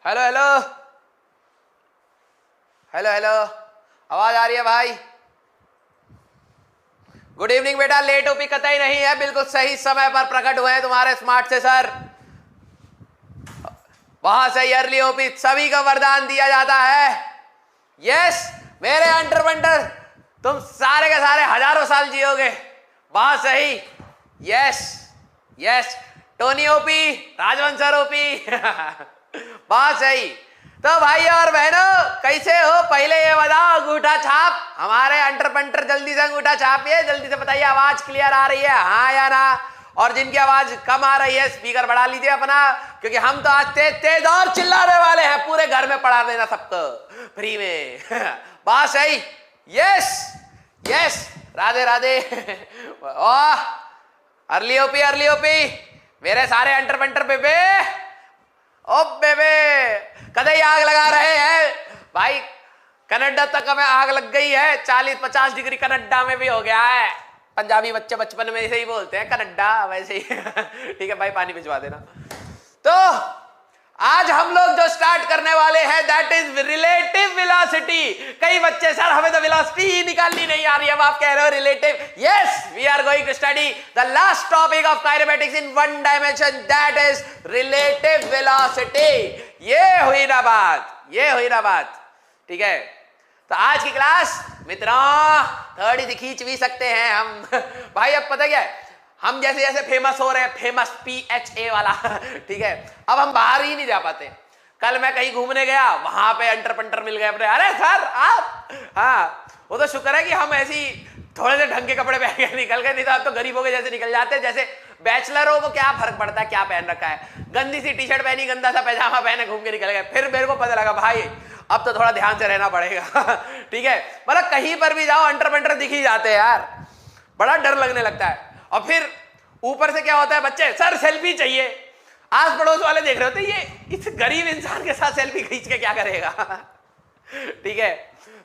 Hello hello hello hello, आवाज आ रही है भाई? गुड इवनिंग बेटा, लेट ओपी कतई नहीं है, बिल्कुल सही समय पर प्रकट हुए हैं तुम्हारे स्मार्ट से सर। वहां से अर्ली ओपी सभी को वरदान दिया जाता है। यस मेरे अंटर बंटर, तुम सारे के सारे हजारों साल जियोगे। बहुत सही। यस यस टोनी ओपी, राजवंशर ओपी बहुत सही। तो भाई और बहनों कैसे हो, पहले ये बताओ, अंगूठा छाप हमारे अंटर पंटर, जल्दी से अंगूठा छापिए, जल्दी से बताइए आवाज क्लियर आ रही है, हाँ या ना। और जिनकी आवाज कम आ रही है स्पीकर बढ़ा लीजिए अपना, क्योंकि हम तो आज तेज तेज और चिल्लाने वाले हैं, पूरे घर में पढ़ा देना सबको फ्री में बहुत सही। यस यस राधे राधे वाह, अर्ली ओपी मेरे सारे अंटर पंटर बेबे, ओ बेबे कदे आग लगा रहे हैं भाई। कनाडा तक हमें आग लग गई है, 40-50 डिग्री कनाडा में भी हो गया है। पंजाबी बच्चे बचपन में ऐसे ही बोलते हैं कनाडा, वैसे ही ठीक है भाई, पानी भिजवा देना। तो आज हम लोग जो स्टार्ट करने वाले हैं दैट इज रिलेटिव वेलोसिटी। कई बच्चे सर हमें तो वेलोसिटी ही निकालनी नहीं आ रही है, आप कह रहे हो relative. Yes we are going to study the last topic of kinematics in one dimension, that is relative velocity. ये हुई ना बात, ठीक है। तो आज की क्लास मित्रों थोड़ी सी खींच भी सकते हैं हम भाई। अब पता क्या है, हम जैसे जैसे फेमस हो रहे हैं, फेमस PHA वाला ठीक है, अब हम बाहर ही नहीं जा पाते। कल मैं कहीं घूमने गया, वहां पे अंटर पंटर मिल गए अपने, अरे सर आप, हाँ वो तो शुक्र है कि हम ऐसी थोड़े से ढंग के कपड़े पहन के निकल गए, नहीं तो आप तो गरीबों के जैसे निकल जाते। जैसे बैचलरों को क्या फर्क पड़ता है क्या पहन रखा है, गंदी सी टी शर्ट पहनी, गंदा सा पैजामा पहने घूम के निकल गए। फिर मेरे को पता लगा भाई अब तो थोड़ा ध्यान से रहना पड़ेगा ठीक है, मतलब कहीं पर भी जाओ अंटर पंटर दिख ही जाते हैं यार, बड़ा डर लगने लगता है। और फिर ऊपर से क्या होता है, बच्चे सर सेल्फी चाहिए, आस पड़ोस वाले देख रहे होते ये इस गरीब इंसान के साथ सेल्फी खींच के क्या करेगा ठीक है।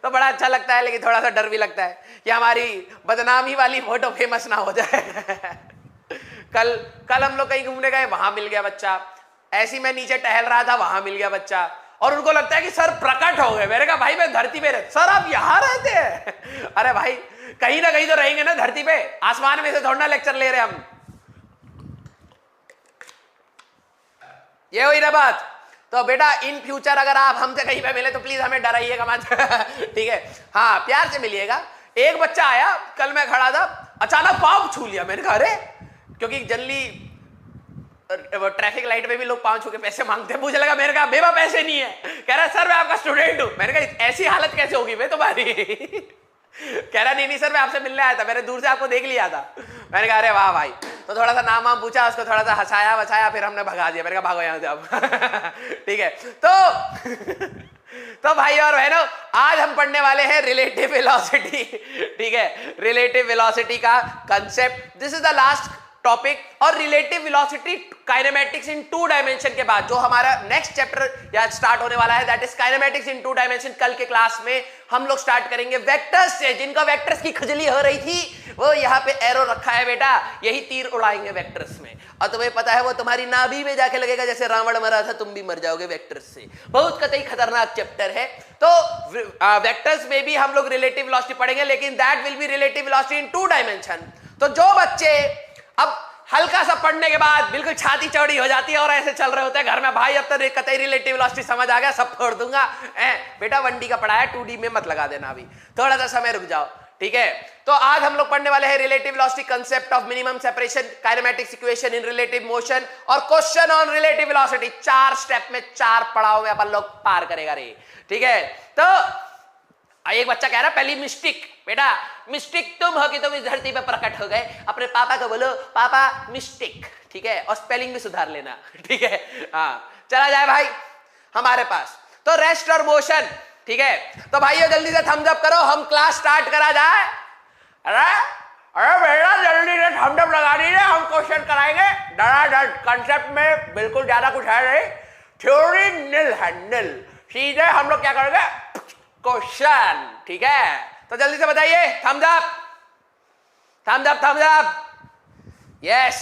तो बड़ा अच्छा लगता है, लेकिन थोड़ा सा डर भी लगता है कि हमारी बदनामी वाली फोटो फेमस ना हो जाए कल हम लोग कहीं घूमने गए, वहां मिल गया बच्चा, ऐसी मैं नीचे टहल रहा था, वहां मिल गया बच्चा, और उनको लगता है कि सर प्रकट हो गए। मैंने कहा भाई मैं धरती पे रहता, सर आप यहां रहते हैं अरे भाई कहीं ना कहीं तो रहेंगे ना धरती पे, आसमान में से थोड़ा ना लेक्चर ले रहे हम। ये हुई ना बात। तो बेटा इन फ्यूचर अगर आप हमसे कहीं पे मिले तो प्लीज हमें डराइएगा मत ठीक है, हाँ प्यार से मिलिएगा। एक बच्चा आया, कल मैं खड़ा था, अचानक पाँव छू लिया। मैंने कहा अरे, क्योंकि जनरली ट्रैफिक लाइट में भी लोग पाँव छू के पैसे मांगते हैं, मुझे लगा, मैंने कहा बेबा पैसे नहीं है, कह रहा सर मैं आपका स्टूडेंट हूं। मैंने कहा ऐसी हालत कैसे होगी भाई तुम्हारी कह रहा नहीं सर मैं आपसे मिलने आया था, मैंने दूर से आपको देख लिया था। मैंने कहा अरे वाह भाई। तो थोड़ा सा नाम वाम पूछा, उसको थोड़ा सा हंसाया वसाया, फिर हमने भगा दिया। मैंने कहा भागो यहाँ से अब ठीक है। तो भाई और बहनों आज हम पढ़ने वाले हैं रिलेटिव वेलोसिटी, ठीक है, रिलेटिव वेलोसिटी का concept. This is the last topic. और रिलेटिव वेलोसिटी काइनेमेटिक्स इन 2 डायमेंशन के बाद जो हमारा नेक्स्ट चैप्टर या स्टार्ट होने वाला है that is kinematics in 2 dimension. कल के क्लास में हम लोग स्टार्ट करेंगे वेक्टर्स से। जिनका वेक्टर्स की खजली हो रही थी वो यहाँ पे एरो रखा है बेटा, यही तीर उड़ाएंगे वेक्टर्स में। और तुम्हें पता है वो तुम्हारी नाभि में जाके लगेगा, जैसे रावण मरा था तुम भी मर जाओगे वेक्टर्स से। बहुत कतई खतरनाक चैप्टर है। तो वेक्टर्स में भी हम लोग रिलेटिव वेलोसिटी पढ़ेंगे, लेकिन that will be relative velocity in 2 dimension. तो जो बच्चे अब हल्का सा पढ़ने के बाद बिल्कुल छाती चौड़ी हो जाती है और ऐसे चल रहे होते हैं घर में, भाई अब तो कतई रिलेटिव वेलोसिटी समझ आ गया, सब फोड़ दूंगा, बेटा 1D का पढ़ा है 2D में मत लगा देना, अभी थोड़ा सा समय रुक जाओ, ठीक है। तो आज हम लोग पढ़ने वाले हैं relative velocity, concept of minimum separation, kinematics equation in relative motion और question on relative velocity. 4 step में 4 पड़ाव में अपन लोग पार करेगा रे, ठीक है। तो एक बच्चा कह रहा पहली मिस्टिक, बेटा मिस्टिक तुम हो कि तुम इस धरती पे प्रकट हो गए। अपने पापा को बोलो पापा मिस्टिक, ठीक है, और स्पेलिंग भी सुधार लेना, ठीक है। हाँ चला जाए भाई हमारे पास। तो रेस्ट और मोशन, ठीक है। तो भाइयों जल्दी से थम्स अप करो, हम क्लास स्टार्ट करा जाए। अरे बेटा जल्दी से थम्स अप लगा दीजिए, हम क्वेश्चन कराएंगे। डराडर कंसेप्ट में बिल्कुल ज्यादा कुछ है नहीं, थ्योरी निल है, निल। सीधे हम लोग क्या करेंगे क्वेश्चन, ठीक है। तो जल्दी से बताइए, thumbs up thumbs up thumbs up. Yes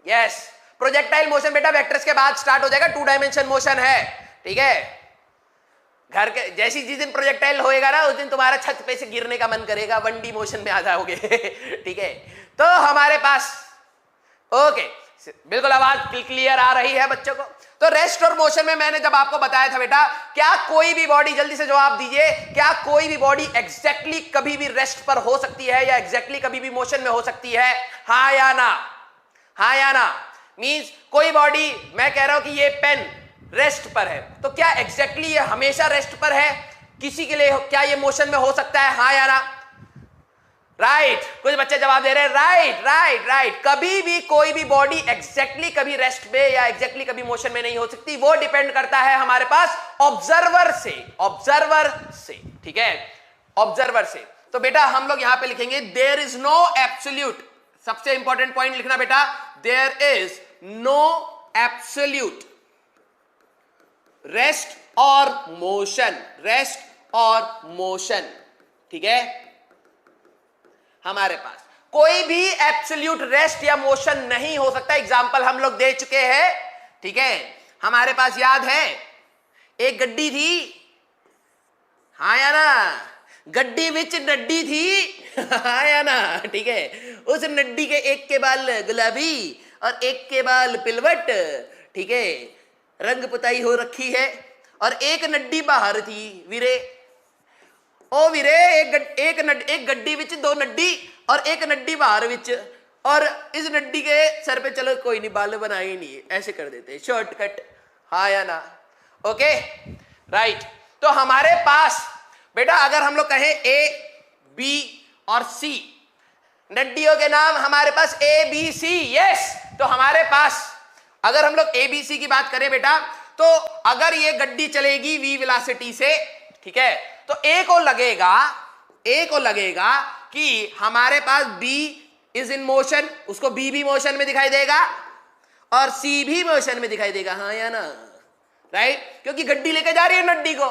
yes projectile motion बेटा वेक्टर्स के बाद स्टार्ट हो जाएगा, 2 डायमेंशन मोशन है, ठीक है। घर के जैसी जिस दिन प्रोजेक्टाइल होएगा ना उस दिन तुम्हारा छत पे से गिरने का मन करेगा, 1D मोशन में आ जाओगे ठीक है। तो हमारे पास ओके, बिल्कुल आवाज क्लियर आ रही है बच्चों को। तो रेस्ट और मोशन में मैंने जब आपको बताया था बेटा, क्या कोई भी बॉडी, जल्दी से जवाब दीजिए, क्या कोई भी बॉडी एग्जैक्टली कभी भी रेस्ट पर हो सकती है या एग्जैक्टली कभी भी मोशन में हो सकती है? हाँ या ना? हाँ या ना? मींस कोई बॉडी, मैं कह रहा हूं कि ये पेन रेस्ट पर है, तो क्या एग्जैक्टली ये हमेशा रेस्ट पर है? किसी के लिए क्या ये मोशन में हो सकता है? हाँ या ना? राइट, कुछ बच्चे जवाब दे रहे हैं राइट राइट राइट। कभी भी कोई भी बॉडी एग्जैक्टली कभी रेस्ट में या एग्जैक्टली कभी मोशन में नहीं हो सकती, वो डिपेंड करता है हमारे पास ऑब्जर्वर से, ऑब्जर्वर से, ठीक है, ऑब्जर्वर से। तो बेटा हम लोग यहां पे लिखेंगे देयर इज नो एब्सोल्यूट, सबसे इंपॉर्टेंट पॉइंट लिखना बेटा, there is no absolute rest और मोशन, रेस्ट और मोशन, ठीक है। हमारे पास कोई भी एब्सोल्यूट रेस्ट या मोशन नहीं हो सकता। एग्जाम्पल हम लोग दे चुके हैं, ठीक है। हमारे पास याद है एक गड्डी थी, हाँ या ना? गड्डी विच नड्डी थी हाँ या ना? ठीक है। उस नड्डी के एक के बाल गुलाबी और एक के बाल पिलवट, ठीक है, रंग पुताई हो रखी है, और एक नड्डी बाहर थी वीरे। ओ वीरे एक गड्डी विच 2 नड्डी और एक नड्डी बाहर विच, और इस नड्डी के सर पे चलो कोई नहीं बाल बनाए ही नहीं, ऐसे कर देते शॉर्टकट, हाँ या ना? Okay right. तो हमारे पास बेटा अगर हम लोग कहें ए बी और सी, नड्डियों के नाम हमारे पास ए बी सी, यस। तो हमारे पास अगर हम लोग ए बी सी की बात करें बेटा, तो अगर ये गड्डी चलेगी v वेलोसिटी से, ठीक है, तो ए को लगेगा कि हमारे पास B इज इन मोशन, उसको B भी मोशन में दिखाई देगा और C भी मोशन में दिखाई देगा, हाँ या ना? राइट, क्योंकि गड्डी लेके जा रही है नड्डी को।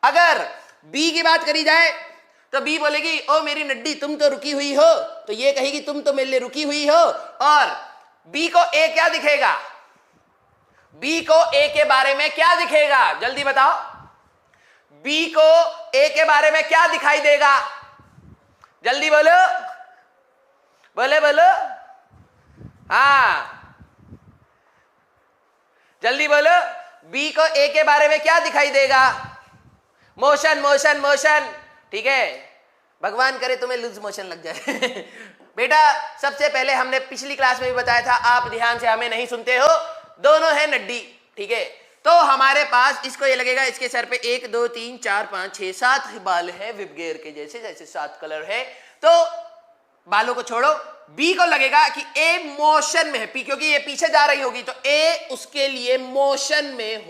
अगर B की बात करी जाए तो B बोलेगी ओ मेरी नड्डी तुम तो रुकी हुई हो, तो ये कहेगी तुम तो मेरे लिए रुकी हुई हो, और B को A क्या दिखेगा? B को A के बारे में क्या दिखेगा? जल्दी बताओ, B को A के बारे में क्या दिखाई देगा? जल्दी बोलो, बोलो, हाँ जल्दी बोलो, B को A के बारे में क्या दिखाई देगा? मोशन मोशन मोशन, ठीक है। भगवान करे तुम्हें लूज मोशन लग जाए बेटा सबसे पहले हमने पिछली क्लास में भी बताया था, आप ध्यान से हमें नहीं सुनते हो, दोनों है नड्डी, ठीक है। तो हमारे पास इसको ये लगेगा इसके सर पे 1 2 3 4 5 6 7 बाल है, विबगेर के जैसे, जैसे 7 कलर है। तो बालों को छोड़ो, बी को लगेगा कि ए मोशन में है, पी क्योंकि ये पीछे जा रही होगी, तो ए उसके लिए मोशन में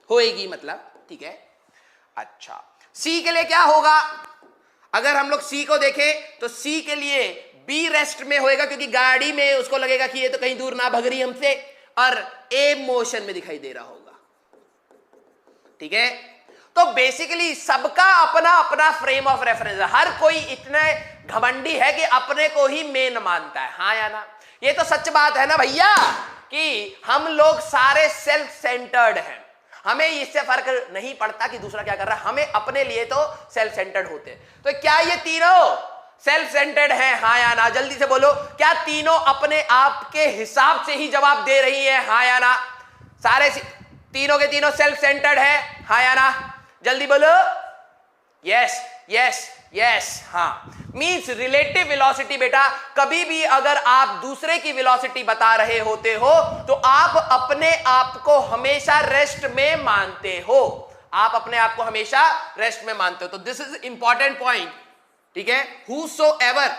होएगी मतलब, ठीक है। अच्छा, सी के लिए क्या होगा? अगर हम लोग सी को देखें तो सी के लिए बी रेस्ट में होएगा, क्योंकि गाड़ी में उसको लगेगा कि ये तो कहीं दूर ना भग रही हमसे, और ए मोशन में दिखाई दे रहा होगा, ठीक है। तो बेसिकली सबका अपना अपना फ्रेम ऑफ रेफरेंस है, हर कोई इतने घमंडी है कि अपने को ही मेन मानता है, हाँ या ना? ये तो सच बात है ना भैया कि हम लोग सारे सेल्फ सेंटर्ड हैं, हमें इससे फर्क नहीं पड़ता कि दूसरा क्या कर रहा है, हमें अपने लिए तो सेल्फ सेंटर्ड होते हैं। तो क्या ये तीनों सेल्फ सेंटर्ड है, हाँ या ना? जल्दी से बोलो, क्या तीनों अपने आप के हिसाब से ही जवाब दे रही है, हाँ या ना? सारे तीनों के तीनों सेल्फ सेंटर्ड है, हाँ या ना? जल्दी बोलो, यस यस यस, हाँ। मींस रिलेटिव वेलोसिटी बेटा, कभी भी अगर आप दूसरे की वेलोसिटी बता रहे होते हो तो आप अपने आप को हमेशा रेस्ट में मानते हो, आप अपने आप को हमेशा रेस्ट में मानते हो। तो दिस इज इंपॉर्टेंट पॉइंट, ठीक है। whosoever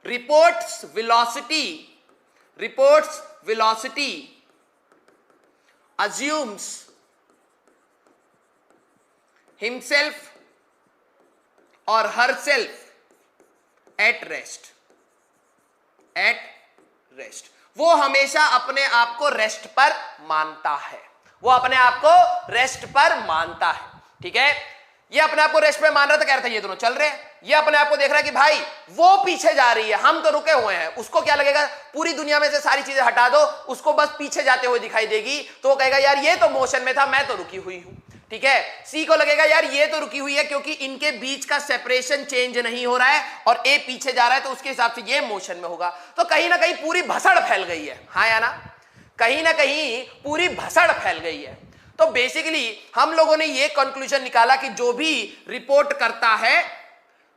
reports velocity assumes himself or herself at rest, वो हमेशा अपने आप को रेस्ट पर मानता है, वो अपने आप को रेस्ट पर मानता है, ठीक है। ये अपने आप को रेस्ट पे मान रहा था, कह रहा था ये दोनों चल रहे हैं, ये अपने आप को देख रहा है कि भाई वो पीछे जा रही है, हम तो रुके हुए हैं। उसको क्या लगेगा, पूरी दुनिया में से सारी चीजें हटा दो, उसको बस पीछे जाते हुए दिखाई देगी, तो वो कहेगा यार ये तो मोशन में था, मैं तो रुकी हुई हूं। ठीक है, सी को लगेगा यार ये तो रुकी हुई है क्योंकि इनके बीच का सेपरेशन चेंज नहीं हो रहा है और ए पीछे जा रहा है, तो उसके हिसाब से ये मोशन में होगा। तो कहीं ना कहीं पूरी भसड़ फैल गई है, हाँ या ना, कहीं ना कहीं पूरी भसड़ फैल गई है। तो बेसिकली हम लोगों ने ये कंक्लूजन निकाला कि जो भी रिपोर्ट करता है,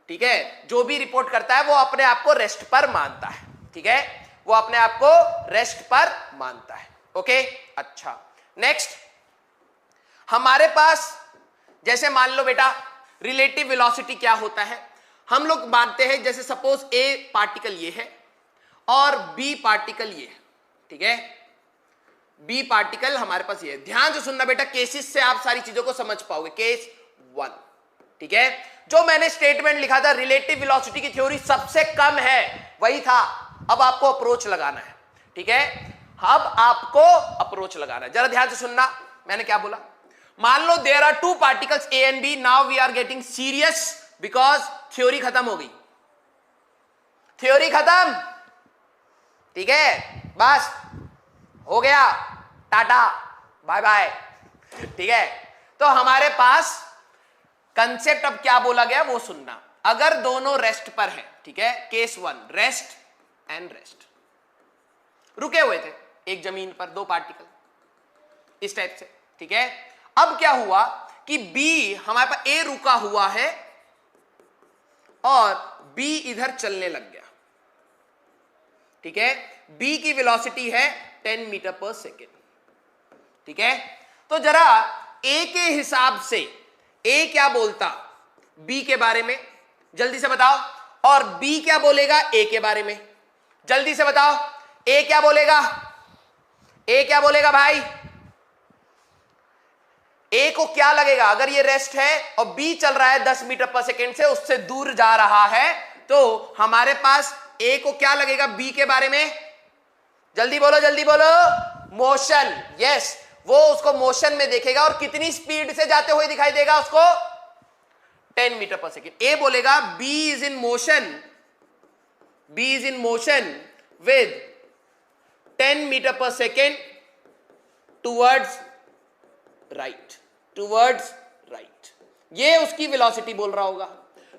ठीक है, जो भी रिपोर्ट करता है वो अपने आप को रेस्ट पर मानता है। ठीक है, वो अपने आप को रेस्ट पर मानता है। ओके, अच्छा, नेक्स्ट हमारे पास जैसे मान लो बेटा रिलेटिव वेलोसिटी क्या होता है, हम लोग मानते हैं जैसे सपोज ए पार्टिकल ये है और बी पार्टिकल ये है। ठीक है, बी पार्टिकल हमारे पास ये है। ध्यान से सुनना बेटा, केसेस से आप सारी चीजों को समझ पाओगे। केस 1, ठीक है, जो मैंने स्टेटमेंट लिखा था रिलेटिव वेलोसिटी की थ्योरी सबसे कम है, वही था। अब आपको अप्रोच लगाना है। ठीक है, अब आपको अप्रोच लगाना है। जरा ध्यान से सुनना, मैंने क्या बोला। मान लो there are two particles A and B, now we are getting serious because theory खत्म हो गई, थ्योरी खत्म। ठीक है, बस हो गया, टाटा बाय बाय। ठीक है, तो हमारे पास कंसेप्ट अब क्या बोला गया वो सुनना। अगर दोनों रेस्ट पर है, ठीक है, केस 1 रेस्ट एंड रेस्ट, रुके हुए थे एक जमीन पर दो पार्टिकल इस टाइप से। ठीक है, अब क्या हुआ कि बी हमारे पास ए रुका हुआ है और बी इधर चलने लग गया। ठीक है, बी की वेलोसिटी है 10 मीटर पर सेकेंड। ठीक है, तो जरा ए के हिसाब से ए क्या बोलता बी के बारे में, जल्दी से बताओ, और बी क्या बोलेगा ए के बारे में, जल्दी से बताओ। ए क्या बोलेगा, ए क्या बोलेगा भाई, ए को क्या लगेगा अगर ये रेस्ट है और बी चल रहा है 10 मीटर पर सेकेंड से, उससे दूर जा रहा है, तो हमारे पास ए को क्या लगेगा बी के बारे में, जल्दी बोलो जल्दी बोलो, मोशन। यस, वो उसको मोशन में देखेगा और कितनी स्पीड से जाते हुए दिखाई देगा उसको, 10 मीटर पर सेकेंड। ए बोलेगा B is in motion, B is in motion with 10 meter per second towards right, towards right. ये उसकी वेलोसिटी बोल रहा होगा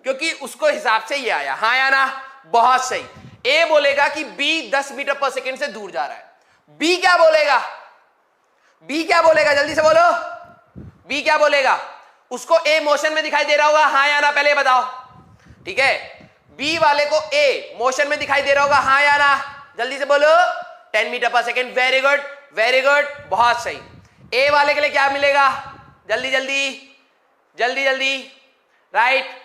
क्योंकि उसको हिसाब से ये आया, हाँ या ना, बहुत सही। ए बोलेगा कि बी 10 मीटर पर सेकेंड से दूर जा रहा है। बी क्या बोलेगा, बी क्या बोलेगा, जल्दी से बोलो, बी क्या बोलेगा, उसको ए मोशन में दिखाई दे रहा होगा, हाँ या ना, पहले बताओ। ठीक है, बी वाले को ए मोशन में दिखाई दे रहा होगा, हाँ या ना, जल्दी से बोलो, 10 meter per second. Very good very good, बहुत सही। ए वाले के लिए क्या मिलेगा, जल्दी जल्दी जल्दी जल्दी, राइट,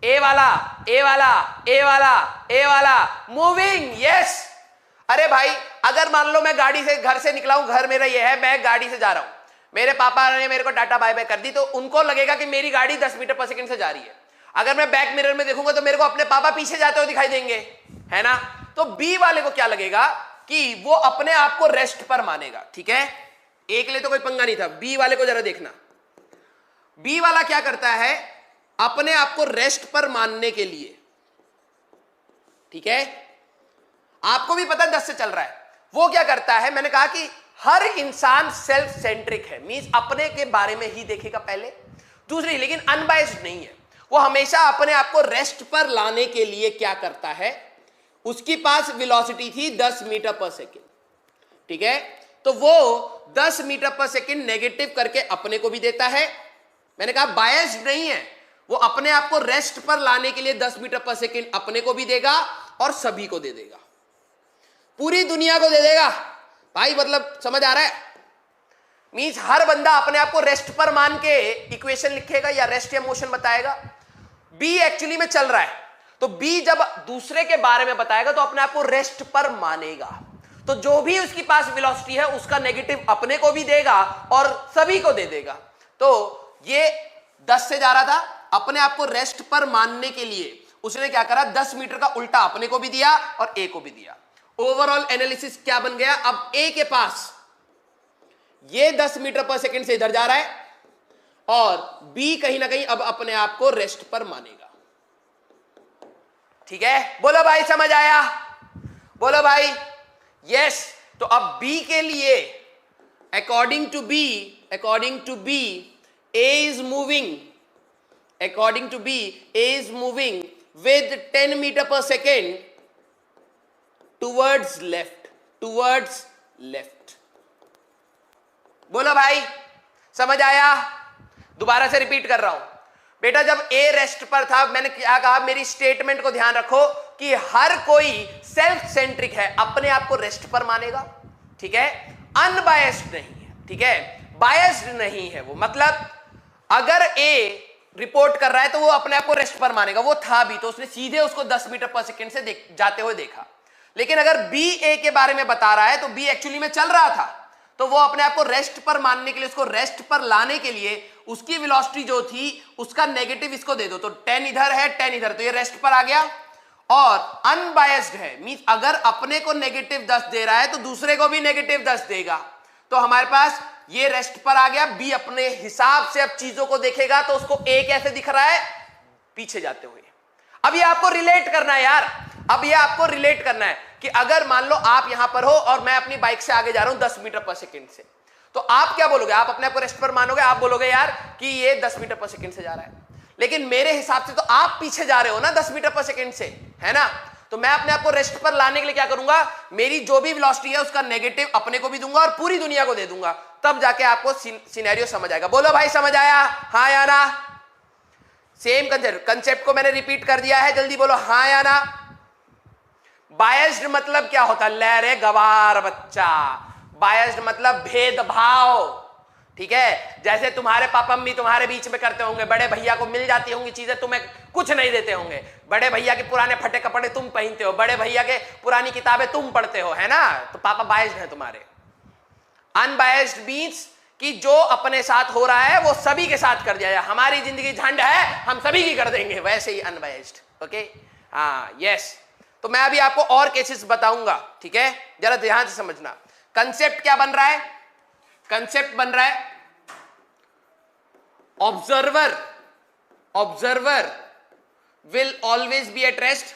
ए वाला ए वाला ए वाला ए वाला मूविंग। यस, अरे भाई अगर मान लो मैं गाड़ी से घर से निकला हूं, घर मेरा ये है, मैं गाड़ी से जा रहा हूं, मेरे पापा ने मेरे को टाटा बाय बाय कर दी, तो उनको लगेगा कि मेरी गाड़ी 10 मीटर पर सेकंड से जा रही है। अगर मैं बैक मिरर में देखूंगा तो मेरे को अपने पापा पीछे जाते हुए दिखाई देंगे, है ना। तो बी वाले को क्या लगेगा कि वो अपने आप को रेस्ट पर मानेगा। ठीक है, ए के लिए तो कोई पंगा नहीं था, बी वाले को जरा देखना। बी वाला क्या करता है अपने आप को रेस्ट पर मानने के लिए, ठीक है, आपको भी पता 10 से चल रहा है, वो क्या करता है, मैंने कहा कि हर इंसान सेल्फ सेंट्रिक है, मींस अपने के बारे में ही देखेगा पहले, दूसरी, लेकिन अनबायस्ड नहीं है। वो हमेशा अपने आप को रेस्ट पर लाने के लिए क्या करता है, उसके पास वेलोसिटी थी 10 मीटर पर सेकेंड, ठीक है, तो वो 10 मीटर पर सेकेंड नेगेटिव करके अपने को भी देता है। मैंने कहा बायस्ड नहीं है, वो अपने आप को रेस्ट पर लाने के लिए 10 मीटर पर सेकेंड अपने को भी देगा और सभी को दे देगा, पूरी दुनिया को दे देगा भाई। मतलब समझ आ रहा है, मींस हर बंदा अपने आप को रेस्ट पर मान के इक्वेशन लिखेगा या रेस्ट या मोशन बताएगा। बी एक्चुअली में चल रहा है, तो बी जब दूसरे के बारे में बताएगा तो अपने आप को रेस्ट पर मानेगा, तो जो भी उसके पास वेलोसिटी है उसका नेगेटिव अपने को भी देगा और सभी को दे देगा। तो ये 10 से जा रहा था, अपने आप को रेस्ट पर मानने के लिए उसने क्या करा, 10 मीटर का उल्टा अपने को भी दिया और ए को भी दिया। ओवरऑल एनालिसिस क्या बन गया, अब ए के पास ये 10 मीटर पर सेकंड से इधर जा रहा है और बी कहीं ना कहीं अब अपने आप को रेस्ट पर मानेगा। ठीक है, बोलो भाई समझ आया, बोलो भाई यस। तो अब बी के लिए according to B A is moving with 10 meter per second towards left। बोलो भाई समझ आया। दोबारा से रिपीट कर रहा हूं बेटा, जब ए रेस्ट पर था मैंने क्या कहा, मेरी स्टेटमेंट को ध्यान रखो कि हर कोई सेल्फ सेंट्रिक है, अपने आप को रेस्ट पर मानेगा, ठीक है, अनबायस्ड नहीं है, ठीक है, बायस्ड नहीं है वो। मतलब अगर ए रिपोर्ट कर रहा है तो वो अपने आप को रेस्ट पर मानेगा, वो था भी तो उसने सीधे उसको 10 मीटर पर सेकंड से जाते हुए देखा। लेकिन अगर बी ए के बारे में बता रहा है तो बी एक्चुअली में चल रहा था, तो वो अपने आप को रेस्ट पर मानने के लिए, उसको रेस्ट पर लाने के लिए उसकी वेलोसिटी जो थी उसका नेगेटिव इसको दे दो, तो 10 इधर है 10 इधर, तो ये रेस्ट पर आ गया। और अनबायस्ड है मींस अगर अपने को नेगेटिव 10 दे रहा है तो दूसरे को भी नेगेटिव 10 देगा, तो हमारे पास ये रेस्ट पर आ गया। बी अपने हिसाब से अब चीजों को देखेगा, तो उसको ए कैसे दिख रहा है, पीछे जाते हुए। अब ये आपको रिलेट करना है यार, अब ये आपको रिलेट करना है कि अगर मान लो आप यहां पर हो और मैं अपनी बाइक से आगे जा रहा हूं 10 मीटर पर सेकंड से, तो आप क्या बोलोगे, आप अपने आप को रेस्ट पर मानोगे, आप बोलोगे यार कि ये 10 मीटर पर सेकंड से जा रहा है। लेकिन मेरे हिसाब से तो आप पीछे जा रहे हो ना 10 मीटर पर सेकंड से, है ना, तो मैं अपने आप को रेस्ट पर लाने के लिए क्या करूंगा, मेरी जो भी वेलोसिटी है उसका नेगेटिव अपने को भी दूंगा और पूरी दुनिया को दे दूंगा, तब जाके आपको सिनेरियो समझ आएगा। बोलो भाई समझ आया, हाँ या ना। सेम कंसेप्ट को मैंने रिपीट कर दिया है, जल्दी बोलो हाँ या ना। बायस्ड मतलब क्या होता है, लहरे गवार बच्चा, बायस्ड मतलब भेदभाव, ठीक है। जैसे तुम्हारे पापा मम्मी तुम्हारे बीच में करते होंगे, बड़े भैया को मिल जाती होंगी चीजें, तुम्हें कुछ नहीं देते होंगे, बड़े भैया के पुराने फटे कपड़े तुम पहनते हो, बड़े भैया के पुरानी किताबें तुम पढ़ते हो, है ना, तो पापा बायस्ड है तुम्हारे। अनबायस्ड मींस कि जो अपने साथ हो रहा है वो सभी के साथ कर दिया जाए, हमारी जिंदगी झंड है हम सभी की कर देंगे, वैसे ही अनबायस्ड। ओके हाँ यस। तो मैं अभी आपको और केसेस बताऊंगा, ठीक है, जरा ध्यान से समझना। कंसेप्ट क्या बन रहा है, कंसेप्ट बन रहा है observer will always be at rest,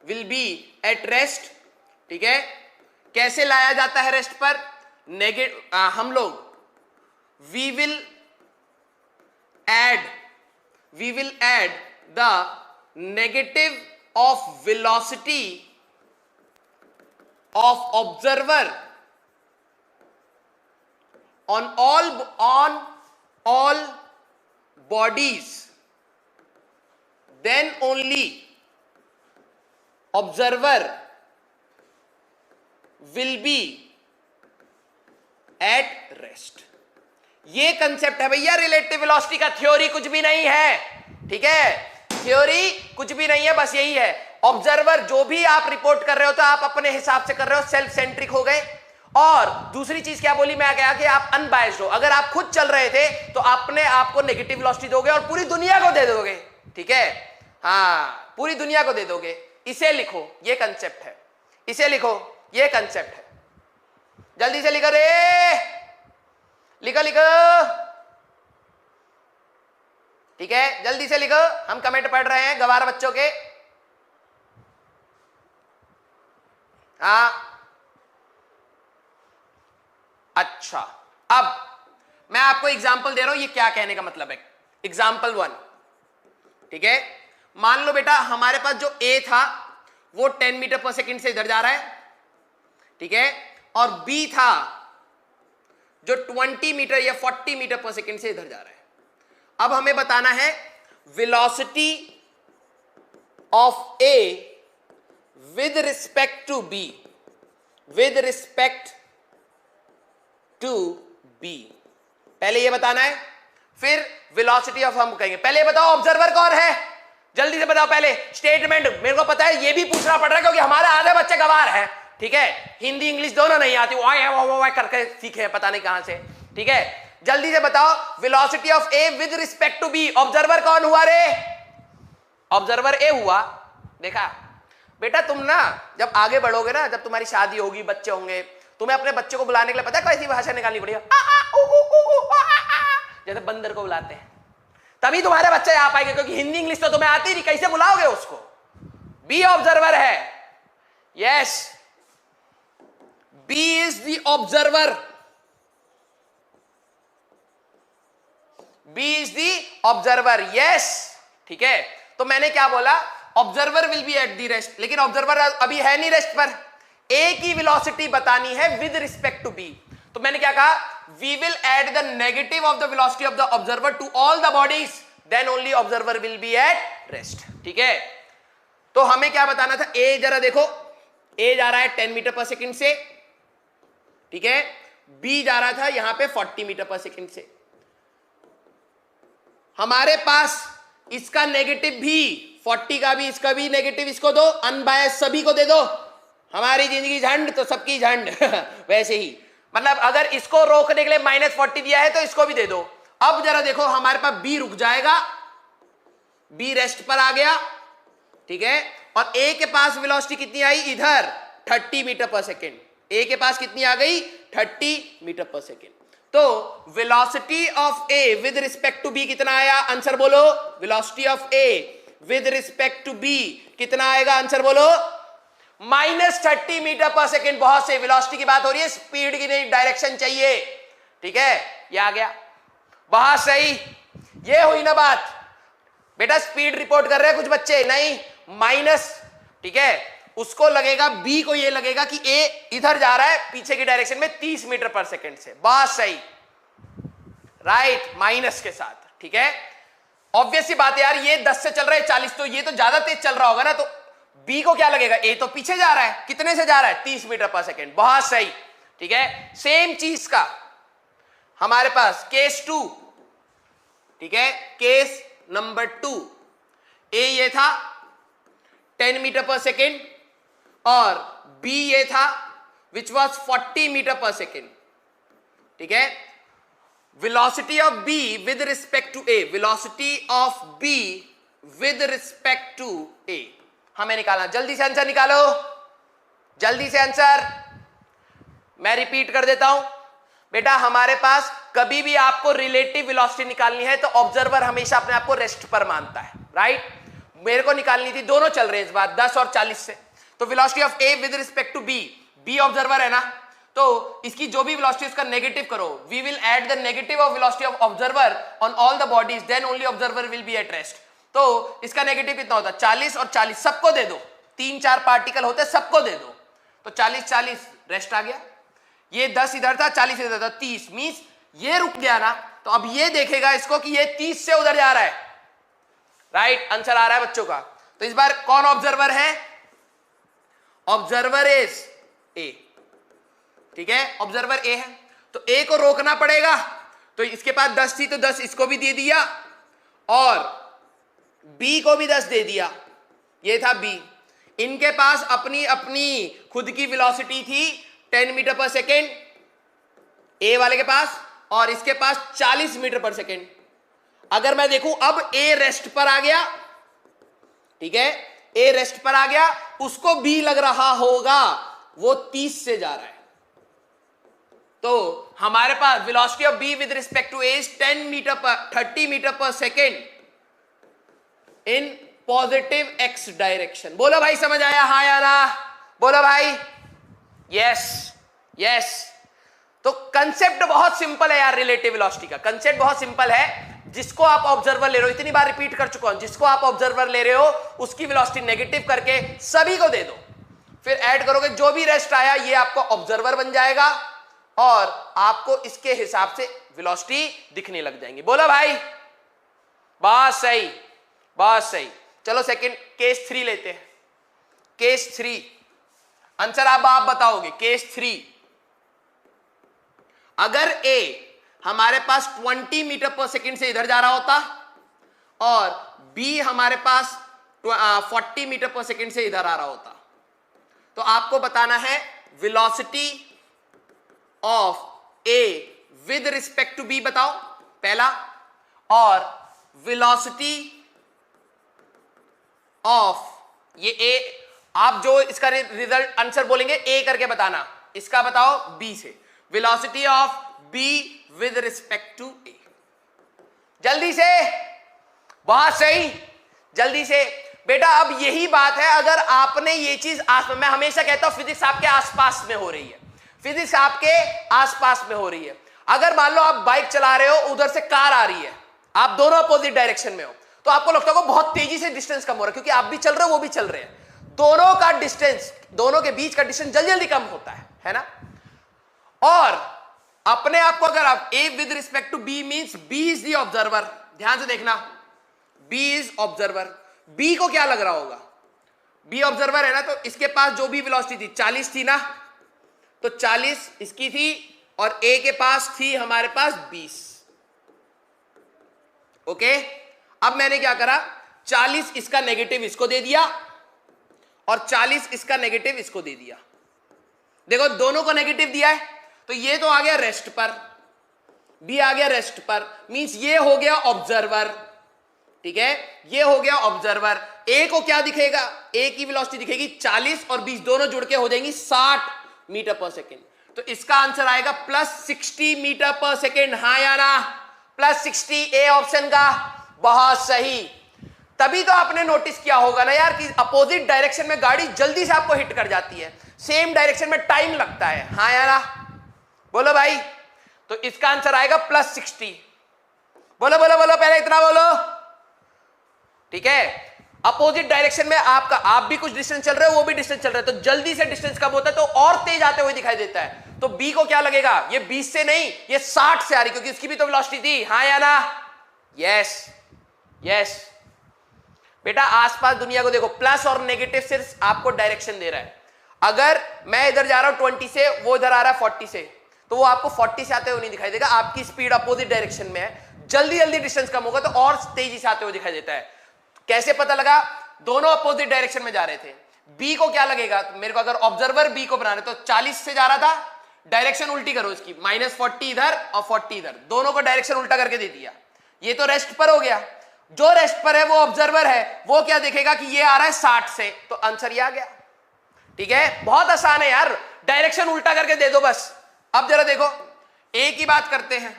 will be at rest, ठीक है। कैसे लाया जाता है रेस्ट पर, हम लोग we will add the negative of velocity of observer on all bodies, then only observer will be at rest। ये कंसेप्ट है भैया रिलेटिव वेलोसिटी का, थ्योरी कुछ भी नहीं है, ठीक है, थ्योरी कुछ भी नहीं है, बस यही है। ऑब्जर्वर जो भी आप रिपोर्ट कर रहे हो तो आप अपने हिसाब से कर रहे हो, सेल्फ सेंट्रिक हो गए। और दूसरी चीज क्या बोली मैं, क्या कि आप अनबायस्ड हो, अगर आप खुद चल रहे थे तो अपने आप को नेगेटिव वेलोसिटी दोगे और पूरी दुनिया को दे दोगे, ठीक है, हाँ पूरी दुनिया को दे दोगे। इसे लिखो, ये कंसेप्ट है, इसे लिखो, ये कंसेप्ट है, जल्दी से लिखो रे, लिखो लिखो, ठीक है, जल्दी से लिखो, हम कमेंट पढ़ रहे हैं गवार बच्चों के। हाँ अच्छा, अब मैं आपको एग्जाम्पल दे रहा हूं, ये क्या कहने का मतलब है। एग्जाम्पल 1, ठीक है, मान लो बेटा हमारे पास जो ए था वो 10 मीटर पर सेकंड से इधर जा रहा है, ठीक है, और बी था जो 20 मीटर या 40 मीटर पर सेकंड से इधर जा रहा है। अब हमें बताना है velocity of A with respect to B, with respect to B, पहले ये बताना है, फिर वेलोसिटी ऑफ, हम कहेंगे पहले बताओ ऑब्जर्वर कौन है, जल्दी से बताओ पहले स्टेटमेंट। मेरे को पता है ये भी पूछना पड़ रहा है क्योंकि हमारे आधे बच्चे गवार हैं, ठीक है, हिंदी इंग्लिश दोनों नहीं आती, वाई करके सीखे हैं पता नहीं कहां से, ठीक है। जल्दी से बताओ velocity of A with respect to B, observer कौन हुआ रे, ऑब्जर्वर ए हुआ। देखा बेटा, तुम ना जब आगे बढ़ोगे ना, जब तुम्हारी शादी होगी, बच्चे होंगे, तुम्हें अपने बच्चे को बुलाने के लिए पता है कैसी भाषा निकालनी पड़ेगी, जैसे बंदर को बुलाते हैं, तभी तुम्हारे बच्चे आ पाएंगे, क्योंकि हिंदी इंग्लिश तो तुम्हें आती नहीं, कैसे बुलाओगे उसको, बी ऑब्जर्वर है, yes, B is the observer, B is the observer, yes, ठीक है। तो मैंने क्या बोला, observer will be at the rest, लेकिन ऑब्जर्वर अभी है नहीं रेस्ट पर, ए की वेलोसिटी बतानी है विद रिस्पेक्ट टू बी। तो मैंने क्या कहा, we will add the negative of the velocity of the observer to all the bodies, then only observer will be at rest, ठीक है। तो हमें क्या बताना था, ए जरा देखो, ए जा रहा है 10 मीटर पर सेकंड से, ठीक है, बी जा रहा था यहां पे 40 मीटर पर सेकंड से। हमारे पास इसका नेगेटिव भी 40 का भी, इसका भी नेगेटिव, इसको दो, अनबायस सभी को दे दो, हमारी जिंदगी झंड तो सबकी झंड वैसे ही, मतलब अगर इसको रोकने के लिए -40 दिया है तो इसको भी दे दो। अब जरा देखो, हमारे पास बी रुक जाएगा, बी रेस्ट पर आ गया, ठीक है, और ए के पास वेलोसिटी कितनी आई, इधर 30 मीटर पर सेकेंड, ए के पास कितनी आ गई, 30 मीटर पर सेकेंड। तो velocity of A with respect to B कितना आया, आंसर बोलो, velocity of A with respect to B कितना आएगा, आंसर बोलो, -30 मीटर पर सेकेंड। बहुत से वेलोसिटी की बात हो रही है, स्पीड की नहीं, डायरेक्शन चाहिए, ठीक है, ये आ गया, बहुत सही, ये हुई ना बात। बेटा स्पीड रिपोर्ट कर रहे हैं कुछ बच्चे, नहीं माइनस, ठीक है, उसको लगेगा, बी को ये लगेगा कि ए इधर जा रहा है पीछे की डायरेक्शन में 30 मीटर पर सेकेंड से, बहुत सही, राइट, माइनस के साथ, ठीक है। ऑब्वियस सी बात है यार, ये 10 से चल रहा है 40, तो ये तो ज्यादा तेज चल रहा होगा ना, तो बी को क्या लगेगा, ए तो पीछे जा रहा है, कितने से जा रहा है, 30 मीटर पर सेकेंड, बहुत सही, ठीक है। सेम चीज का हमारे पास केस 2, ठीक है, केस नंबर 2, ए ये था 10 मीटर पर सेकेंड और बी ये था which was 40 meter per second, ठीक है। Velocity of B with respect to A, velocity of B with respect to A हमें निकालना, जल्दी से आंसर निकालो, जल्दी से आंसर। मैं रिपीट कर देता हूं बेटा, हमारे पास कभी भी आपको रिलेटिव वेलोसिटी निकालनी है तो ऑब्जर्वर हमेशा अपने आप को रेस्ट पर मानता है, राइट। मेरे को निकालनी थी, दोनों चल रहे हैं इस बार 10 और 40 से, तो velocity of A with respect to B, B observer है ना, तो इसकी जो भी वेलोसिटी उसका नेगेटिव करो, we will add the negative of velocity of observer on all the bodies, then only observer will be at rest. तो इसका नेगेटिव कितना होता है, 40 और 40 सबको दे दो, 3-4 पार्टिकल होते सबको दे दो, तो 40-40 रेस्ट आ गया, ये 10 इधर था 40 इधर था, 30 मींस ये रुक गया ना, तो अब ये देखेगा इसको कि ये 30 से उधर जा रहा है, राइट, आंसर आ रहा है बच्चों का। तो इस बार कौन ऑब्जर्वर है, ऑब्जर्वर इज ए, ठीक है, ऑब्जर्वर ए है, तो ए को रोकना पड़ेगा, तो इसके पास 10 थी तो 10 इसको भी दे दिया और बी को भी 10 दे दिया, ये था बी। इनके पास अपनी अपनी खुद की वेलोसिटी थी 10 मीटर पर सेकेंड, ए वाले के पास, और इसके पास 40 मीटर पर सेकेंड। अगर मैं देखूं अब ए रेस्ट पर आ गया, ठीक है, ए रेस्ट पर आ गया, उसको बी लग रहा होगा वो 30 से जा रहा है, तो हमारे पास velocity of B with respect to A is 30 meter per second in positive X direction. बोलो भाई समझ आया, हाँ या ना, बोलो भाई, यस यस। तो कंसेप्ट बहुत सिंपल है यार, रिलेटिव वेलोसिटी का कंसेप्ट बहुत सिंपल है। जिसको आप ऑब्जर्वर ले रहे हो, इतनी बार रिपीट कर चुका हूं, जिसको आप ऑब्जर्वर ले रहे हो उसकी वेलोसिटी नेगेटिव करके सभी को दे दो, फिर ऐड करोगे, जो भी रेस्ट आया ये आपको ऑब्जर्वर बन जाएगा और आपको इसके हिसाब से वेलोसिटी दिखने लग जाएंगी। बोलो भाई, बहुत सही बहुत सही। चलो सेकंड केस 3 लेते हैं। केस 3 आंसर आप बताओगे। केस 3, अगर ए हमारे पास 20 मीटर पर सेकंड से इधर जा रहा होता और बी हमारे पास 40 मीटर पर सेकंड से इधर आ रहा होता, तो आपको बताना है velocity of A with respect to B बताओ पहला, और वेलोसिटी ऑफ ये ए, आप जो इसका रिजल्ट आंसर बोलेंगे ए करके बताना, इसका बताओ बी से। Velocity of B with respect to A, जल्दी से, बहुत सही, जल्दी से। बेटा अब यही बात है, अगर आपने ये चीज मैं हमेशा कहता हूं फिजिक्स आपके आसपास में हो रही है, फिजिक्स आपके आसपास में हो रही है। अगर मान लो आप बाइक चला रहे हो, उधर से कार आ रही है, आप दोनों अपोजिट डायरेक्शन में हो, तो आपको लगता होगा बहुत तेजी से डिस्टेंस कम हो रहा है, क्योंकि आप भी चल रहे हो वो भी चल रहे हैं, दोनों का डिस्टेंस, दोनों के बीच का डिस्टेंस जल्दी जल्दी कम होता है ना। और अपने आप को अगर आप A with respect to B means B is the observer, ध्यान से देखना, बी इज ऑब्जर्वर, बी को क्या लग रहा होगा, बी ऑब्जर्वर है ना, तो इसके पास जो भी वेलोसिटी थी 40 थी ना, तो 40 इसकी थी और ए के पास थी हमारे पास 20। ओके, अब मैंने क्या करा, 40 इसका नेगेटिव इसको दे दिया और 40 इसका नेगेटिव इसको दे दिया। देखो दोनों को नेगेटिव दिया है, तो ये तो आ गया रेस्ट पर, बी आ गया रेस्ट पर, मींस ये हो गया ऑब्जर्वर, ठीक है, ये हो गया ऑब्जर्वर। ए को क्या दिखेगा, ए की वेलोसिटी दिखेगी 40 और 20 दोनों जुड़ के हो जाएंगी 60 मीटर पर सेकेंड, तो इसका आंसर आएगा +60 मीटर पर सेकेंड, हाँ या ना, +60 ए ऑप्शन का, बहुत सही। तभी तो आपने नोटिस किया होगा ना यार कि अपोजिट डायरेक्शन में गाड़ी जल्दी से आपको हिट कर जाती है, सेम डायरेक्शन में टाइम लगता है, हाँ या ना, बोलो भाई। तो इसका आंसर आएगा +60, बोलो बोलो बोलो, पहले इतना बोलो, ठीक है। अपोजिट डायरेक्शन में आपका, आप भी कुछ डिस्टेंस चल रहे हो, वो भी डिस्टेंस चल रहा है, तो जल्दी से डिस्टेंस कम होता है तो और तेज आते हुए दिखाई देता है, तो बी को क्या लगेगा, ये 20 से नहीं, ये 60 से आ रही, क्योंकि इसकी भी तो वेलोसिटी थी, हाँ या ना, यस यस। बेटा आसपास दुनिया को देखो, प्लस और नेगेटिव सिर्फ आपको डायरेक्शन दे रहा है। अगर मैं इधर जा रहा हूं 20 से, वो इधर आ रहा है 40 से, तो वो आपको 40 से आते हुए नहीं दिखाई देगा, आपकी स्पीड अपोजिट डायरेक्शन में है, जल्दी जल्दी डिस्टेंस कम होगा तो और तेजी से आते हुए दिखाई देता है। कैसे पता लगा, दोनों अपोजिट डायरेक्शन में जा रहे थे। बी को क्या लगेगा, मेरे को अगर ऑब्जर्वर बी को बनाना है, तो 40 से जा रहा था, डायरेक्शन उल्टी करो इसकी, -40 इधर और 40 इधर, दोनों को डायरेक्शन उल्टा करके दे दिया, ये तो रेस्ट पर हो गया। जो रेस्ट पर है वो ऑब्जर्वर है, वो क्या देखेगा कि ये आ रहा है 60 से, तो आंसर ये आ गया, ठीक है। बहुत आसान है यार, डायरेक्शन उल्टा करके दे दो बस। अब जरा देखो, ए की बात करते हैं,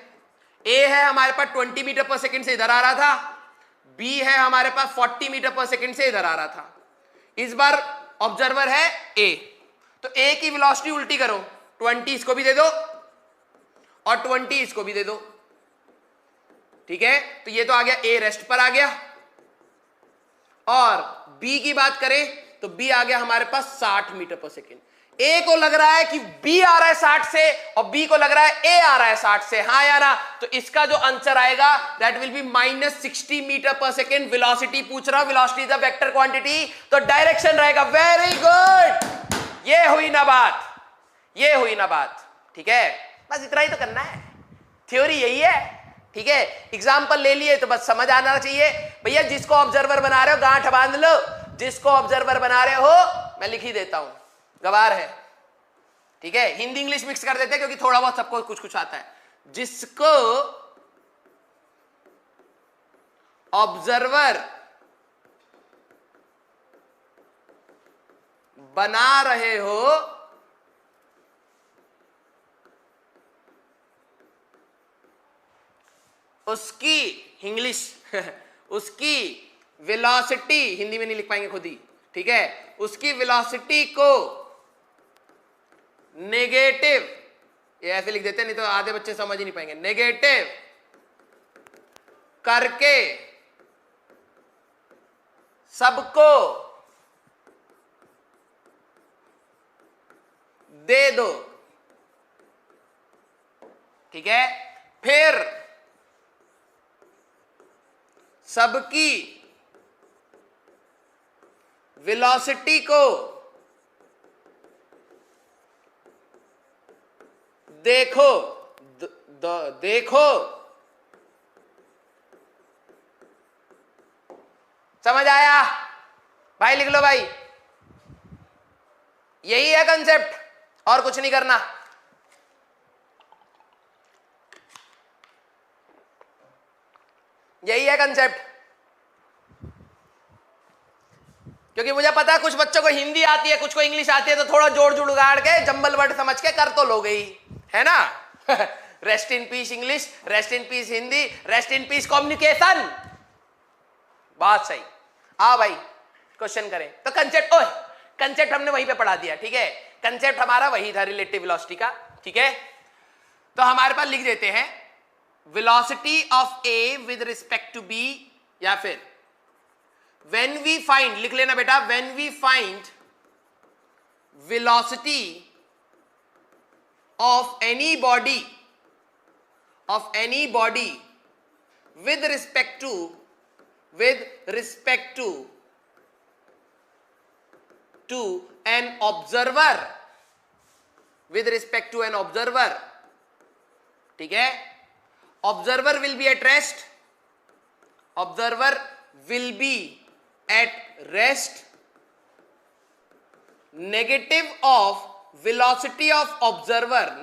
ए है हमारे पास 20 मीटर पर सेकेंड से इधर आ रहा था, बी है हमारे पास 40 मीटर पर सेकेंड से इधर आ रहा था, इस बार ऑब्जर्वर है ए, तो ए की वेलोसिटी उल्टी करो, 20 इसको भी दे दो और 20 इसको भी दे दो, ठीक है। तो ये तो आ गया, ए रेस्ट पर आ गया, और बी की बात करें तो बी आ गया हमारे पास 60 मीटर पर सेकेंड। ए को लग रहा है कि बी आ रहा है 60 से और बी को लग रहा है ए आ रहा है 60 से, हाँ या ना, तो इसका जो आंसर आएगा that will B -60 metre per second. Velocity पूछ रहा हूं, velocity is a vector quantity, तो डायरेक्शन रहेगा। वेरी गुड, ये हुई ना बात, ये हुई ना बात, ठीक है। बस इतना ही तो करना है, थ्योरी यही है, ठीक है। एग्जाम्पल ले लिए तो बस समझ आना चाहिए। भैया जिसको ऑब्जर्वर बना रहे हो गांठ बांध लो, जिसको ऑब्जर्वर बना रहे हो मैं लिख ही देता हूं, गवार है, ठीक है। हिंदी इंग्लिश मिक्स कर देते हैं क्योंकि थोड़ा बहुत सबको कुछ कुछ आता है। जिसको ऑब्जर्वर बना रहे हो उसकी इंग्लिश उसकी वेलोसिटी, हिंदी में नहीं लिख पाएंगे खुद ही, ठीक है, उसकी वेलोसिटी को नेगेटिव, ये ऐसे लिख देते हैं नहीं तो आधे बच्चे समझ ही नहीं पाएंगे, नेगेटिव करके सबको दे दो, ठीक है। फिर सबकी वेलोसिटी को देखो, देखो, समझ आया भाई, लिख लो भाई, यही है कंसेप्ट, और कुछ नहीं करना। यही है कंसेप्ट, क्योंकि मुझे पता है कुछ बच्चों को हिंदी आती है, कुछ को इंग्लिश आती है, तो थोड़ा जोड़ जुड़ गाड़ के जंबल वर्ड समझ के कर तो लो गई, है ना। Rest in peace English, rest in peace Hindi, rest in peace communication, बात सही। आ भाई क्वेश्चन करें तो कंसेप्ट, ओए कंसेप्ट हमने वहीं पे पढ़ा दिया, ठीक है, कंसेप्ट हमारा वही था रिलेटिव वेलोसिटी का, ठीक है। तो हमारे पास लिख देते हैं velocity of A with respect to B, या फिर व्हेन वी फाइंड, लिख लेना बेटा, when we find velocity of any body with respect to an observer, ठीक है, observer will be at rest, negative of velocity of observer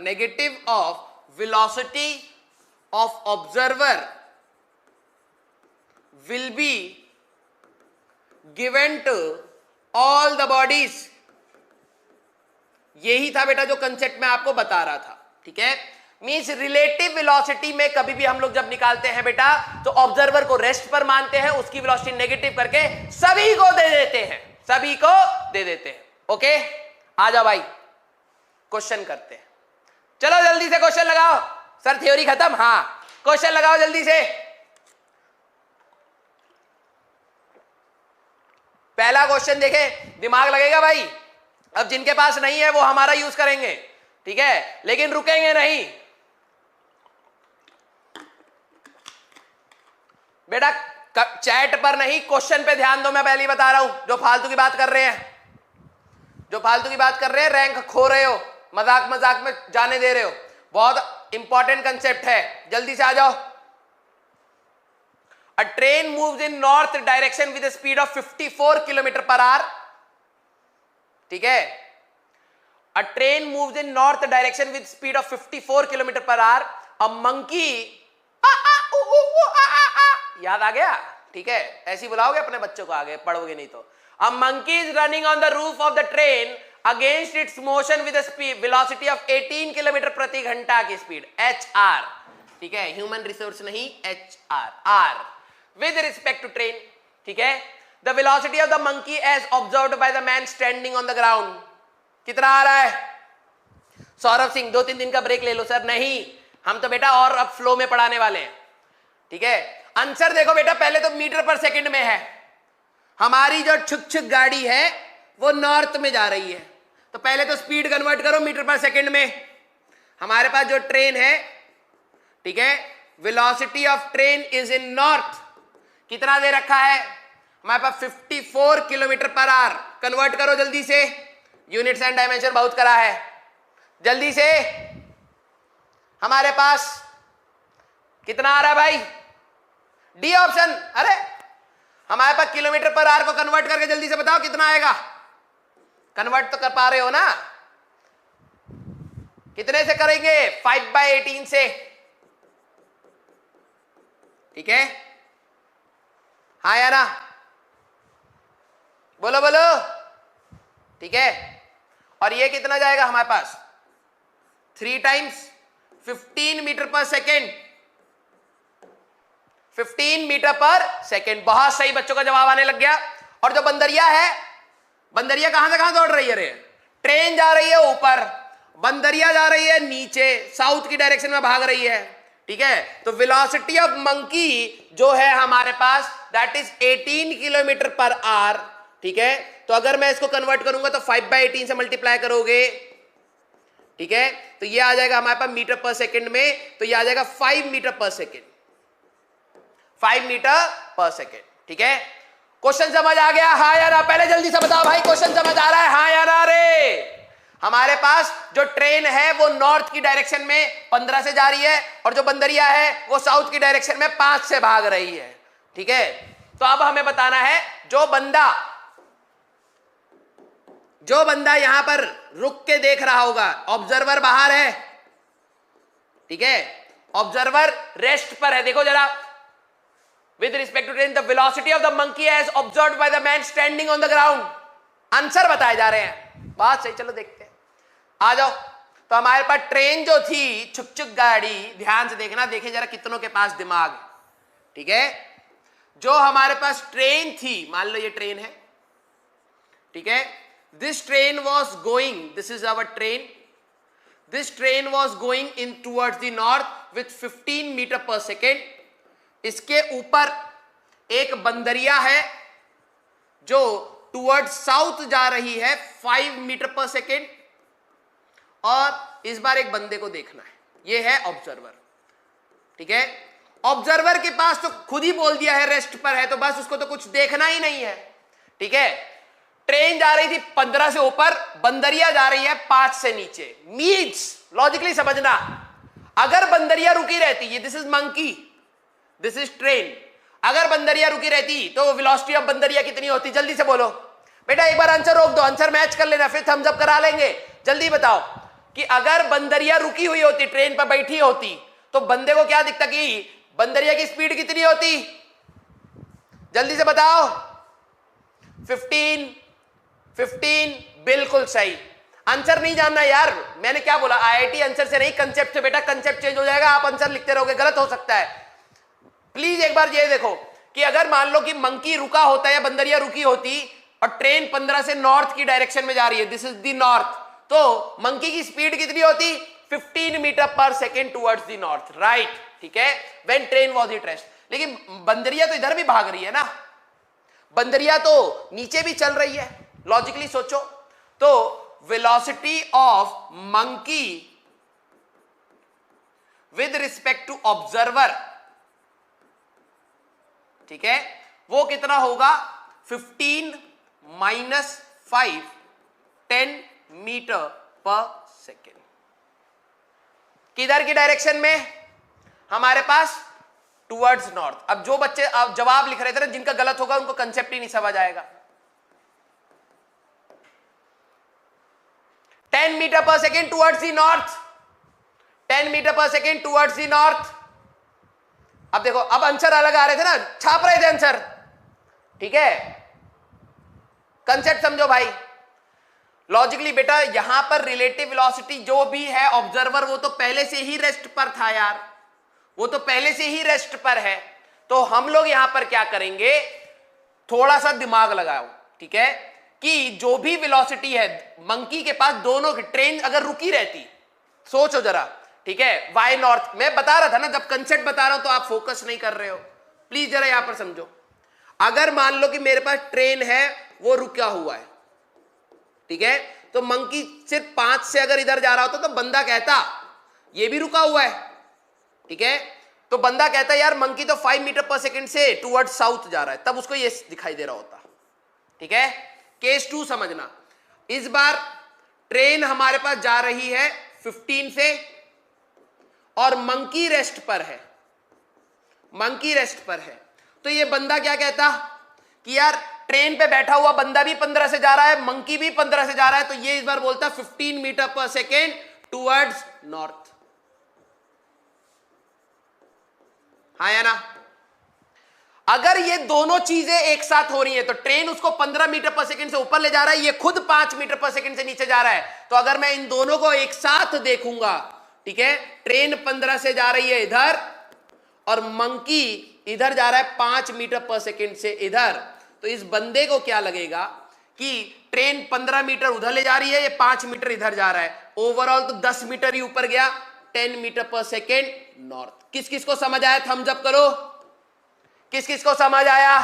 will be given to all the bodies। यही था बेटा जो concept मैं आपको बता रहा था, ठीक है। मींस रिलेटिव वेलोसिटी में कभी भी हम लोग जब निकालते हैं बेटा तो ऑब्जर्वर को रेस्ट पर मानते हैं, उसकी वेलोसिटी नेगेटिव करके सभी को दे देते हैं, ओके। आ जाओ भाई क्वेश्चन करते हैं, चलो जल्दी से क्वेश्चन लगाओ। सर थ्योरी खत्म, हाँ क्वेश्चन लगाओ जल्दी से। पहला क्वेश्चन देखे, दिमाग लगेगा भाई। अब जिनके पास नहीं है वो हमारा यूज करेंगे, ठीक है, लेकिन रुकेंगे नहीं बेटा। चैट पर नहीं, क्वेश्चन पे ध्यान दो। मैं पहले ही बता रहा हूं, जो फालतू की बात कर रहे हैं रैंक खो रहे हो, मजाक में जाने दे रहे हो, बहुत इंपॉर्टेंट कंसेप्ट है, जल्दी से आ जाओ। A train moves in north direction with a speed of 54 km/h, ठीक है। A train moves in north direction with speed of 54 km/h. A monkey, याद आ गया, ठीक है, ऐसी बुलाओगे अपने बच्चों को, आगे पढ़ोगे नहीं तो। A monkey is running on the roof of the train against its motion with a speed velocity of 18 km/h की स्पीड, HR, ठीक है, ह्यूमन रिसोर्स नहीं, HR, R with respect to train, ठीक है। The velocity of the monkey as observed by the man standing on the ground, कितना आ रहा है? सौरभ सिंह 2-3 दिन का ब्रेक ले लो। सर नहीं, हम तो बेटा और अब फ्लो में पढ़ाने वाले हैं, ठीक है। आंसर देखो बेटा, पहले तो मीटर पर सेकंड में है। हमारी जो छुक गाड़ी है वो नॉर्थ में जा रही है, तो पहले तो स्पीड कन्वर्ट करो मीटर पर सेकंड में। हमारे पास जो ट्रेन है, ठीक है, velocity of train is in north, कितना दे रखा है हमारे पास? 54 km/h। कन्वर्ट करो जल्दी से, यूनिट्स एंड डायमेंशन बहुत करा है, जल्दी से। हमारे पास कितना आ रहा है भाई? D option. अरे हमारे पास km/h को कन्वर्ट करके जल्दी से बताओ कितना आएगा। कन्वर्ट तो कर पा रहे हो ना? कितने से करेंगे? 5/18 से, ठीक है, हाँ या ना? बोलो बोलो, ठीक है। और ये कितना जाएगा हमारे पास? 3 times 15 meter per second, 15 meter per second. बहुत सही, बच्चों का जवाब आने लग गया। और जो बंदरिया है, बंदरिया कहां से कहां दौड़ रही है? रे ट्रेन जा रही है ऊपर, बंदरिया जा रही है नीचे, साउथ की डायरेक्शन में भाग रही है, ठीक है। तो वेलोसिटी ऑफ मंकी जो है हमारे पास दैट इज 18 km/h, ठीक है। तो अगर मैं इसको कन्वर्ट करूंगा तो 5/18 से मल्टीप्लाई करोगे, ठीक है, तो ये आ जाएगा हमारे पास मीटर पर सेकंड में, तो ये आ जाएगा 5 metre per second, 5 metre per second, ठीक है। क्वेश्चन समझ आ गया, हाँ या ना? पहले जल्दी से बताओ भाई, क्वेश्चन समझ आ रहा है, हाँ या ना? रे हमारे पास जो ट्रेन है वो नॉर्थ की डायरेक्शन में 15 से जा रही है, और जो बंदरिया है वो साउथ की डायरेक्शन में 5 से भाग रही है, ठीक है। तो अब हमें बताना है जो बंदा यहां पर रुक के देख रहा होगा, ऑब्जर्वर बाहर है, ठीक है, ऑब्जर्वर रेस्ट पर है। देखो जरा, with respect to train the velocity of the monkey as observed by the man standing on the ground. Answer बताए जा रहे हैं, बात सही, चलो देखते हैं, आ जाओ। तो हमारे पास ट्रेन जो थी, छुक गाड़ी, ध्यान से देखना, देखे जरा कितनों के पास दिमाग है, ठीक है। जो हमारे पास ट्रेन थी, मान लो ये ट्रेन है, ठीक है। This train was going, this is our train, this train was going in towards the north with 15 meter per second. इसके ऊपर एक बंदरिया है जो टूवर्ड साउथ जा रही है 5 मीटर पर सेकेंड, और इस बार एक बंदे को देखना है, ये है ऑब्जर्वर, ठीक है। ऑब्जर्वर के पास तो खुद ही बोल दिया है रेस्ट पर है, तो बस उसको तो कुछ देखना ही नहीं है, ठीक है। ट्रेन जा रही थी 15 से ऊपर, बंदरिया जा रही है 5 से नीचे। मीन्स लॉजिकली समझना, अगर बंदरिया रुकी रहती, ये this is monkey, this is train, अगर बंदरिया रुकी रहती तो वेलोसिटी ऑफ बंदरिया कितनी होती? जल्दी से बोलो बेटा, एक बार आंसर रोक दो, आंसर मैच कर लेना, फिर थम्स अप करा लेंगे। जल्दी बताओ कि अगर बंदरिया रुकी हुई होती, ट्रेन पर बैठी होती, तो बंदे को क्या दिखता कि बंदरिया की स्पीड कितनी होती? जल्दी से बताओ। 15 बिल्कुल सही। आंसर नहीं जानना यार, मैंने क्या बोला, आईआईटी आंसर से नहीं, कंसेप्ट से। बेटा कंसेप्ट चेंज हो जाएगा, आप आंसर लिखते रहोगे, गलत हो सकता है। प्लीज एक बार ये देखो कि अगर मान लो कि मंकी रुका होता या बंदरिया रुकी होती और ट्रेन 15 से नॉर्थ की डायरेक्शन में जा रही है, दिस इज द नॉर्थ, तो मंकी की स्पीड कितनी होती? 15 meter per second towards the north, right, ठीक है, when train was at rest. लेकिन बंदरिया तो इधर भी भाग रही है ना, बंदरिया तो नीचे भी चल रही है, लॉजिकली सोचो। तो velocity of monkey with respect to observer, ठीक है, वो कितना होगा? 15 माइनस 5, 10 मीटर पर सेकेंड। किधर की डायरेक्शन में? हमारे पास टुवर्ड्स नॉर्थ। अब जो बच्चे अब जवाब लिख रहे थे ना, जिनका गलत होगा उनको कंसेप्ट ही नहीं समझ आएगा। 10 meter per second towards the north, 10 meter per second towards the north. अब देखो, अब आंसर अलग आ रहे थे ना, छाप रहे थे आंसर, ठीक है। कंसेप्ट समझो भाई, लॉजिकली बेटा यहां पर रिलेटिव वेलोसिटी जो भी है ऑब्जर्वर, वो तो पहले से ही रेस्ट पर था यार, वो तो पहले से ही रेस्ट पर है। तो हम लोग यहां पर क्या करेंगे, थोड़ा सा दिमाग लगाओ, ठीक है, कि जो भी वेलोसिटी है मंकी के पास, दोनों की ट्रेन अगर रुकी रहती, सोचो जरा, ठीक है, वाई नॉर्थ, मैं बता रहा था ना, जब कंसेप्ट बता रहा हूं तो आप फोकस नहीं कर रहे हो, प्लीज जरा यहां पर समझो। अगर मान लो कि मेरे पास ट्रेन है, वो रुका हुआ है, ठीक है, तो मंकी सिर्फ 5 से अगर इधर जा रहा होता तो बंदा कहता ये भी रुका हुआ है, ठीक है, तो बंदा कहता यार मंकी तो 5 मीटर पर सेकेंड से टुवर्ड साउथ जा रहा है, तब उसको ये दिखाई दे रहा होता, ठीक है। केस 2 समझना, इस बार ट्रेन हमारे पास जा रही है 15 से और मंकी रेस्ट पर है, मंकी रेस्ट पर है, तो ये बंदा क्या कहता कि यार ट्रेन पे बैठा हुआ बंदा भी 15 से जा रहा है, मंकी भी 15 से जा रहा है, तो ये इस बार बोलता 15 meter per second towards north, हाँ या ना। अगर ये दोनों चीजें एक साथ हो रही है, तो ट्रेन उसको 15 मीटर पर सेकेंड से ऊपर ले जा रहा है, ये खुद 5 मीटर पर सेकेंड से नीचे जा रहा है, तो अगर मैं इन दोनों को एक साथ देखूंगा, ठीक है, ट्रेन 15 से जा रही है इधर और मंकी इधर जा रहा है 5 मीटर पर सेकेंड से इधर, तो इस बंदे को क्या लगेगा कि ट्रेन 15 मीटर उधर ले जा रही है, ये 5 मीटर इधर जा रहा है, ओवरऑल तो 10 मीटर ही ऊपर गया, 10 मीटर पर सेकेंड नॉर्थ। किस किस को समझ आया? थम्स अप करो। किस किस को समझ आया?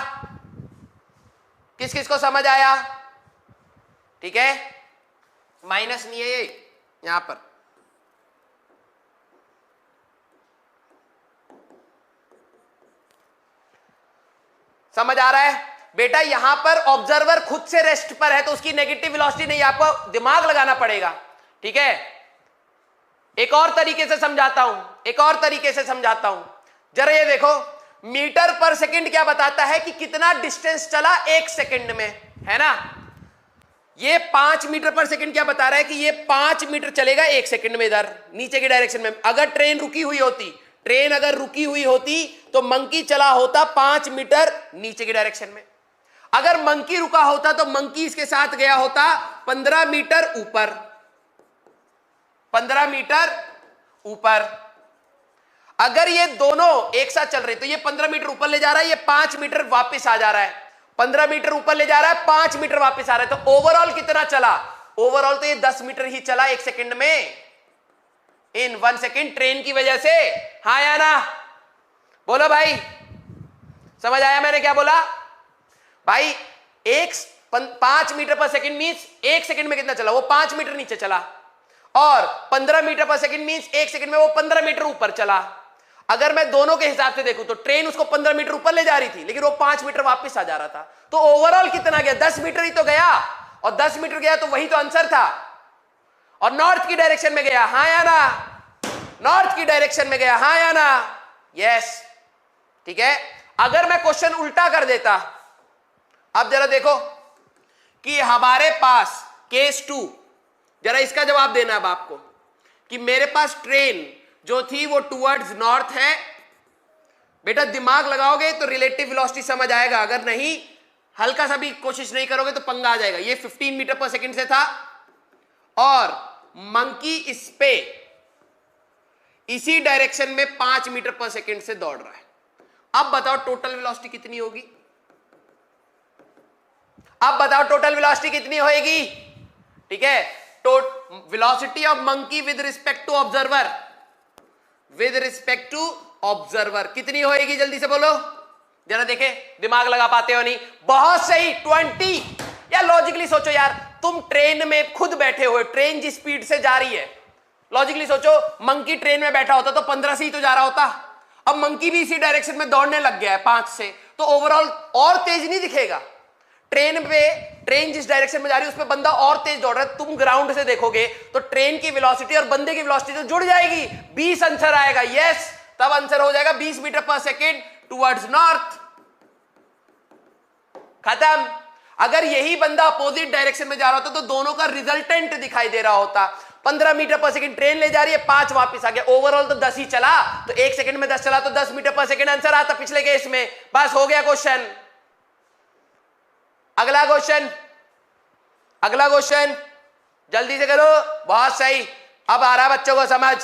किस किस को समझ आया? ठीक है, माइनस नहीं है ये यहां पर, समझ आ रहा है बेटा? यहां पर ऑब्जर्वर खुद से रेस्ट पर है तो उसकी नेगेटिव वेलोसिटी नहीं, आपको दिमाग लगाना पड़ेगा, ठीक है। एक और तरीके से समझाता हूं, एक और तरीके से समझाता हूं, जरा ये देखो, मीटर पर सेकंड क्या बताता है कि कितना डिस्टेंस चला 1 सेकंड में, है ना। ये 5 मीटर पर सेकंड क्या बता रहा है कि ये 5 मीटर चलेगा 1 सेकंड में इधर नीचे की डायरेक्शन में। अगर ट्रेन रुकी हुई होती, ट्रेन अगर रुकी हुई होती तो मंकी चला होता 5 मीटर नीचे की डायरेक्शन में। अगर मंकी रुका होता तो मंकी इसके साथ गया होता 15 मीटर ऊपर, 15 मीटर ऊपर। अगर ये दोनों एक साथ चल रहे तो ये 15 मीटर ऊपर ले जा रहा है, ये 5 मीटर वापस आ जा रहा है। 15 मीटर ऊपर ले जा रहा है, 5 मीटर वापस आ रहा है, तो ओवरऑल कितना चला? ओवरऑल तो ये 10 मीटर ही चला 1 सेकंड में, इन 1 सेकंड ट्रेन की वजह से। हाँ या ना? बोलो भाई, समझ आया मैंने क्या बोला? भाई 5 metre per second means 1 second में कितना चला? वो 5 मीटर नीचे चला। और 15 meter per second means 1 second में वो 15 मीटर ऊपर चला। अगर मैं दोनों के हिसाब से देखूं तो ट्रेन उसको 15 मीटर ऊपर ले जा रही थी, लेकिन वो 5 मीटर वापस आ जा रहा था, तो ओवरऑल कितना गया? 10 मीटर ही तो गया, और 10 मीटर गया तो वही तो आंसर था, और नॉर्थ की डायरेक्शन में गया। हाँ या ना? नॉर्थ की डायरेक्शन में गया। हाँ या ना? यस, ठीक है। अगर मैं क्वेश्चन उल्टा कर देता, अब जरा देखो कि हमारे पास केस 2, जरा इसका जवाब देना अब आपको, कि मेरे पास ट्रेन जो थी वो टुवर्ड्स नॉर्थ है। बेटा दिमाग लगाओगे तो रिलेटिव वेलोसिटी समझ आएगा, अगर नहीं हल्का सा भी कोशिश नहीं करोगे तो पंगा आ जाएगा। ये 15 मीटर पर सेकंड से था, और मंकी इस पे इसी डायरेक्शन में 5 मीटर पर सेकंड से दौड़ रहा है। अब बताओ टोटल वेलोसिटी कितनी होगी? अब बताओ टोटल वेलोसिटी कितनी होगी? ठीक है, velocity of monkey with respect to observer, with respect to observer कितनी होएगी? जल्दी से बोलो, जरा देखे दिमाग लगा पाते हो नहीं? बहुत सही, 20। या लॉजिकली सोचो यार, तुम ट्रेन में खुद बैठे हो, ट्रेन जिस स्पीड से जा रही है, लॉजिकली सोचो, मंकी ट्रेन में बैठा होता तो 15 से ही तो जा रहा होता। अब मंकी भी इसी डायरेक्शन में दौड़ने लग गया है 5 से, तो ओवरऑल और तेज नहीं दिखेगा। ट्रेन जिस डायरेक्शन में जा रही है उसमें बंदा और तेज दौड़ रहा है, तुम ग्राउंड से देखोगे तो ट्रेन की वेलोसिटी और बंदे की वेलोसिटी तो जुड़ जाएगी, 20 आंसर आएगा। यस, तब आंसर हो जाएगा 20 meter per second towards north. खत्म। अगर यही बंदा अपोजिट डायरेक्शन में जा रहा होता तो दोनों का रिजल्टेंट दिखाई दे रहा होता। 15 मीटर पर सेकंड ट्रेन ले जा रही है, 5 वापस आ गया, ओवरऑल तो 10 ही चला, तो 1 सेकंड में 10 चला तो 10 मीटर पर सेकंड आंसर आता पिछले केस में। बस हो गया क्वेश्चन। अगला क्वेश्चन, अगला क्वेश्चन जल्दी से करो। बहुत सही, अब आ रहा है बच्चों को समझ।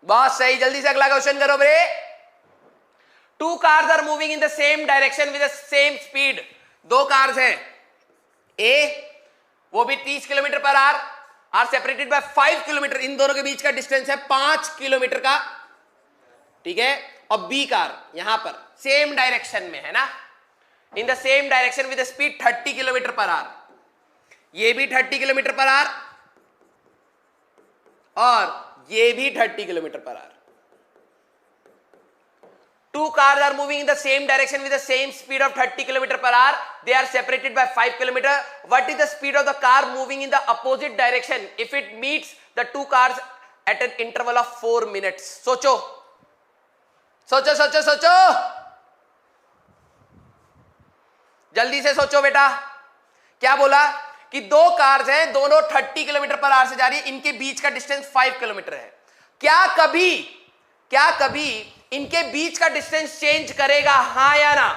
बहुत सही, जल्दी से अगला क्वेश्चन करो बे। 2 cars are moving in the same direction with the same speed। 2 cars हैं, ए वो भी 30 kilometer per are, are separated by 5 kilometer, इन दोनों के बीच का डिस्टेंस है 5 किलोमीटर का, ठीक है। और बी कार यहां पर सेम डायरेक्शन में है ना, इन the same direction with speed 30 kilometer per are, ये भी 30 किलोमीटर पर आर और ये भी 30 kilometer per are. 2 cars are moving in the same direction with the same speed of 30 km per hour. They are separated by 5 km. What is the speed of the car moving in the opposite direction if it meets the 2 cars at an interval of 4 minutes? सोचो सोचो सोचो सोचो, जल्दी से सोचो बेटा। क्या बोला कि 2 कार्स हैं, दोनों 30 किलोमीटर पर आवर से जा रही है, इनके बीच का डिस्टेंस 5 किलोमीटर है। क्या कभी इनके बीच का डिस्टेंस चेंज करेगा? हाँ या ना?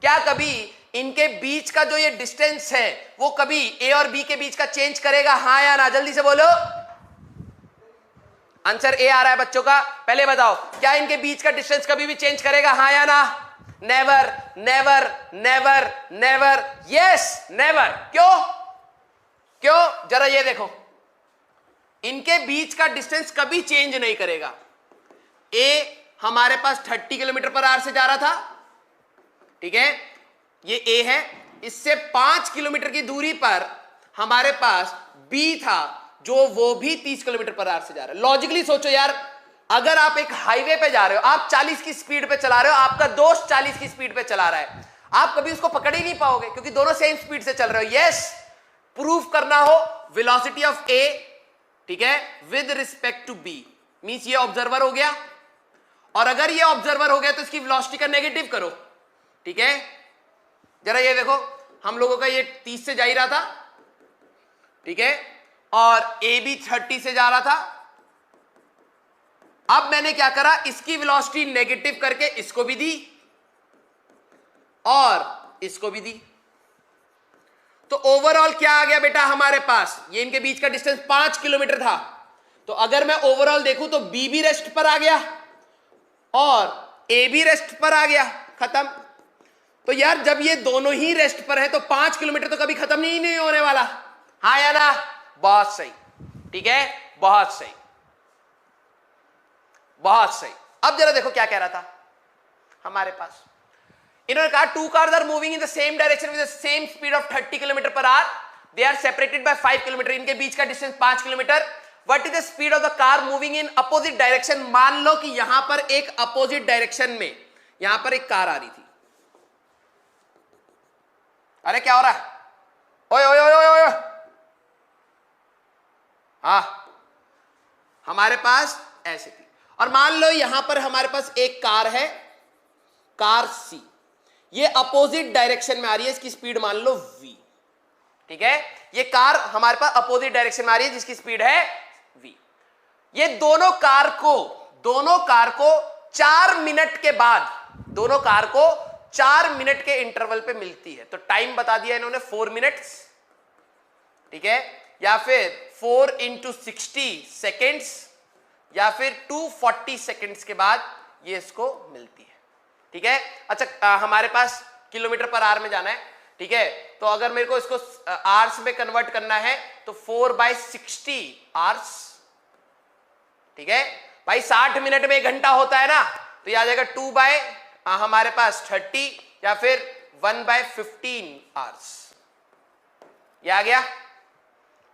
क्या कभी इनके बीच का जो ये डिस्टेंस है वो कभी ए और बी के बीच का चेंज करेगा? हाँ या ना? जल्दी से बोलो। आंसर ए आ रहा है बच्चों का। पहले बताओ, क्या इनके बीच का डिस्टेंस कभी भी चेंज करेगा? हाँ या ना? Never never never never, yes never. क्यों? जरा ये देखो, इनके बीच का डिस्टेंस कभी चेंज नहीं करेगा। ए हमारे पास 30 किलोमीटर पर आवर से जा रहा था, ठीक है, ये ए है, इससे 5 किलोमीटर की दूरी पर हमारे पास बी था जो वो भी 30 किलोमीटर पर आवर से जा रहा है। लॉजिकली सोचो यार, अगर आप एक हाईवे पे जा रहे हो, आप 40 की स्पीड पे चला रहे हो, आपका दोस्त 40 की स्पीड पे चला रहा है, आप कभी उसको पकड़ ही नहीं पाओगे क्योंकि दोनों सेम स्पीड से चल रहे हो। यस, प्रूफ करना हो वेलोसिटी ऑफ ए, ठीक है, with respect to B, means ये ऑब्जर्वर हो गया, और अगर ये ऑब्जर्वर हो गया तो इसकी वेलोसिटी का नेगेटिव करो, ठीक है। जरा ये देखो, हम लोगों का ये 30 से जा ही रहा था, ठीक है, और ए भी 30 से जा रहा था। अब मैंने क्या करा, इसकी वेलोसिटी नेगेटिव करके इसको भी दी और इसको भी दी, तो ओवरऑल क्या आ गया बेटा हमारे पास? ये इनके बीच का डिस्टेंस 5 किलोमीटर था, तो अगर मैं ओवरऑल देखूं तो बी भी रेस्ट पर आ गया और ए भी रेस्ट पर आ गया, खत्म। तो यार जब ये दोनों ही रेस्ट पर है तो 5 किलोमीटर तो कभी खत्म नहीं होने वाला, हाँ या ना? बहुत सही, ठीक है, बहुत सही, बहुत सही। अब जरा देखो क्या कह रहा था हमारे पास। इन्होंने कहा two cars are moving in the same direction with the same speed of 30 kilometer per hour, they are separated by 5 kilometer, इनके बीच का distance 5 kilometer. What is the speed of the car moving in opposite direction? मान लो कि यहां पर एक opposite direction में यहां पर एक कार आ रही थी। अरे क्या हो रहा है? ओए ओए ओए ओए, हाँ, हमारे पास ऐसे थी और मान लो यहां पर हमारे पास एक कार है, कार सी, ये अपोजिट डायरेक्शन में आ रही है, इसकी स्पीड मान लो v, ठीक है। ये कार हमारे पास अपोजिट डायरेक्शन में आ रही है जिसकी स्पीड है v। ये दोनों कार को 4 मिनट के बाद, दोनों कार को 4 मिनट के इंटरवल पे मिलती है। तो टाइम बता दिया इन्होंने 4 मिनट्स, ठीक है, या फिर 4 × 60 सेकेंड्स, या फिर 240 सेकेंड्स के बाद ये इसको मिलती है, ठीक है। अच्छा, हमारे पास किलोमीटर पर आवर में जाना है, ठीक है, तो अगर मेरे को इसको आवर्स में कन्वर्ट करना है तो 4/60 आवर्स, ठीक है भाई। 60 मिनट में 1 घंटा होता है ना, तो ये आ जाएगा 2 बाय हमारे पास 30 या फिर 1/15 आवर्स, ये आ गया,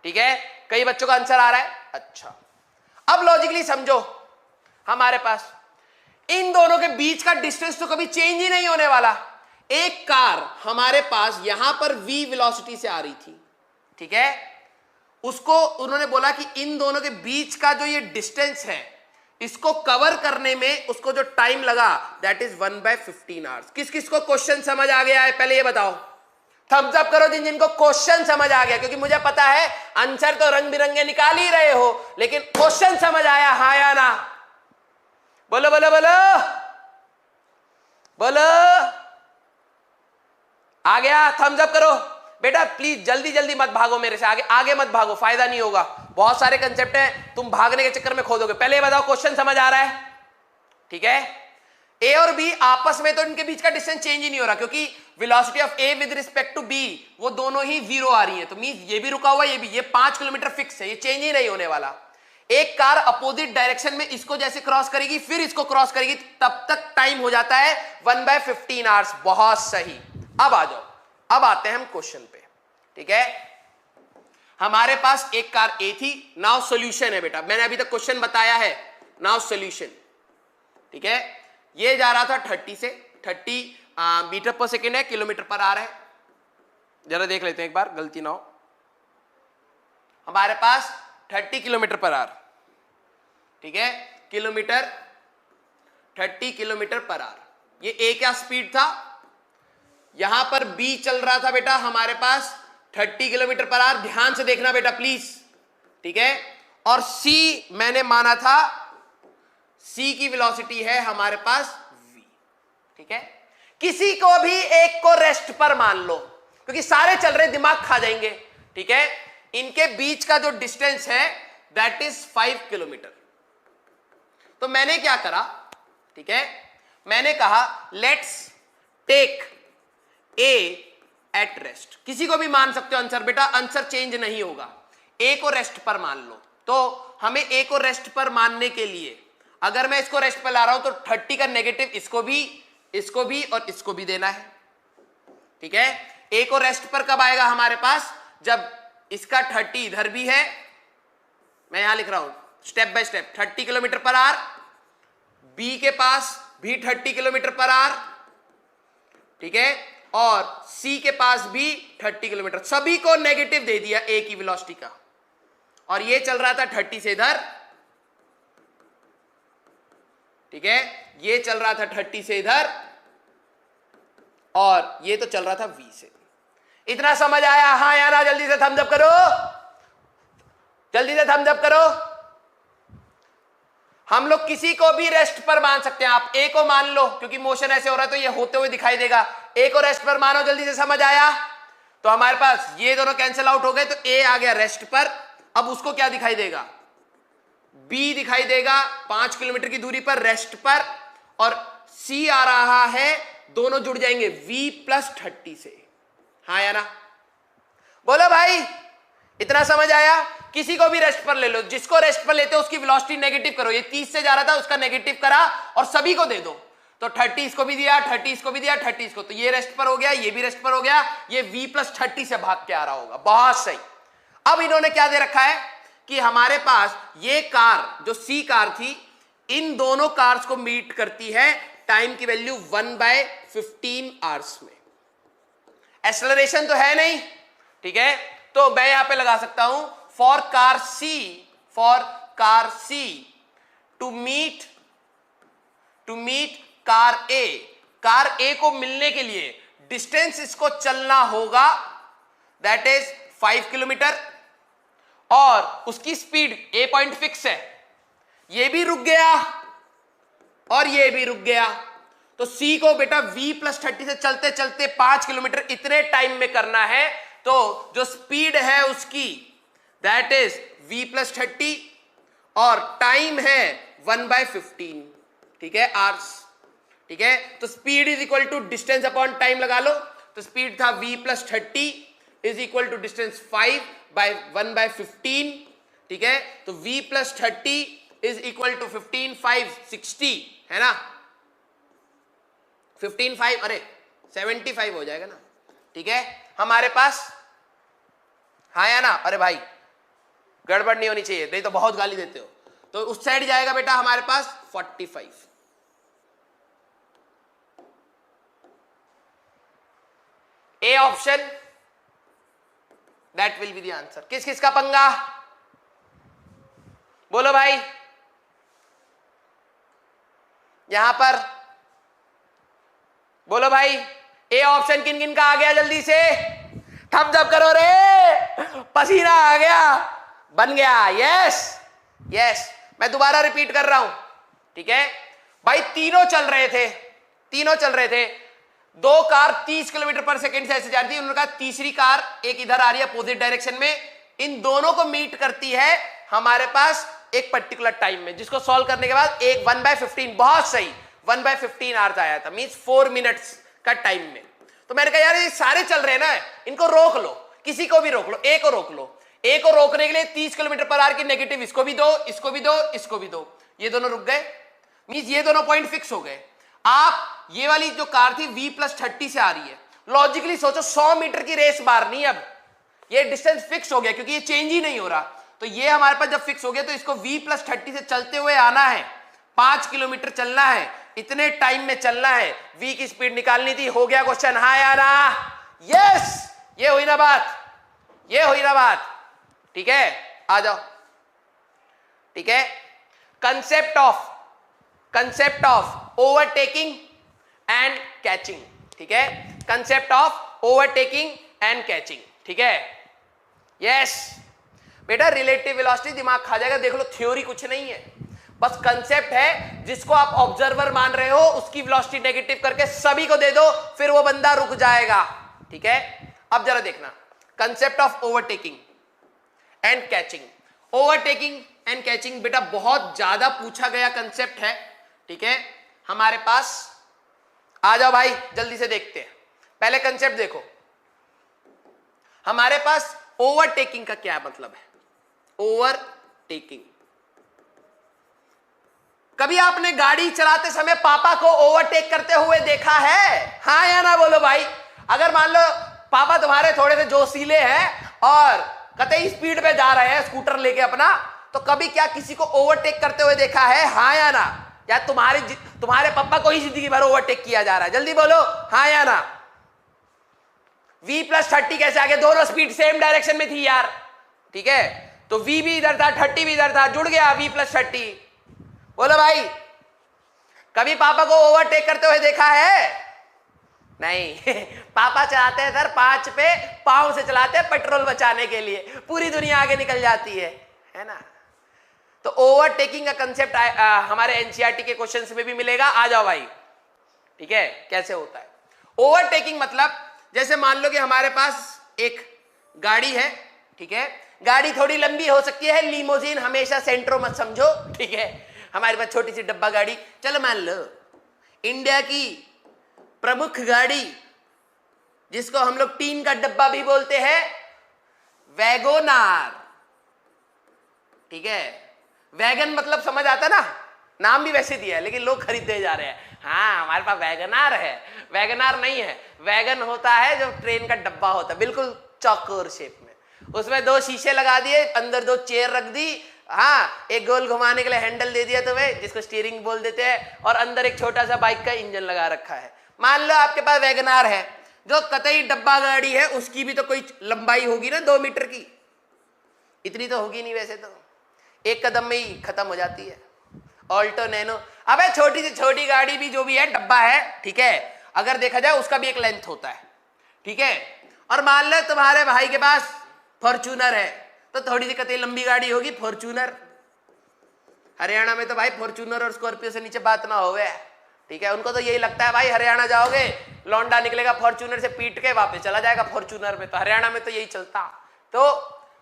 ठीक है। कई बच्चों का आंसर आ रहा है। अच्छा, अब लॉजिकली समझो, हमारे पास इन दोनों के बीच का डिस्टेंस तो कभी चेंज ही नहीं होने वाला। एक कार हमारे पास यहां पर v वेलोसिटी से आ रही थी, ठीक है, उसको उन्होंने बोला कि इन दोनों के बीच का जो ये डिस्टेंस है, इसको कवर करने में उसको जो टाइम लगा दैट इज 1/15 आवर्स। किस किस को क्वेश्चन समझ आ गया है पहले ये बताओ, थम्स अप करो जिन जिनको क्वेश्चन समझ आ गया, क्योंकि मुझे पता है आंसर तो रंग बिरंगे निकाल ही रहे हो, लेकिन क्वेश्चन समझ आया, हाँ या ना? बोलो बोलो बोलो बोलो, आ गया? थम्स अप करो बेटा, प्लीज जल्दी जल्दी मत भागो मेरे से, आगे आगे मत भागो, फायदा नहीं होगा, बहुत सारे कंसेप्ट हैं, तुम भागने के चक्कर में खो दोगे। पहले बताओ क्वेश्चन समझ आ रहा है, ठीक है। ए और बी आपस में तो इनके बीच का डिस्टेंस चेंज ही नहीं हो रहा, क्योंकि velocity of A with respect to B वो दोनों ही 0 आ रही है, तो मींस ये भी रुका हुआ, ये भी, ये 5 किलोमीटर फिक्स है, ये चेंज ही नहीं होने वाला। एक कार अपोजिट डायरेक्शन में इसको जैसे क्रॉस करेगी फिर इसको क्रॉस करेगी, तब तक टाइम हो जाता है 1/15 आवर्स। बहुत सही। अब आ जाओ, अब आते हैं हम क्वेश्चन पे, ठीक है। हमारे पास एक कार ए थी, नाउ सॉल्यूशन है बेटा, मैंने अभी तक क्वेश्चन बताया है, नाउ सॉल्यूशन, ठीक है। ये जा रहा था 30 से 30 मीटर पर सेकेंड है, किलोमीटर पर आ रहा है, जरा देख लेते हैं एक बार, गलती ना हो। हमारे पास 30 किलोमीटर पर आवर, ठीक है, किलोमीटर 30 किलोमीटर पर आवर। ये ए क्या स्पीड था, यहां पर बी चल रहा था बेटा हमारे पास 30 किलोमीटर पर आवर, ध्यान से देखना बेटा प्लीज, ठीक है। और सी मैंने माना था, सी की वेलोसिटी है हमारे पास v, ठीक है। किसी को भी एक को रेस्ट पर मान लो, क्योंकि सारे चल रहे दिमाग खा जाएंगे, ठीक है। इनके बीच का जो डिस्टेंस है दैट इज 5 किलोमीटर। तो मैंने क्या करा, ठीक है, मैंने कहा let's take A at rest. किसी को भी मान सकते हो आंसर बेटा, आंसर चेंज नहीं होगा। ए को रेस्ट पर मान लो, तो हमें ए को रेस्ट पर मानने के लिए अगर मैं इसको रेस्ट पर ला रहा हूं तो 30 का नेगेटिव इसको भी और इसको भी देना है, ठीक है। ए को रेस्ट पर कब आएगा हमारे पास, जब इसका 30 इधर भी है, मैं यहां लिख रहा हूं step by step, 30 kilometer per hour, B के पास भी 30 किलोमीटर पर आवर, ठीक है, और सी के पास भी 30 किलोमीटर, सभी को नेगेटिव दे दिया ए की वेलोसिटी का। और ये चल रहा था 30 से इधर, ठीक है, ये चल रहा था 30 से इधर, और ये तो चल रहा था v से। इतना समझ आया, हाँ या ना? जल्दी से थम्स अप करो, जल्दी से थम्स अप करो। हम लोग किसी को भी रेस्ट पर मान सकते हैं, आप ए को मान लो क्योंकि मोशन ऐसे हो रहा है तो ये होते हुए दिखाई देगा, ए को रेस्ट पर मानो। जल्दी से समझ आया? तो हमारे पास ये दोनों कैंसिल आउट हो गए, तो ए आ गया रेस्ट पर। अब उसको क्या दिखाई देगा, बी दिखाई देगा 5 किलोमीटर की दूरी पर रेस्ट पर, और C आ रहा है, दोनों जुड़ जाएंगे V प्लस 30 से, हाँ या ना? बोलो भाई, इतना समझ आया? किसी को भी रेस्ट पर ले लो, जिसको रेस्ट पर लेते हो उसकी वेलोसिटी नेगेटिव करो। ये 30 से जा रहा था, उसका नेगेटिव करा और सभी को दे दो। तो 30 इसको भी दिया, 30 इसको भी दिया, 30 इसको, तो ये रेस्ट पर हो गया, ये भी रेस्ट पर हो गया, ये V प्लस 30 से भाग के आ रहा होगा। बहुत सही। अब इन्होंने क्या दे रखा है कि हमारे पास ये कार जो C कार थी, इन दोनों कार्स को मीट करती है टाइम की वैल्यू 1/15 आवर्स में। एक्सेलरेशन तो है नहीं, ठीक है, तो मैं यहां पे लगा सकता हूं for car C to meet car A को मिलने के लिए डिस्टेंस इसको चलना होगा, दैट इज 5 किलोमीटर, और उसकी स्पीड ए पॉइंट फिक्स है, ये भी रुक गया और ये भी रुक गया। तो C को बेटा V प्लस 30 से चलते चलते 5 किलोमीटर इतने टाइम में करना है, तो जो स्पीड है उसकी दैट इज V प्लस 30 और टाइम है 1/15, ठीक है, आवर्स, ठीक है। तो speed is equal to distance upon time लगा लो, तो स्पीड था V plus 30 is equal to distance 5/1/15, ठीक है। तो V plus 30 is equal to 15 5 60, है ना, 15 5 अरे 75 हो जाएगा ना, ठीक है हमारे पास, हाँ या ना? अरे भाई गड़बड़ नहीं होनी चाहिए, नहीं तो बहुत गाली देते हो। तो उस साइड जाएगा बेटा हमारे पास 45। A option that will be the answer. किस किस का पंगा, बोलो भाई। यहां पर बोलो भाई, ए ऑप्शन किन किन का आ गया? जल्दी से थम्स अप करो रे, पसीना आ गया, बन गया, यस यस। मैं दोबारा रिपीट कर रहा हूं, ठीक है भाई। तीनों चल रहे थे, दो कार 30 किलोमीटर पर सेकंड से ऐसे जा रही थी। उन्होंने कहा तीसरी कार एक इधर आ रही है अपोजिट डायरेक्शन में, इन दोनों को मीट करती है हमारे पास एक पर्टिकुलर टाइम में, जिसको सॉल्व करने के बाद एक 1/15, बहुत सही, 1/15 आवर्स आया था, मींस 4 मिनट्स का टाइम में। तो मैंने कहा यार ये सारे चल रहे हैं ना, इनको रोक लो, किसी को भी रोक लो, ए को रोक लो। ए को रोकने के लिए 30 किलोमीटर पर आवर की नेगेटिव इसको भी दो, इसको भी दो, इसको भी दो, ये दोनों रुक गए, मींस ये दोनों पॉइंट फिक्स हो गए। आप ये वाली जो कार थी V प्लस 30 से आ रही है, लॉजिकली सोचो 100 मीटर की रेस मारनी, अब ये डिस्टेंस फिक्स हो गया क्योंकि ये चेंज ही नहीं हो रहा। तो ये हमारे पास जब फिक्स हो गया तो इसको V प्लस 30 से चलते हुए आना है, 5 किलोमीटर चलना है, इतने टाइम में चलना है, V की स्पीड निकालनी थी। हो गया क्वेश्चन, हाँ या ना? यस, ये हुई ना बात, ये हुई ना बात, ठीक है। आ जाओ, ठीक है। Concept of overtaking and catching, ठीक है, concept of overtaking and catching, ठीक है, यस बेटा। रिलेटिव वेलोसिटी दिमाग खा जाएगा, देख लो थ्योरी कुछ नहीं है, बस कंसेप्ट है, जिसको आप ऑब्जर्वर मान रहे हो उसकी वेलोसिटी नेगेटिव करके सभी को दे दो, फिर वो बंदा रुक जाएगा, ठीक है। अब जरा देखना, concept of overtaking and catching. Overtaking and catching बेटा बहुत ज्यादा पूछा गया कंसेप्ट है, ठीक है हमारे पास। आ जाओ भाई जल्दी से देखते हैं, पहले कंसेप्ट देखो। हमारे पास ओवरटेकिंग का क्या मतलब है? ओवरटेकिंग, कभी आपने गाड़ी चलाते समय पापा को ओवरटेक करते हुए देखा है? हाँ या ना बोलो भाई। अगर मान लो पापा तुम्हारे थोड़े से जोशीले हैं और कतई स्पीड पे जा रहे हैं स्कूटर लेके अपना, तो कभी क्या किसी को ओवरटेक करते हुए देखा है? हाँ या ना? या तुम्हारे पापा को ही जिंदगी भर ओवरटेक किया जा रहा है? जल्दी बोलो हाँ या ना। V प्लस 30 कैसे आ गया? दोनों स्पीड सेम डायरेक्शन में थी यार, ठीक है। तो V भी इधर था, 30 भी इधर था, जुड़ गया V प्लस 30। बोलो भाई, कभी पापा को ओवरटेक करते हुए देखा है? नहीं पापा चलाते हैं सर 5 पे, पांव से चलाते हैं पेट्रोल बचाने के लिए, पूरी दुनिया आगे निकल जाती है ना। तो ओवरटेकिंग का कंसेप्ट हमारे एनसीईआरटी के क्वेश्चंस में भी मिलेगा। आ जाओ भाई, ठीक है, कैसे होता है ओवरटेकिंग? मतलब जैसे मान लो कि हमारे पास एक गाड़ी है, ठीक है, गाड़ी थोड़ी लंबी हो सकती है, लीमोजीन हमेशा सेंट्रो मत समझो, ठीक है, हमारे पास छोटी सी डब्बा गाड़ी, चलो मान लो इंडिया की प्रमुख गाड़ी जिसको हम लोग टीन का डब्बा भी बोलते हैं, वैगोनार। ठीक है, वैगन मतलब समझ आता ना, नाम भी वैसे दिया है लेकिन लोग खरीदते जा रहे हैं। हाँ हमारे पास वैगनार है, वैगनार नहीं है, वैगन होता है जो ट्रेन का डब्बा होता है, बिल्कुल चौकोर शेप में। उसमें 2 शीशे लगा दिए, अंदर 2 चेयर रख दी, हाँ एक गोल घुमाने के लिए हैंडल दे दिया तुम्हें जिसको स्टीयरिंग बोल देते हैं, और अंदर एक छोटा सा बाइक का इंजन लगा रखा है। मान लो आपके पास वैगनार है जो कतई डब्बा गाड़ी है, उसकी भी तो कोई लंबाई होगी ना 2 मीटर की, इतनी तो होगी नहीं, वैसे तो एक कदम में ही खत्म हो जाती है। ऑल्टो नैनो, अबे छोटी से छोटी गाड़ी भी जो भी है डब्बा है, ठीक है, अगर देखा जाए उसका भी एक लेंथ होता है, ठीक है। और मान लो तुम्हारे भाई के पास फॉर्च्यूनर है तो थोड़ी सी कतई लंबी गाड़ी होगी फॉर्च्यूनर। हरियाणा में तो भाई फॉर्च्यूनर और स्कॉर्पियो से नीचे बात ना होवे, ठीक है। उनको तो यही लगता है भाई हरियाणा जाओगे लौंडा निकलेगा फॉर्च्यूनर से पीट के वापस चला जाएगा फॉर्च्यूनर में, तो हरियाणा में तो यही चलता। तो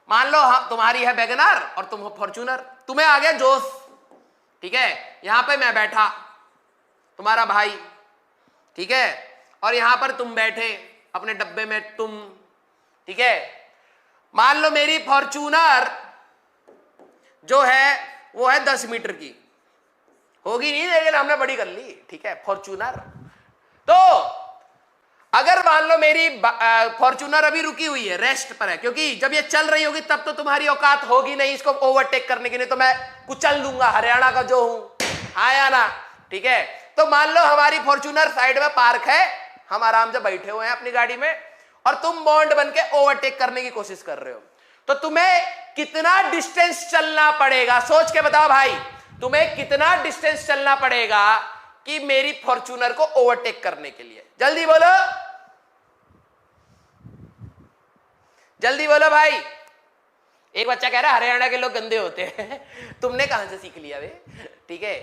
मान लो तुम्हारी है वैगनार और तुम हो फॉर्च्यूनर, तुम्हें आ गया जोश, ठीक है। यहां पे मैं बैठा, तुम्हारा भाई, ठीक है, और यहां पर तुम बैठे अपने डब्बे में तुम, ठीक है। मान लो मेरी फॉर्च्यूनर जो है वो है 10 मीटर की, होगी नहीं लेकिन हमने बड़ी कर ली, ठीक है, फॉर्च्यूनर। तो अगर मान लो मेरी फॉर्च्यूनर अभी रुकी हुई है, रेस्ट पर है, क्योंकि जब ये चल रही होगी तब तो तुम्हारी औकात होगी नहीं इसको ओवरटेक करने की, नहीं तो मैं कुचल दूंगा, हरियाणा का जो हूं, हाँ या ना, ठीक है। तो मान लो हमारी फॉर्च्यूनर साइड में पार्क है, हम आराम से बैठे हुए हैं अपनी गाड़ी में, और तुम बॉन्ड बन के ओवरटेक करने की कोशिश कर रहे हो, तो तुम्हें कितना डिस्टेंस चलना पड़ेगा, सोच के बताओ भाई, तुम्हें कितना डिस्टेंस चलना पड़ेगा कि मेरी फॉर्च्यूनर को ओवरटेक करने के लिए? जल्दी बोलो, जल्दी बोलो भाई। एक बच्चा कह रहा है हरियाणा के लोग गंदे होते हैं तुमने कहां से सीख लिया वे? ठीक है,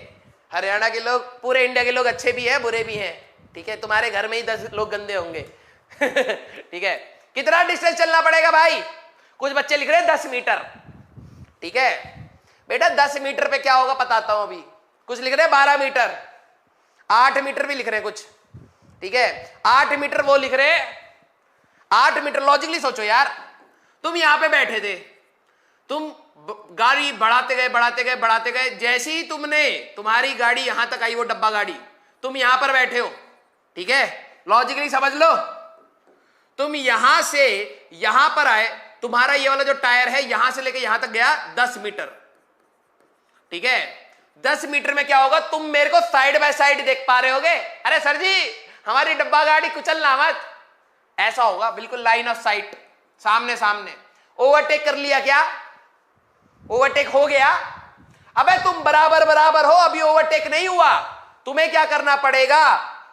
हरियाणा के लोग, पूरे इंडिया के लोग अच्छे भी हैं बुरे भी हैं, ठीक है। तुम्हारे घर में ही 10 लोग गंदे होंगे ठीक है। कितना डिस्टेंस चलना पड़ेगा भाई? कुछ बच्चे लिख रहे हैं 10 मीटर, ठीक है बेटा। 10 मीटर पे क्या होगा बताता हूं अभी। कुछ लिख रहे हैं 12 मीटर, 8 मीटर भी लिख रहे हैं कुछ, ठीक है। 8 मीटर वो लिख रहे हैं, 8 मीटर। लॉजिकली सोचो यार, तुम यहां पे बैठे थे, तुम गाड़ी बढ़ाते गए बढ़ाते गए बढ़ाते गए, जैसे ही तुम्हारी गाड़ी यहां तक आई, वो डब्बा गाड़ी, तुम यहां पर बैठे हो, ठीक है। लॉजिकली समझ लो, तुम यहां से यहां पर आए, तुम्हारा ये वाला जो टायर है यहां से लेके यहां तक गया 10 मीटर, ठीक है। 10 मीटर में क्या होगा, तुम मेरे को साइड बाय साइड देख पा रहे होगे। अरे सर जी हमारी डब्बा गाड़ी कुचलना मत, ऐसा होगा बिल्कुल लाइन ऑफ साइट, सामने सामने। ओवरटेक कर लिया क्या? ओवरटेक हो गया? अबे तुम बराबर बराबर हो, अभी ओवरटेक नहीं हुआ। तुम्हें क्या करना पड़ेगा,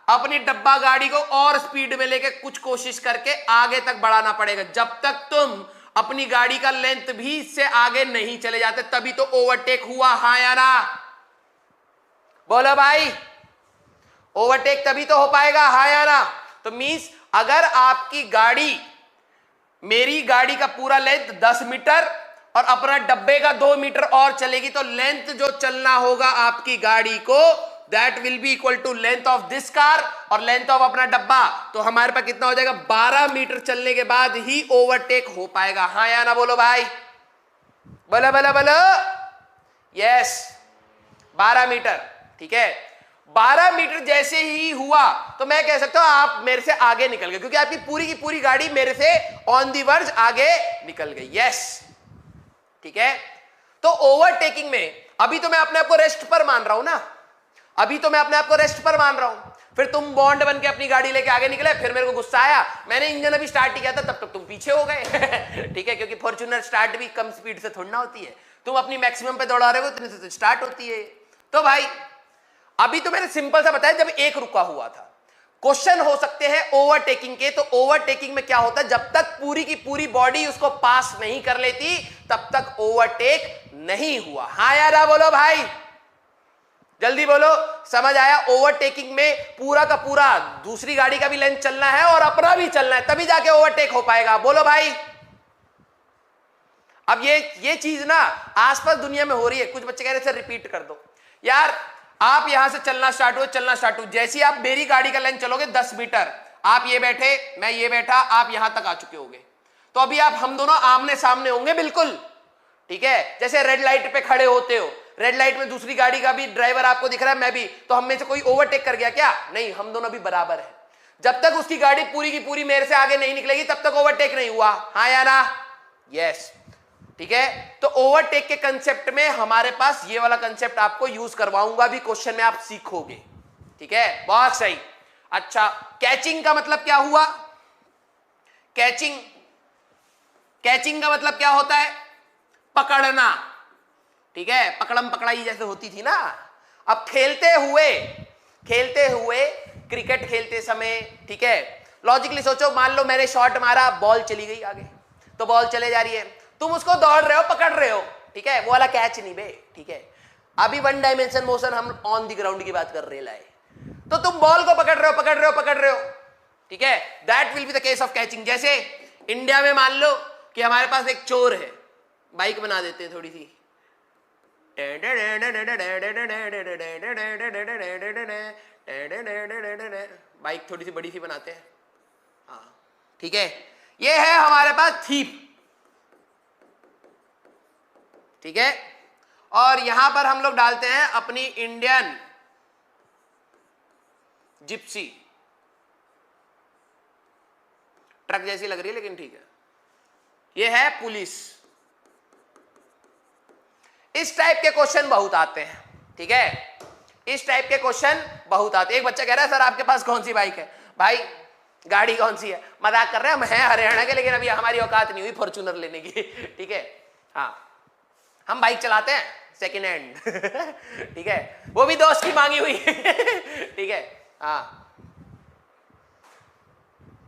अपनी डब्बा गाड़ी को और स्पीड में लेके कुछ कोशिश करके आगे तक बढ़ाना पड़ेगा। जब तक तुम अपनी गाड़ी का लेंथ भी इससे आगे नहीं चले जाते तभी तो ओवरटेक हुआ, हाँ या ना? बोलो भाई, ओवरटेक तभी तो हो पाएगा, हाँ या ना? तो मींस अगर आपकी गाड़ी, मेरी गाड़ी का पूरा लेंथ 10 मीटर और अपना डब्बे का 2 मीटर और चलेगी, तो लेंथ जो चलना होगा आपकी गाड़ी को, that will be equal to length of this car और लेंथ ऑफ अपना डब्बा। तो हमारे पास कितना हो जाएगा, 12 मीटर चलने के बाद ही ओवरटेक हो पाएगा, हाँ या ना? बोलो भाई, बोलो बोलो बोलो। यस, 12 मीटर, ठीक है। 12 मीटर जैसे ही हुआ तो मैं कह सकता हूं आप मेरे से आगे निकल गए, क्योंकि आपकी पूरी की पूरी गाड़ी मेरे से ऑन दी वर्ज आगे निकल गई। यस, ठीक है। तो ओवरटेकिंग में अभी तो मैं अपने आप को रेस्ट पर मान रहा हूं ना, अभी तो मैं अपने आप को रेस्ट पर मान रहा हूं। फिर तुम बॉन्ड बन के अपनी गाड़ी लेके आगे निकले, फिर मेरे को गुस्सा आया, मैंने इंजन अभी स्टार्ट किया था, तब तक तुम पीछे हो गए ठीक है, क्योंकि फॉर्च्यूनर स्टार्ट भी कम स्पीड से थोड़ी ना होती है, तुम अपनी मैक्सिमम पे दौड़ा रहे हो, इतने से स्टार्ट होती है। तो भाई अभी तो मैंने सिंपल सा बताया, जब एक रुका हुआ था। क्वेश्चन हो सकते हैं ओवरटेकिंग के, तो ओवरटेकिंग में क्या होता है, जब तक पूरी की पूरी बॉडी उसको पास नहीं कर लेती तब तक ओवरटेक नहीं हुआ, हाँ या ना? बोलो भाई, जल्दी बोलो। समझ आया? ओवरटेकिंग में पूरा का पूरा दूसरी गाड़ी का भी लेंथ चलना है और अपना भी चलना है, तभी जाके ओवरटेक हो पाएगा। बोलो भाई। अब ये चीज ना आसपास दुनिया में हो रही है, कुछ बच्चे कह रहे हैं सर रिपीट कर दो। यार आप यहां से चलना स्टार्ट हुए, चलना स्टार्ट हुए, जैसे ही आप मेरी गाड़ी का लाइन चलोगे 10 मीटर, आप ये बैठे, मैं ये बैठा, आप यहां तक आ चुके होंगे। तो अभी आप हम दोनों आमने सामने होंगे बिल्कुल, ठीक है। जैसे रेड लाइट पे खड़े होते हो, रेड लाइट में दूसरी गाड़ी का भी ड्राइवर आपको दिख रहा है, मैं भी, तो हम में से कोई ओवरटेक कर गया क्या? नहीं, हम दोनों भी बराबर है। जब तक उसकी गाड़ी पूरी की पूरी मेरे से आगे नहीं निकलेगी तब तक ओवरटेक नहीं हुआ, हाँ या ना? यस, ठीक है। तो ओवरटेक के कंसेप्ट में हमारे पास ये वाला कंसेप्ट आपको यूज करवाऊंगा भी, क्वेश्चन में आप सीखोगे, ठीक है, बहुत सही। अच्छा, कैचिंग का मतलब क्या हुआ? कैचिंग, कैचिंग का मतलब क्या होता है? पकड़ना, ठीक है, पकड़म पकड़ाई जैसे होती थी ना। अब खेलते हुए क्रिकेट खेलते समय, ठीक है, लॉजिकली सोचो, मान लो मैंने शॉट मारा, बॉल चली गई आगे, तो बॉल चले जा रही है, तुम उसको दौड़ रहे हो, पकड़ रहे हो, ठीक है, वो वाला कैच नहीं बे, ठीक है। अभी वन डायमेंशन मोशन हम ऑन द ग्राउंड की बात कर रहे हैं, तो तुम बॉल को पकड़ रहे हो, ठीक है, that will be the case of catching. जैसे इंडिया में मान लो कि हमारे पास एक चोर है, बाइक बना देते हैं थोड़ी सी, बाइक थोड़ी सी बड़ी सी बनाते हैं, हाँ, ठीक है, ये है हमारे पास थीप, ठीक है, और यहां पर हम लोग डालते हैं अपनी इंडियन जिप्सी, ट्रक जैसी लग रही है लेकिन ठीक है, ये है पुलिस। इस टाइप के क्वेश्चन बहुत आते हैं, ठीक है, इस टाइप के क्वेश्चन बहुत आते हैं। एक बच्चा कह रहा है सर आपके पास कौन सी बाइक है? भाई गाड़ी कौन सी है? मजाक कर रहे हैं, हम हैं हरियाणा के, लेकिन अभी हमारी औकात नहीं हुई फॉर्च्यूनर लेने की, ठीक है, हाँ, हम बाइक चलाते हैं सेकेंड हैंड, ठीक है, वो भी दोस्त की मांगी हुई, ठीक है, हाँ,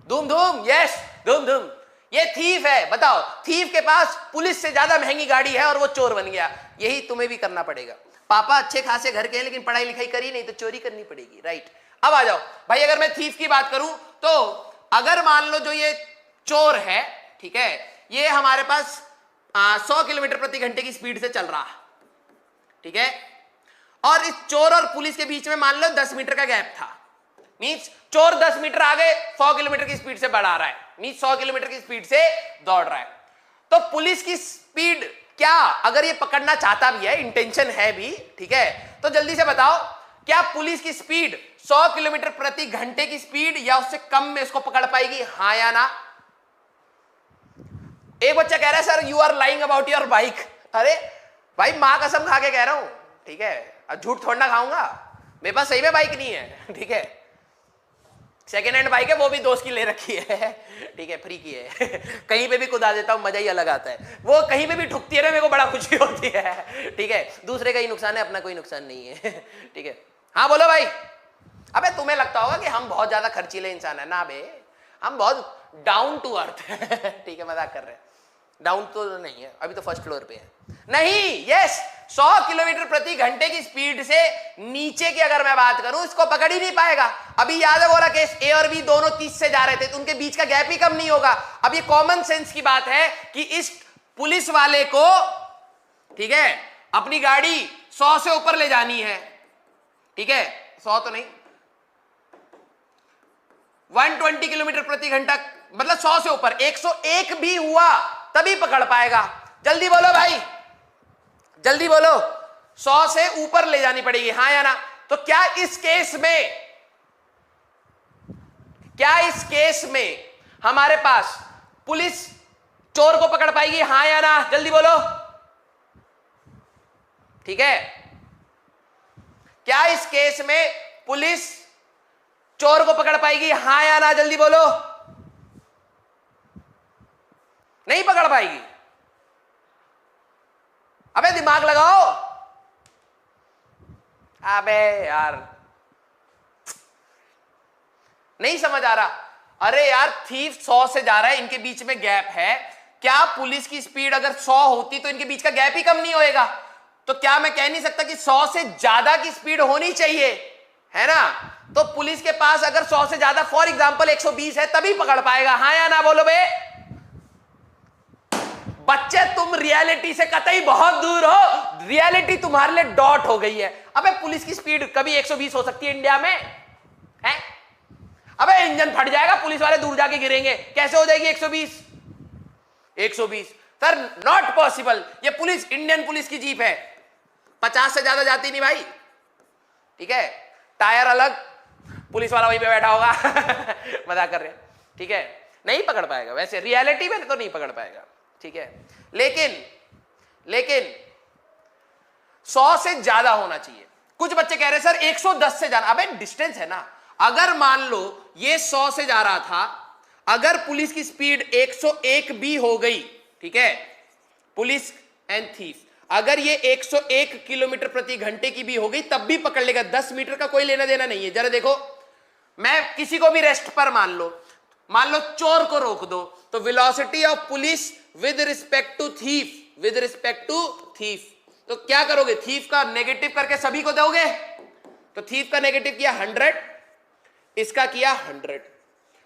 धूम धूम, यस धूम धूम। ये थीफ है, बताओ, थीफ के पास पुलिस से ज्यादा महंगी गाड़ी है और वो चोर बन गया। यही तुम्हें भी करना पड़ेगा। पापा अच्छे खासे घर के हैं लेकिन पढ़ाई लिखाई करी नहीं, तो चोरी करनी पड़ेगी, राइट। अब आ जाओ भाई, अगर मैं थीफ की बात करूं तो अगर मान लो जो ये चोर है, ठीक है, ये हमारे पास 100 किलोमीटर प्रति घंटे की स्पीड से चल रहा, ठीक है, और इस चोर और पुलिस के बीच में मान लो 10 मीटर का गैप था, मींस चोर 10 मीटर आगे 100 किलोमीटर की स्पीड से बढ़ा रहा है, मींस 100 किलोमीटर की स्पीड से दौड़ रहा है। तो पुलिस की स्पीड क्या, अगर ये पकड़ना चाहता भी है, इंटेंशन है भी, ठीक है, तो जल्दी से बताओ, क्या पुलिस की स्पीड 100 किलोमीटर प्रति घंटे की स्पीड या उससे कम में इसको पकड़ पाएगी, हाँ या ना? एक बच्चा कह रहा है sir you are lying about your bike. अरे भाई मां कसम खा के कह रहा हूं, ठीक है, झूठ थोड़ा ना खाऊंगा, मेरे पास सही में बाइक नहीं है, ठीक है, सेकेंड हैंड बाइक है, वो भी दोस्त की ले रखी है, ठीक है, फ्री की है, कहीं पे भी कुदा देता हूं, मजा ही अलग आता है, वो कहीं पे भी ठुकती है ना, मेरे को बड़ा खुशी होती है, ठीक है, दूसरे का ही नुकसान है, अपना कोई नुकसान नहीं है, ठीक है। हाँ बोलो भाई। अबे तुम्हें लगता होगा कि हम बहुत ज्यादा खर्चीले इंसान है ना बे, हम बहुत डाउन टू अर्थ है, ठीक है, मजाक कर रहे हैं, डाउन तो नहीं है, अभी तो फर्स्ट फ्लोर पे है, नहीं, यस, 100 किलोमीटर प्रति घंटे की स्पीड से नीचे की अगर मैं बात करूं, इसको पकड़ ही नहीं पाएगा। अभी याद है बोला केस, ए और बी दोनों 30 से जा रहे थे, तो उनके बीच का गैप ही कम नहीं होगा। अब ये कॉमन सेंस की बात है कि इस पुलिस वाले को, ठीक है, अपनी गाड़ी 100 से ऊपर ले जानी है, ठीक है, 100 तो नहीं, 120 किलोमीटर प्रति घंटा, मतलब 100 से ऊपर, 101 भी हुआ तभी पकड़ पाएगा। जल्दी बोलो भाई, जल्दी बोलो, 100 से ऊपर ले जानी पड़ेगी, हाँ या ना? तो क्या इस केस में हमारे पास पुलिस चोर को पकड़ पाएगी, हाँ या ना? जल्दी बोलो, ठीक है, क्या इस केस में पुलिस चोर को पकड़ पाएगी, हाँ या ना? जल्दी बोलो, नहीं पकड़ पाएगी। अबे दिमाग लगाओ, अबे यार नहीं समझ आ रहा। अरे यार थीफ 100 से जा रहा है, इनके बीच में गैप है, क्या पुलिस की स्पीड अगर 100 होती तो इनके बीच का गैप ही कम नहीं होएगा? तो क्या मैं कह नहीं सकता कि 100 से ज्यादा की स्पीड होनी चाहिए, है ना? तो पुलिस के पास अगर 100 से ज्यादा, फॉर एग्जांपल 120 है, तभी पकड़ पाएगा, हाँ या ना? बोलो बे, बच्चे तुम रियलिटी से कतई बहुत दूर हो, रियलिटी तुम्हारे लिए डॉट हो गई है। अबे पुलिस की स्पीड कभी 120 हो सकती है इंडिया में है? अबे इंजन फट जाएगा, पुलिस वाले दूर जाके गिरेंगे, कैसे हो जाएगी 120? 120 सर नॉट पॉसिबल। ये पुलिस इंडियन पुलिस की जीप है, 50 से ज्यादा जाती नहीं भाई, ठीक है? टायर अलग, पुलिस वाला वहीं पे बैठा होगा मजाक कर रहे हैं, ठीक है? नहीं पकड़ पाएगा, वैसे रियलिटी में तो नहीं पकड़ पाएगा, ठीक है? लेकिन 100 से ज्यादा होना चाहिए। कुछ बच्चे कह रहे हैं सर 110 से जाना, अबे डिस्टेंस है ना। अगर मान लो ये 100 से जा रहा था, अगर पुलिस की स्पीड 101 भी हो गई, ठीक है, पुलिस एंड थीफ, अगर ये 101 किलोमीटर प्रति घंटे की भी हो गई तब भी पकड़ लेगा, 10 मीटर का कोई लेना देना नहीं है। जरा देखो, मैं किसी को भी रेस्ट पर मान लो चोर को रोक दो, तो velocity of police with respect to thief, तो क्या करोगे? थीफ का नेगेटिव करके सभी को दोगे, तो थीफ का नेगेटिव किया 100, इसका किया 100,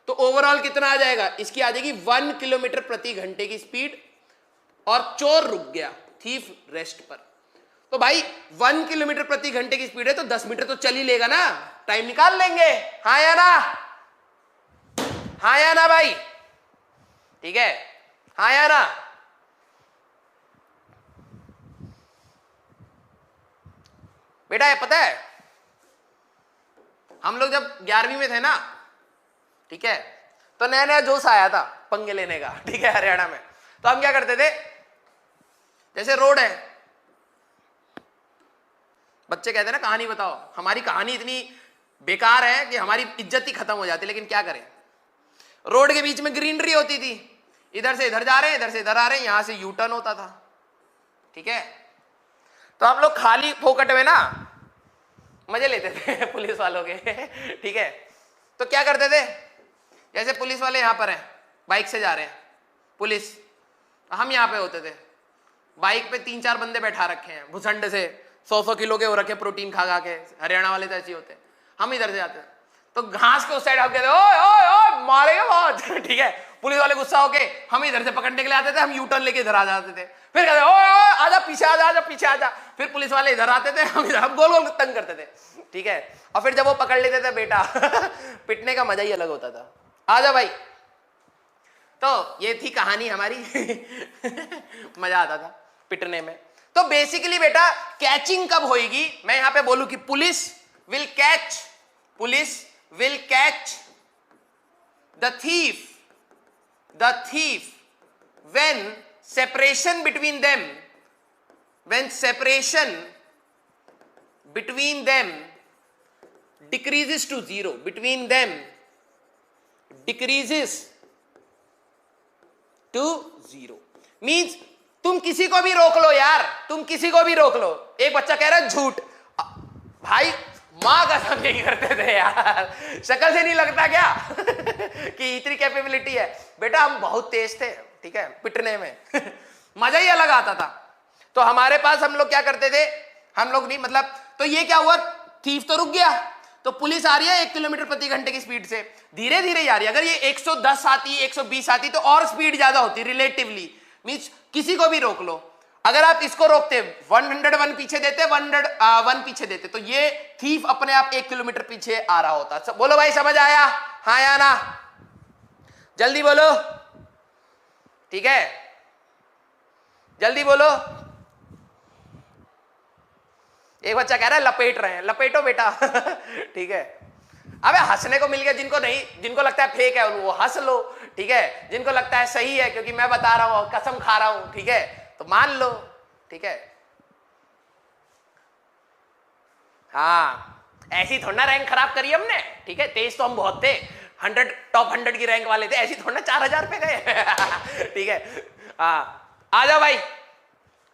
तो ओवरऑल कितना आ जाएगा? इसकी आ जाएगी 1 किलोमीटर प्रति घंटे की स्पीड, और चोर रुक गया, थीफ रेस्ट पर। तो भाई 1 किलोमीटर प्रति घंटे की स्पीड है, तो 10 मीटर तो चल ही लेगा ना, टाइम निकाल लेंगे। हाँ या ना? हाँ या ना भाई? ठीक है, हाँ या ना? बेटा ये पता है, हम लोग जब 11वीं में थे ना, ठीक है, तो नया नया जोश आया था पंगे लेने का, ठीक है, हरियाणा में। तो हम क्या करते थे, जैसे रोड है, बच्चे कहते हैं ना कहानी बताओ, हमारी कहानी इतनी बेकार है कि हमारी इज्जत ही खत्म हो जाती, लेकिन क्या करें, रोड के बीच में ग्रीनरी होती थी, इधर से इधर जा रहे हैं, इधर से इधर आ रहे हैं, यहां से यू टर्न होता था, ठीक है। तो हम लोग खाली फोकट में ना मजे लेते थे पुलिस वालों के ठीक है। तो क्या करते थे, जैसे पुलिस वाले यहां पर हैं, बाइक से जा रहे हैं, पुलिस, हम यहां पे होते थे, बाइक पे 3-4 बंदे बैठा रखे हैं, भुसंड से 100-100 किलो के हो रखे, प्रोटीन खा खा के, हरियाणा वाले तो ऐसे होते हैं। हम इधर से जाते हैं, तो घास के उस साइड हम कहते ओए ओए ओए मारेगा बहुत ठीक है। पुलिस वाले गुस्सा होके हम इधर से पकड़ने के लिए आते थे, हम यू टर्न लेके इधर आ जाते थे, फिर कहते ओए ओए आजा पीछे आजा पीछे आजा, फिर पुलिस वाले इधर आते थे, हम गोल गोल तंग करते थे, ठीक है। और फिर जब वो पकड़ लेते थे बेटा पिटने का मजा ही अलग होता था। आजा भाई, तो ये थी कहानी हमारी मजा आता था पिटने में। तो बेसिकली बेटा कैचिंग कब होगी, मैं यहां पे बोलूं कि police will catch the thief when separation between them decreases to zero, means तुम किसी को भी रोक लो यार, तुम किसी को भी रोक लो। एक बच्चा कह रहा है झूठ, भाई मां कसम नहीं करते थे यार, शक्ल से नहीं लगता क्या कि इतनी कैपेबिलिटी है। बेटा हम बहुत तेज थे, ठीक है, पिटने में मजा ही अलग आता था। तो हमारे पास हम लोग क्या करते थे, हम लोग नहीं मतलब, तो ये क्या हुआ, थीफ तो रुक गया, तो पुलिस आ रही है 1 किलोमीटर प्रति घंटे की स्पीड से, धीरे धीरे जा रही है। अगर ये 110 आती, 120 आती तो और स्पीड ज्यादा होती रिलेटिवली, मींस किसी को भी रोक लो। अगर आप इसको रोकते 101 पीछे देते, 101 पीछे देते, तो ये थीफ अपने आप 1 किलोमीटर पीछे आ रहा होता। बोलो भाई समझ आया, हाँ या ना? जल्दी बोलो, ठीक है, जल्दी बोलो। एक बच्चा कह रहा है लपेट रहे हैं, लपेटो बेटा ठीक है। अबे हंसने को मिल गया, जिनको लगता है फेक है वो हंस लो, ठीक है, जिनको लगता है सही है क्योंकि मैं बता रहा हूं, कसम खा रहा हूं, ठीक है, तो मान लो, ठीक है। हाँ ऐसी थोड़ा ना रैंक खराब करी हमने, ठीक है, तेज तो हम बहुत थे, 100 टॉप 100 की रैंक वाले थे, ऐसी थोड़ा ना 4000 पे गए ठीक है। हाँ आ जाओ भाई,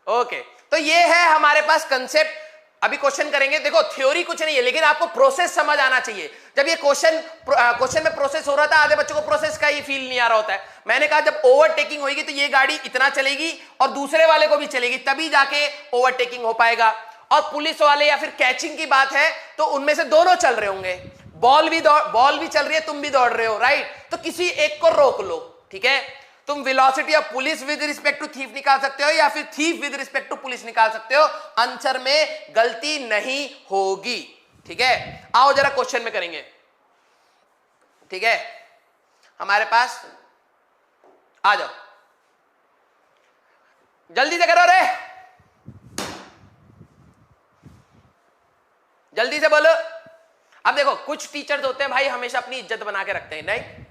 ओके। तो ये है हमारे पास कंसेप्ट। अभी क्वेश्चन करेंगे, देखो थ्योरी कुछ नहीं है, लेकिन आपको प्रोसेस समझ आना चाहिए। जब ये क्वेश्चन में प्रोसेस हो रहा था, आधे बच्चों को प्रोसेस का ही फील नहीं आ रहा होता है। मैंने कहा जब ओवरटेकिंग होगी तो ये गाड़ी इतना चलेगी और दूसरे वाले को भी चलेगी, तभी जाके ओवरटेकिंग हो पाएगा। और पुलिस वाले या फिर कैचिंग की बात है तो उनमें से दोनों चल रहे होंगे, बॉल भी चल रही है, तुम भी दौड़ रहे हो, राइट, तो किसी एक को रोक लो, ठीक है। तुम velocity of police with respect to thief निकाल सकते हो या फिर thief with respect to police निकाल सकते हो, आंसर में गलती नहीं होगी। ठीक है, आओ जरा क्वेश्चन में करेंगे। ठीक है, हमारे पास आ जाओ, जल्दी से करो रे, जल्दी से बोलो। अब देखो कुछ टीचर्स होते हैं भाई हमेशा अपनी इज्जत बना के रखते हैं, नहीं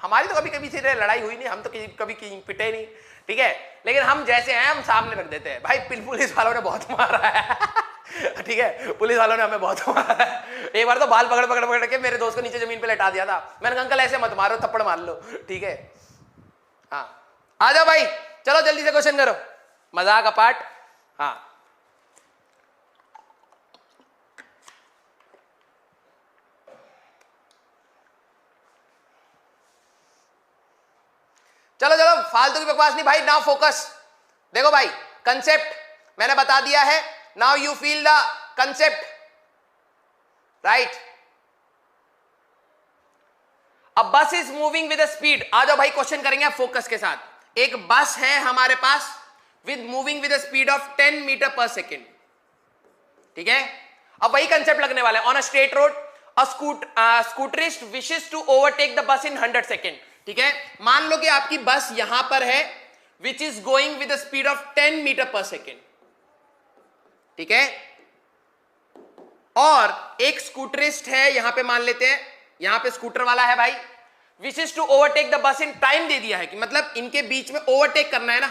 हमारी तो कभी कभी से लड़ाई हुई नहीं, हम तो कभी पिटे नहीं, ठीक है, लेकिन हम जैसे हैं हम सामने रख देते हैं भाई पुलिस वालों ने बहुत मारा है ठीक है, पुलिस वालों ने हमें बहुत मारा है। एक बार तो बाल पकड़ पकड़ पकड़ के मेरे दोस्त को नीचे जमीन पे लेटा दिया था, मैंने कहा अंकल ऐसे मत मारो, थप्पड़ मार लो। ठीक है, हाँ आ जाओ भाई, चलो जल्दी से क्वेश्चन करो, मजाक अपार्ट। हाँ चलो चलो फालतू की बकवास नहीं भाई, नाउ फोकस। देखो भाई कंसेप्ट मैंने बता दिया है, now you feel the concept, right. A bus is moving with speed, आ जाओ भाई क्वेश्चन करेंगे फोकस के साथ। एक बस है हमारे पास with moving with speed of 10 meter per second, ठीक है। अब वही कंसेप्ट लगने वाला है। On a straight road a scooterist wishes to overtake the bus in 100 second, ठीक है। मान लो कि आपकी बस यहां पर है which is going with speed of 10 meter per second, ठीक है, और एक स्कूटरिस्ट है यहां पे, मान लेते हैं यहां पे स्कूटर वाला है भाई, wishes to overtake the bus in, time दे दिया है कि मतलब इनके बीच में ओवरटेक करना है ना,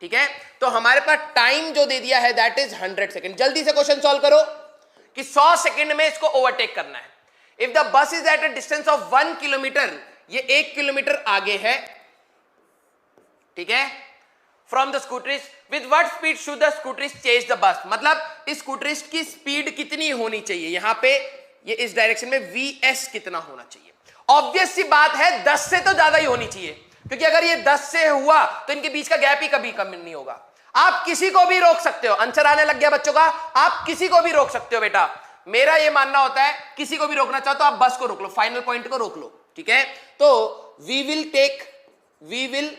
ठीक है। तो हमारे पास टाइम जो दे दिया है दैट इज 100 सेकेंड। जल्दी से क्वेश्चन सॉल्व करो कि 100 सेकेंड में इसको ओवरटेक करना है। If the bus is at a distance of 1 kilometer, ये 1 किलोमीटर आगे है, ठीक है, from the scooterist, with what speed should the scooterist chase the bus, मतलब इस स्कूटरिस्ट की स्पीड कितनी होनी चाहिए, यहां पे ये इस डायरेक्शन में वीएस कितना होना चाहिए। ऑब्वियस सी बात है 10 से तो ज्यादा ही होनी चाहिए, क्योंकि अगर ये 10 से हुआ तो इनके बीच का गैप ही कभी कम नहीं होगा। आप किसी को भी रोक सकते हो, आंसर आने लग गया बच्चों का, आप किसी को भी रोक सकते हो बेटा। मेरा ये मानना होता है किसी को भी रोकना चाहो तो आप बस को रोक लो, फाइनल पॉइंट को रोक लो, ठीक है। तो वी विल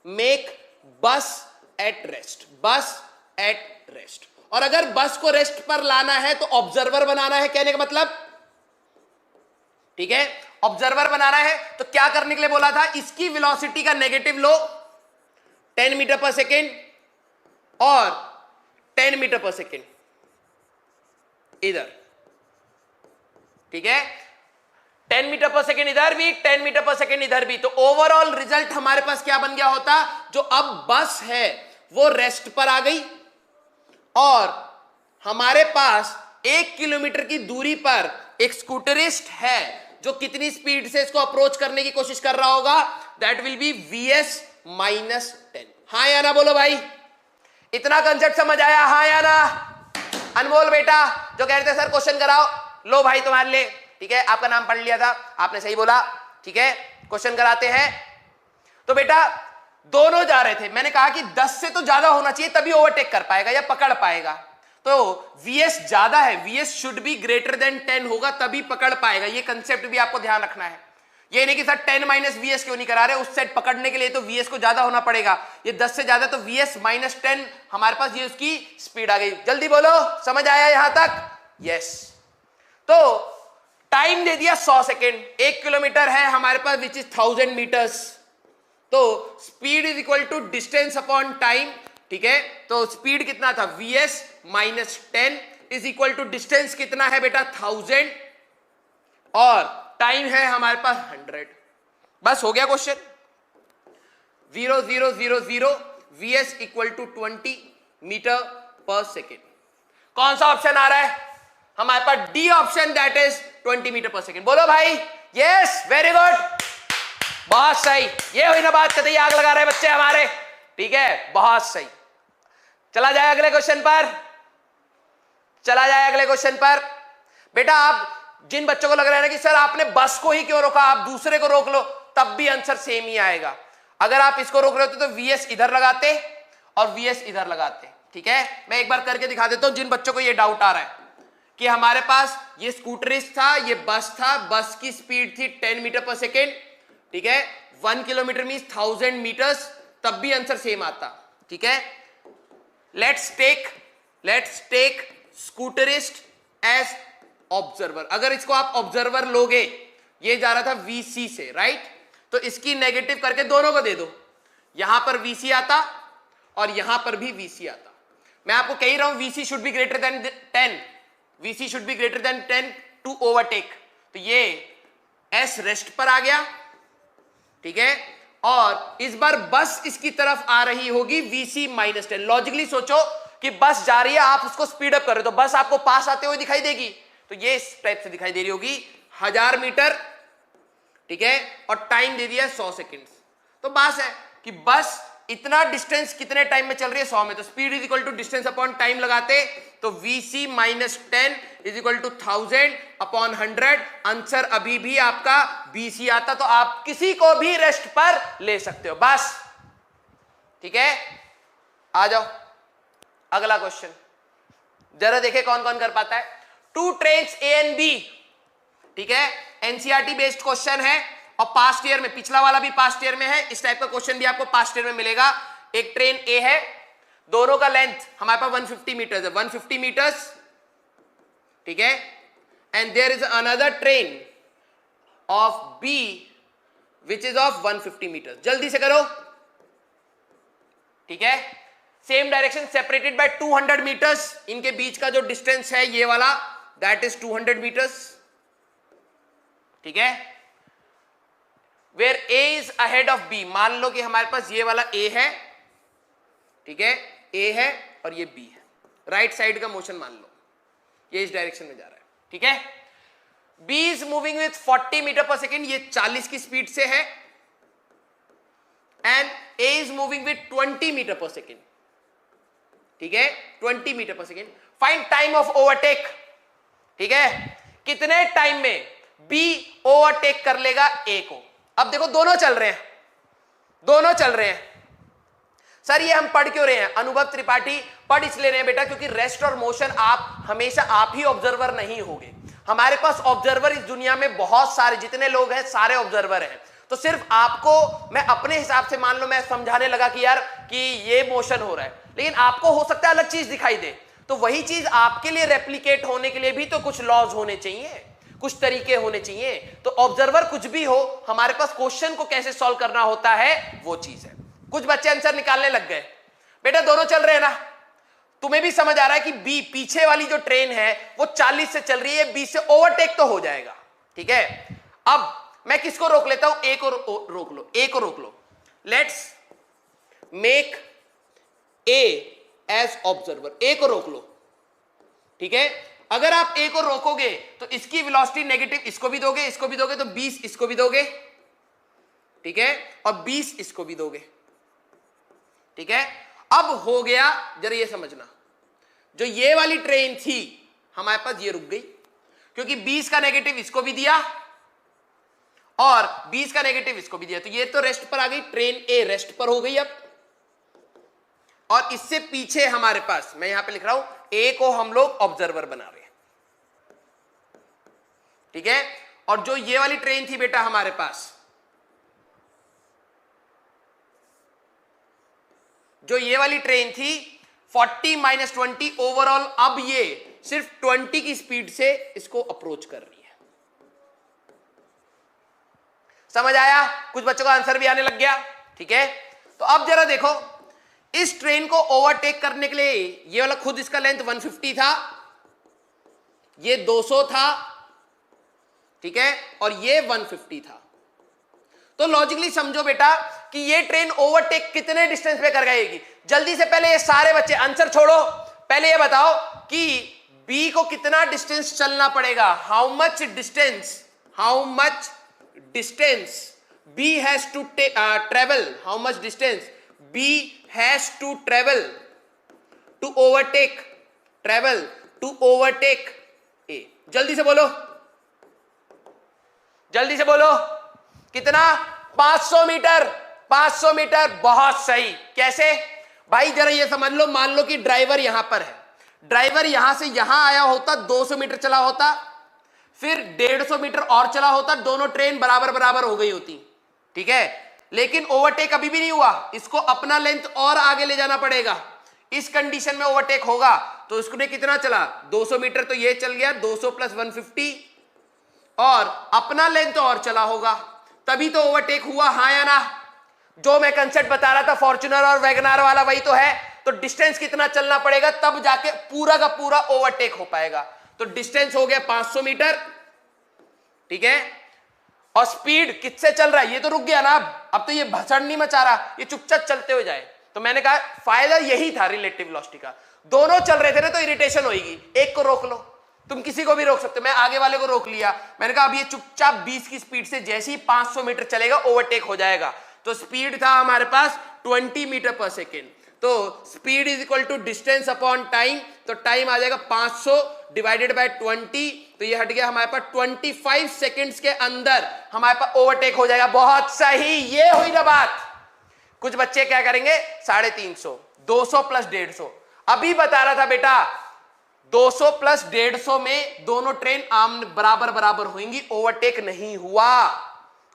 मेक बस एट रेस्ट, बस एट रेस्ट। और अगर बस को रेस्ट पर लाना है तो ऑब्जर्वर बनाना है, कहने का मतलब, ठीक है, ऑब्जर्वर बनाना है। तो क्या करने के लिए बोला था, इसकी वेलोसिटी का नेगेटिव लो 10 मीटर पर सेकेंड और 10 मीटर पर सेकेंड इधर, ठीक है, 10 मीटर पर सेकेंड इधर भी, 10 मीटर पर सेकेंड इधर भी। तो ओवरऑल रिजल्ट हमारे पास क्या बन गया होता, जो अब बस है वो रेस्ट पर आ गई और हमारे पास 1 किलोमीटर की दूरी पर एक स्कूटरिस्ट है जो कितनी स्पीड से इसको अप्रोच करने की कोशिश कर रहा होगा, दैट विल बी vs -10। हाँ या ना बोलो भाई, इतना कंसेप्ट समझ आया, हाँ या ना। अनमोल बेटा जो कह रहे थे सर क्वेश्चन कराओ, लो भाई तुम्हारे लिए, ठीक है, आपका नाम पढ़ लिया था, आपने सही बोला, ठीक है, क्वेश्चन कराते हैं। तो बेटा दोनों जा रहे थे, मैंने कहा कि 10 से तो ज्यादा होना चाहिए तभी ओवरटेक कर पाएगा या पकड़ पाएगा। तो vs ज्यादा है, vs should be greater than 10 होगा तभी पकड़ पाएगा। ये कंसेप्ट भी आपको ध्यान रखना है। ये नहीं कि सर 10 माइनस vs क्यों नहीं करा रहे, उस सेट पकड़ने के लिए तो vs को ज्यादा होना पड़ेगा। ये 10 से ज्यादा तो vs -10 हमारे पास, ये उसकी स्पीड आ गई। जल्दी बोलो, समझ आया यहां तक? यस। तो टाइम दे दिया 100 सेकेंड, 1 किलोमीटर है हमारे पास विच इज 1000 मीटर्स। तो speed is equal to distance upon time, ठीक है। तो स्पीड कितना था, vs -10 is equal to distance कितना है बेटा 1000 और टाइम है हमारे पास 100। बस हो गया क्वेश्चन। 0 0 0 0 vs equal to 20 meter per second. कौन सा ऑप्शन आ रहा है हमारे पास? D option, that is 20 meter per second. बोलो भाई, यस, वेरी गुड, बहुत सही। ये हुई ना बात, कतई आग लगा रहे बच्चे हमारे, ठीक है, बहुत सही। चला जाए अगले क्वेश्चन पर, चला जाए अगले क्वेश्चन पर। बेटा आप जिन बच्चों को लग रहा है ना कि सर आपने बस को ही क्यों रोका, आप दूसरे को रोक लो, तब भी आंसर सेम ही आएगा। अगर आप इसको रोक रहे होते तो vs इधर लगाते और vs इधर लगाते, ठीक है। मैं एक बार करके दिखा देता हूं जिन बच्चों को ये डाउट आ रहा है कि हमारे पास ये स्कूटरिस्ट था, ये बस था, बस की स्पीड थी 10 मीटर पर सेकेंड, ठीक है, 1 किलोमीटर मीन्स 1000 मीटर्स, तब भी आंसर सेम आता, ठीक है। Let's take scooterist as observer. अगर इसको आप ऑब्जर्वर लोगे, ये जा रहा था वीसी से, राइट, तो इसकी नेगेटिव करके दोनों को दे दो, यहां पर वीसी आता और यहां पर भी वीसी आता। मैं आपको कह रहा हूं VC should be greater than 10, VC should be greater than 10 to overtake. तो ये एस रेस्ट पर आ गया, ठीक है, और इस बार बस इसकी तरफ आ रही होगी वीसी -10। लॉजिकली सोचो कि बस जा रही है, आप उसको स्पीड अप कर रहे हो, तो बस आपको पास आते हुए दिखाई देगी, तो ये इस टाइप से दिखाई दे रही होगी 1000 मीटर, ठीक है, और टाइम दे दिया 100 सेकेंड्स। तो बात है कि बस इतना डिस्टेंस कितने टाइम में चल रही है, 100 में, तो speed is equal to distance upon time लगाते, तो Vc -10 is equal to 1000 upon 100। Answer अभी भी आपका Vc आता, तो आप किसी को भी रेस्ट पर ले सकते हो, बस, ठीक है। आ जाओ अगला क्वेश्चन, जरा देखे कौन कौन कर पाता है। 2 ट्रेन्स A एंड B, ठीक है, एनसीईआरटी बेस्ड क्वेश्चन है और पास्ट ईयर में, पिछला वाला भी पास्ट ईयर में है, इस टाइप का क्वेश्चन भी आपको पास्ट ईयर में मिलेगा। एक ट्रेन ए है, दोनों का लेंथ हमारे पास 150 मीटर्स है, 150 मीटर्स, ठीक है, and there is another train of B which is of 150 meters. जल्दी से करो, ठीक है, same direction, separated by 200 meters, इनके बीच का जो डिस्टेंस है ये वाला, दैट इज 200 मीटर्स, ठीक है। Where A is ahead of B, मान लो कि हमारे पास ये वाला A है, ठीक है, A है और ये B है, राइट साइड का मोशन मान लो, ये इस डायरेक्शन में जा रहा है, ठीक है। B is moving with 40 meter per second, ये 40 की स्पीड से है, and A is moving with 20 meter per second, ठीक है, 20 meter per second. Find time of overtake, ठीक है, कितने टाइम में B ओवरटेक कर लेगा A को। अब देखो दोनों चल रहे हैं, दोनों चल रहे हैं। सर ये हम पढ़ क्यों रहे हैं, अनुभव त्रिपाठी पढ़ इसलिए रहे हैं बेटा, क्योंकि रेस्ट और मोशन आप हमेशा आप ही ऑब्जर्वर नहीं होगे, हमारे पास ऑब्जर्वर इस दुनिया में बहुत सारे, जितने लोग हैं सारे ऑब्जर्वर हैं। तो सिर्फ आपको मैं अपने हिसाब से, मान लो मैं समझाने लगा कि यार कि ये मोशन हो रहा है, लेकिन आपको हो सकता है अलग चीज दिखाई दे, तो वही चीज आपके लिए रेप्लिकेट होने के लिए भी तो कुछ लॉज होने चाहिए, कुछ तरीके होने चाहिए। तो ऑब्जर्वर कुछ भी हो, हमारे पास क्वेश्चन को कैसे सॉल्व करना होता है वो चीज है। कुछ बच्चे आंसर निकालने लग गए, बेटा दोनों चल रहे हैं ना, तुम्हें भी समझ आ रहा है कि बी पीछे वाली जो ट्रेन है वो 40 से चल रही है, बी से ओवरटेक तो हो जाएगा, ठीक है। अब मैं किसको रोक लेता हूं, ए को रोक लो, ए को रोक लो। Let's make A as observer, A को रोक लो, ठीक है। अगर आप ए को रोकोगे तो इसकी वेलोसिटी नेगेटिव, इसको भी दोगे, इसको भी दोगे, तो 20 इसको भी दोगे, ठीक है, और 20 इसको भी दोगे, ठीक है। अब हो गया, जरा ये समझना, जो ये वाली ट्रेन थी हमारे पास ये रुक गई, क्योंकि 20 का नेगेटिव इसको भी दिया और 20 का नेगेटिव इसको भी दिया, तो ये तो रेस्ट पर आ गई, ट्रेन ए रेस्ट पर हो गई अब। और इससे पीछे हमारे पास, मैं यहां पे लिख रहा हूं, ए को हम लोग ऑब्जर्वर बना रहे हैं, ठीक है। और जो ये वाली ट्रेन थी बेटा हमारे पास, जो ये वाली ट्रेन थी 40 - 20 ओवरऑल, अब ये सिर्फ 20 की स्पीड से इसको अप्रोच कर रही है। समझ आया? कुछ बच्चों का आंसर भी आने लग गया, ठीक है। तो अब जरा देखो, इस ट्रेन को ओवरटेक करने के लिए ये वाला खुद इसका लेंथ 150 था, ये 200 था, ठीक है, और ये 150 था। तो लॉजिकली समझो बेटा कि ये ट्रेन ओवरटेक कितने डिस्टेंस पे कर जाएगी। जल्दी से पहले ये सारे बच्चे आंसर छोड़ो, पहले ये बताओ कि बी को कितना डिस्टेंस चलना पड़ेगा, how much distance B has to travel, how much distance B has to travel to overtake A. जल्दी से बोलो, जल्दी से बोलो, कितना? 500 मीटर। 500 मीटर, बहुत सही। कैसे भाई, जरा ये समझ लो, मान लो कि ड्राइवर यहां पर है, ड्राइवर यहां से यहां आया होता, 200 मीटर चला होता, फिर 150 मीटर और चला होता, दोनों ट्रेन बराबर बराबर हो गई होती, ठीक है, लेकिन ओवरटेक अभी भी नहीं हुआ, इसको अपना लेंथ और आगे ले जाना पड़ेगा। इस कंडीशन में ओवरटेक होगा तो उसने कितना चला, 200 मीटर, तो ये चल गया 200 प्लस 150, और अपना लेंथ और चला होगा, तभी तो ओवरटेक हुआ, हाँ या ना? जो मैं कंसेप्ट बता रहा था फॉर्च्यूनर और वैगनार वाला वही तो है। तो डिस्टेंस कितना चलना पड़ेगा तब जाके पूरा का पूरा ओवरटेक हो पाएगा। तो डिस्टेंस हो गया 500 मीटर, ठीक है, और स्पीड किससे चल रहा है, ये तो रुक गया ना, अब तो ये भसड़ नहीं मचा रहा, ये चुपचाप चलते हुए जाए। तो मैंने कहा फायदा यही था रिलेटिव वेलोसिटी का, दोनों चल रहे थे ना तो इरिटेशन होगी, एक को रोक लो, तुम किसी को भी रोक सकते हो, मैं आगे वाले को रोक लिया, मैंने कहा अब ये चुपचाप 20 की स्पीड से जैसे ही 500 मीटर चलेगा ओवरटेक हो जाएगा। तो स्पीड था हमारे पास 20 मीटर पर सेकेंड, तो speed is equal to distance upon time, तो टाइम आ जाएगा 500 डिवाइडेड बाय 20, तो ये हट गया हमारे पास 25 सेकेंड्स के अंदर हमारे पास ओवरटेक हो जाएगा। बहुत सही, ये हुई ना बात। कुछ बच्चे क्या करेंगे 350, 200 प्लस 150, अभी बता रहा था बेटा 200 प्लस 150 में दोनों ट्रेन आम बराबर बराबर होंगी, ओवरटेक नहीं हुआ,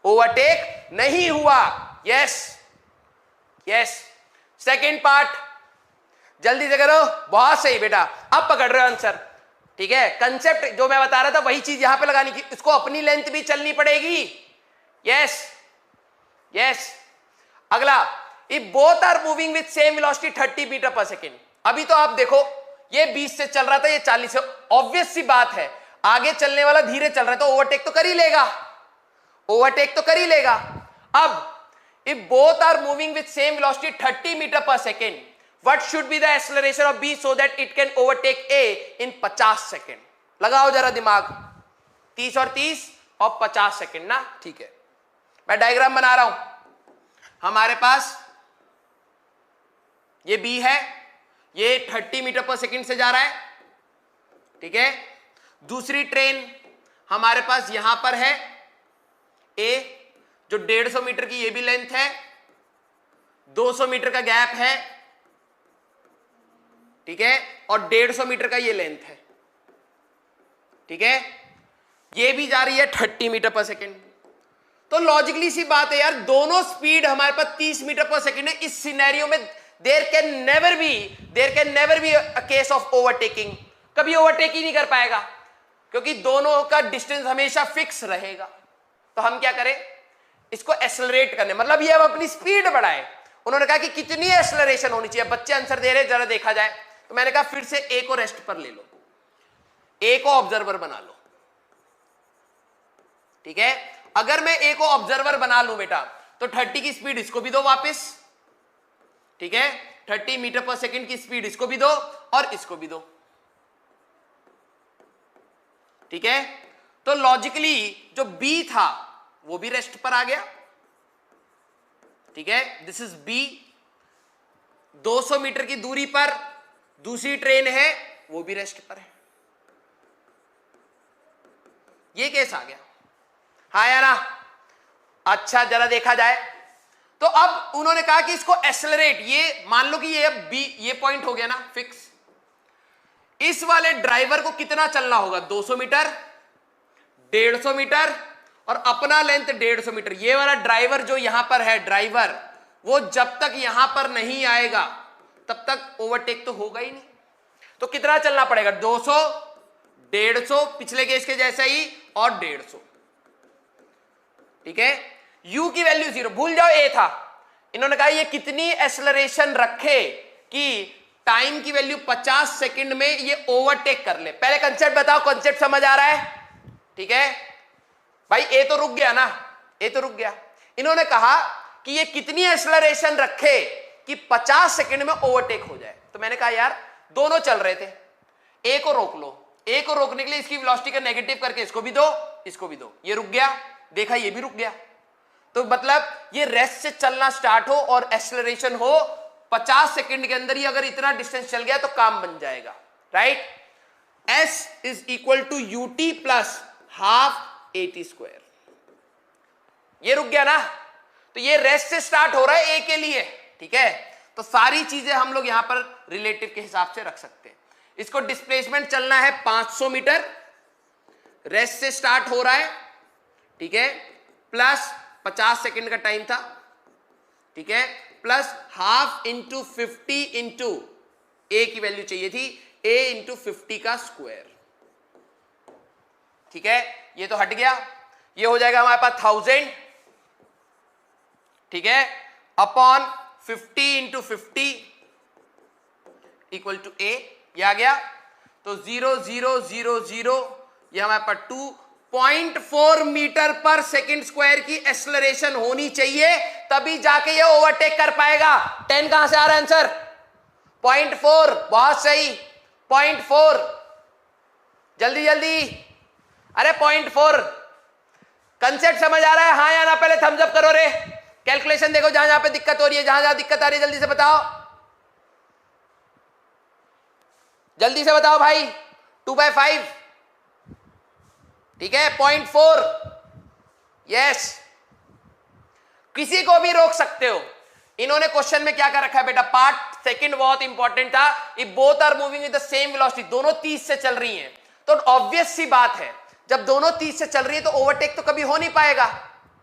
ओवरटेक नहीं हुआ। यस यस, सेकेंड पार्ट जल्दी से करो, बहुत सही बेटा, अब पकड़ रहे हो आंसर, ठीक है। कंसेप्ट जो मैं बता रहा था वही चीज यहां पे लगानी की, इसको अपनी लेंथ भी चलनी पड़ेगी। यस यस, अगला, if both are moving with same velocity 30 meter per second. अभी तो आप देखो ये 20 से चल रहा था, ये 40 से, ऑब्वियस सी बात है आगे चलने वाला धीरे चल रहा है तो ओवरटेक तो कर ही लेगा, ओवरटेक तो कर ही लेगा। अब if both are moving with same velocity 30 meter per second, what should be the acceleration of B so that it can overtake A in 50 second? लगाओ जरा दिमाग, 30 और 30 और 50 सेकेंड ना, ठीक है। मैं डायग्राम बना रहा हूं, हमारे पास ये B है, ये 30 मीटर पर सेकेंड से जा रहा है, ठीक है। दूसरी ट्रेन हमारे पास यहां पर है A, जो 150 मीटर की ये भी लेंथ है, 200 मीटर का गैप है, ठीक है, और 150 मीटर का ये लेंथ है, ठीक है। ये भी जा रही है 30 मीटर पर सेकेंड। तो लॉजिकली सी बात है यार, दोनों स्पीड हमारे पास 30 मीटर पर सेकेंड है। इस सिनेरियो में there can never be a case of overtaking, कभी ओवरटेक ही नहीं कर पाएगा क्योंकि दोनों का डिस्टेंस हमेशा फिक्स रहेगा। तो हम क्या करें, इसको एक्सेलरेट करने, मतलब ये हम अपनी स्पीड बढ़ाए। उन्होंने कहा कि कितनी एक्सेलरेशन होनी चाहिए, बच्चे आंसर दे रहे, जरा देखा जाए। तो मैंने कहा फिर से ए को रेस्ट पर ले लो, ए को ऑब्जर्वर बना लो, ठीक है। अगर मैं ए को ऑब्जर्वर बना लूं बेटा तो 30 की स्पीड इसको भी दो वापस, ठीक है, 30 मीटर पर सेकेंड की स्पीड इसको भी दो और इसको भी दो, ठीक है। तो लॉजिकली जो बी था वो भी रेस्ट पर आ गया, ठीक है। दिस इज बी, 200 मीटर की दूरी पर दूसरी ट्रेन है, वो भी रेस्ट पर है। ये केस आ गया, हाँ या ना? अच्छा जरा देखा जाए तो अब उन्होंने कहा कि इसको एक्सेलरेट, ये मान लो कि ये अब बी, ये पॉइंट हो गया ना फिक्स। इस वाले ड्राइवर को कितना चलना होगा, 200 मीटर, 150 मीटर और अपना लेंथ 150 मीटर। ये वाला ड्राइवर जो यहां पर है, ड्राइवर वो जब तक यहां पर नहीं आएगा तब तक ओवरटेक तो होगा ही नहीं। तो कितना चलना पड़ेगा, 200, 150, पिछले केस के जैसा ही, और 150, ठीक है। u की वैल्यू 0, भूल जाओ a था। इन्होंने कहा ये कितनी एक्सेलरेशन रखे कि टाइम की वैल्यू 50 सेकंड में ये ओवरटेक कर ले। पहले कंसेप्ट बताओ, कंसेप्ट समझ आ रहा है, ठीक है भाई। ए तो रुक गया ना, ए तो रुक गया। इन्होंने कहा कि ये कितनी एक्सेलरेशन रखे कि 50 सेकंड में ओवरटेक हो जाए। तो मैंने कहा यार दोनों चल रहे थे, ए को रोक लो, ए को रोकने के लिए इसकी वेलोसिटी का नेगेटिव करके इसको भी दो, इसको भी दो। ये रुक गया, देखा ये भी रुक गया। तो मतलब ये रेस्ट से चलना स्टार्ट हो और एक्सेलरेशन हो, 50 सेकंड के अंदर ही अगर इतना डिस्टेंस चल गया तो काम बन जाएगा, right. S is equal to ut plus half AT square. ये रुक गया ना, तो ये रेस्ट से स्टार्ट हो रहा है A के लिए, ठीक है। तो सारी चीजें हम लोग यहां पर रिलेटिव के हिसाब से रख सकते हैं। इसको डिस्प्लेसमेंट चलना है 500 मीटर, रेस्ट से स्टार्ट हो रहा है, ठीक है, प्लस 50 सेकंड का टाइम था, ठीक है, प्लस हाफ इंटू 50 इंटू ए की वैल्यू चाहिए थी, a इंटू 50 का स्क्वायर, ठीक है, ये तो हट गया, ये हो जाएगा हमारे पास 1000, ठीक है, upon 50 into 50 equal to a, ये आ गया, तो 0 0 0 0, ये हमारे पास 2.4 मीटर पर सेकंड स्क्वायर की एक्सेलरेशन होनी चाहिए, तभी जाके ये ओवरटेक कर पाएगा। 10 कहां से आ रहा है आंसर? 0.4, बहुत सही, 0.4, जल्दी जल्दी, अरे 0.4, कंसेप्ट समझ आ रहा है? हाँ या ना, पहले थम्स अप करो रे, कैलकुलेशन देखो जहां जहां पे दिक्कत हो रही है, जहां जहां दिक्कत आ रही है जल्दी से बताओ, जल्दी से बताओ भाई। 2/5, ठीक है, 0.4, यस, किसी को भी रोक सकते हो। इन्होंने क्वेश्चन में क्या कर रखा है बेटा, पार्ट सेकंड बहुत इंपॉर्टेंट था, if both are moving with the same velocity, दोनों 30 से चल रही हैं, तो ऑब्वियस सी बात है जब दोनों 30 से चल रही है तो ओवरटेक तो कभी हो नहीं पाएगा,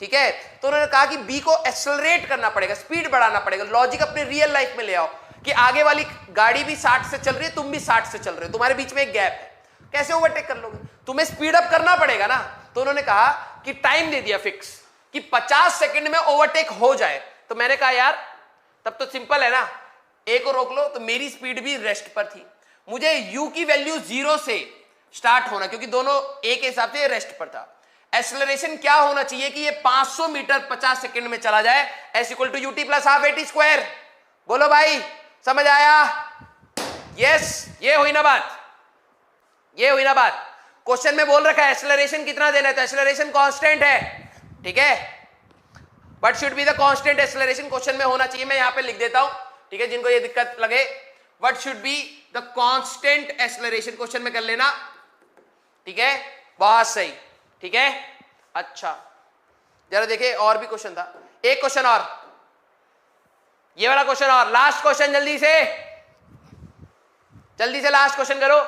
ठीक है, तो उन्होंने कहा कि बी को एक्सेलरेट करना पड़ेगा, स्पीड बढ़ाना पड़ेगा। लॉजिक अपने रियल लाइफ में ले आओ कि आगे वाली गाड़ी भी 60 से चल रही है, तुम भी 60 से चल रहे हो, तुम्हारे बीच में एक गैप है, कैसे ओवरटेक कर लोगे? तुम्हें स्पीड अप करना पड़ेगा ना। तो उन्होंने कहा कि टाइम दे दिया फिक्स कि 50 सेकंड में ओवरटेक हो जाए, तो मैंने कहा यार तब तो सिंपल है ना, ए को रोक लो, तो मेरी स्पीड भी रेस्ट पर थी, मुझे यू की वैल्यू 0 से स्टार्ट होना, क्योंकि दोनों ए के हिसाब से रेस्ट पर था। एक्सेलरेशन क्या होना चाहिए कि ये 500 मीटर 50 सेकंड में चला जाए, S equal to UT plus half AT square. बोलो भाई, समझ आया? यस, ये हुई ना बात, ये हुई ना बात। क्वेश्चन में बोल रखा है एक्सेलरेशन कितना देना है, तो एक्सेलरेशन कांस्टेंट है, ठीक है, but should be the constant acceleration question में होना चाहिए, मैं यहां पे लिख देता हूं, ठीक है, जिनको ये दिक्कत लगे, what should be the constant acceleration question में कर लेना, ठीक है, बहुत सही, ठीक है। अच्छा जरा देखिए और भी क्वेश्चन था, एक क्वेश्चन और, ये वाला क्वेश्चन और, लास्ट क्वेश्चन, जल्दी से लास्ट क्वेश्चन करो।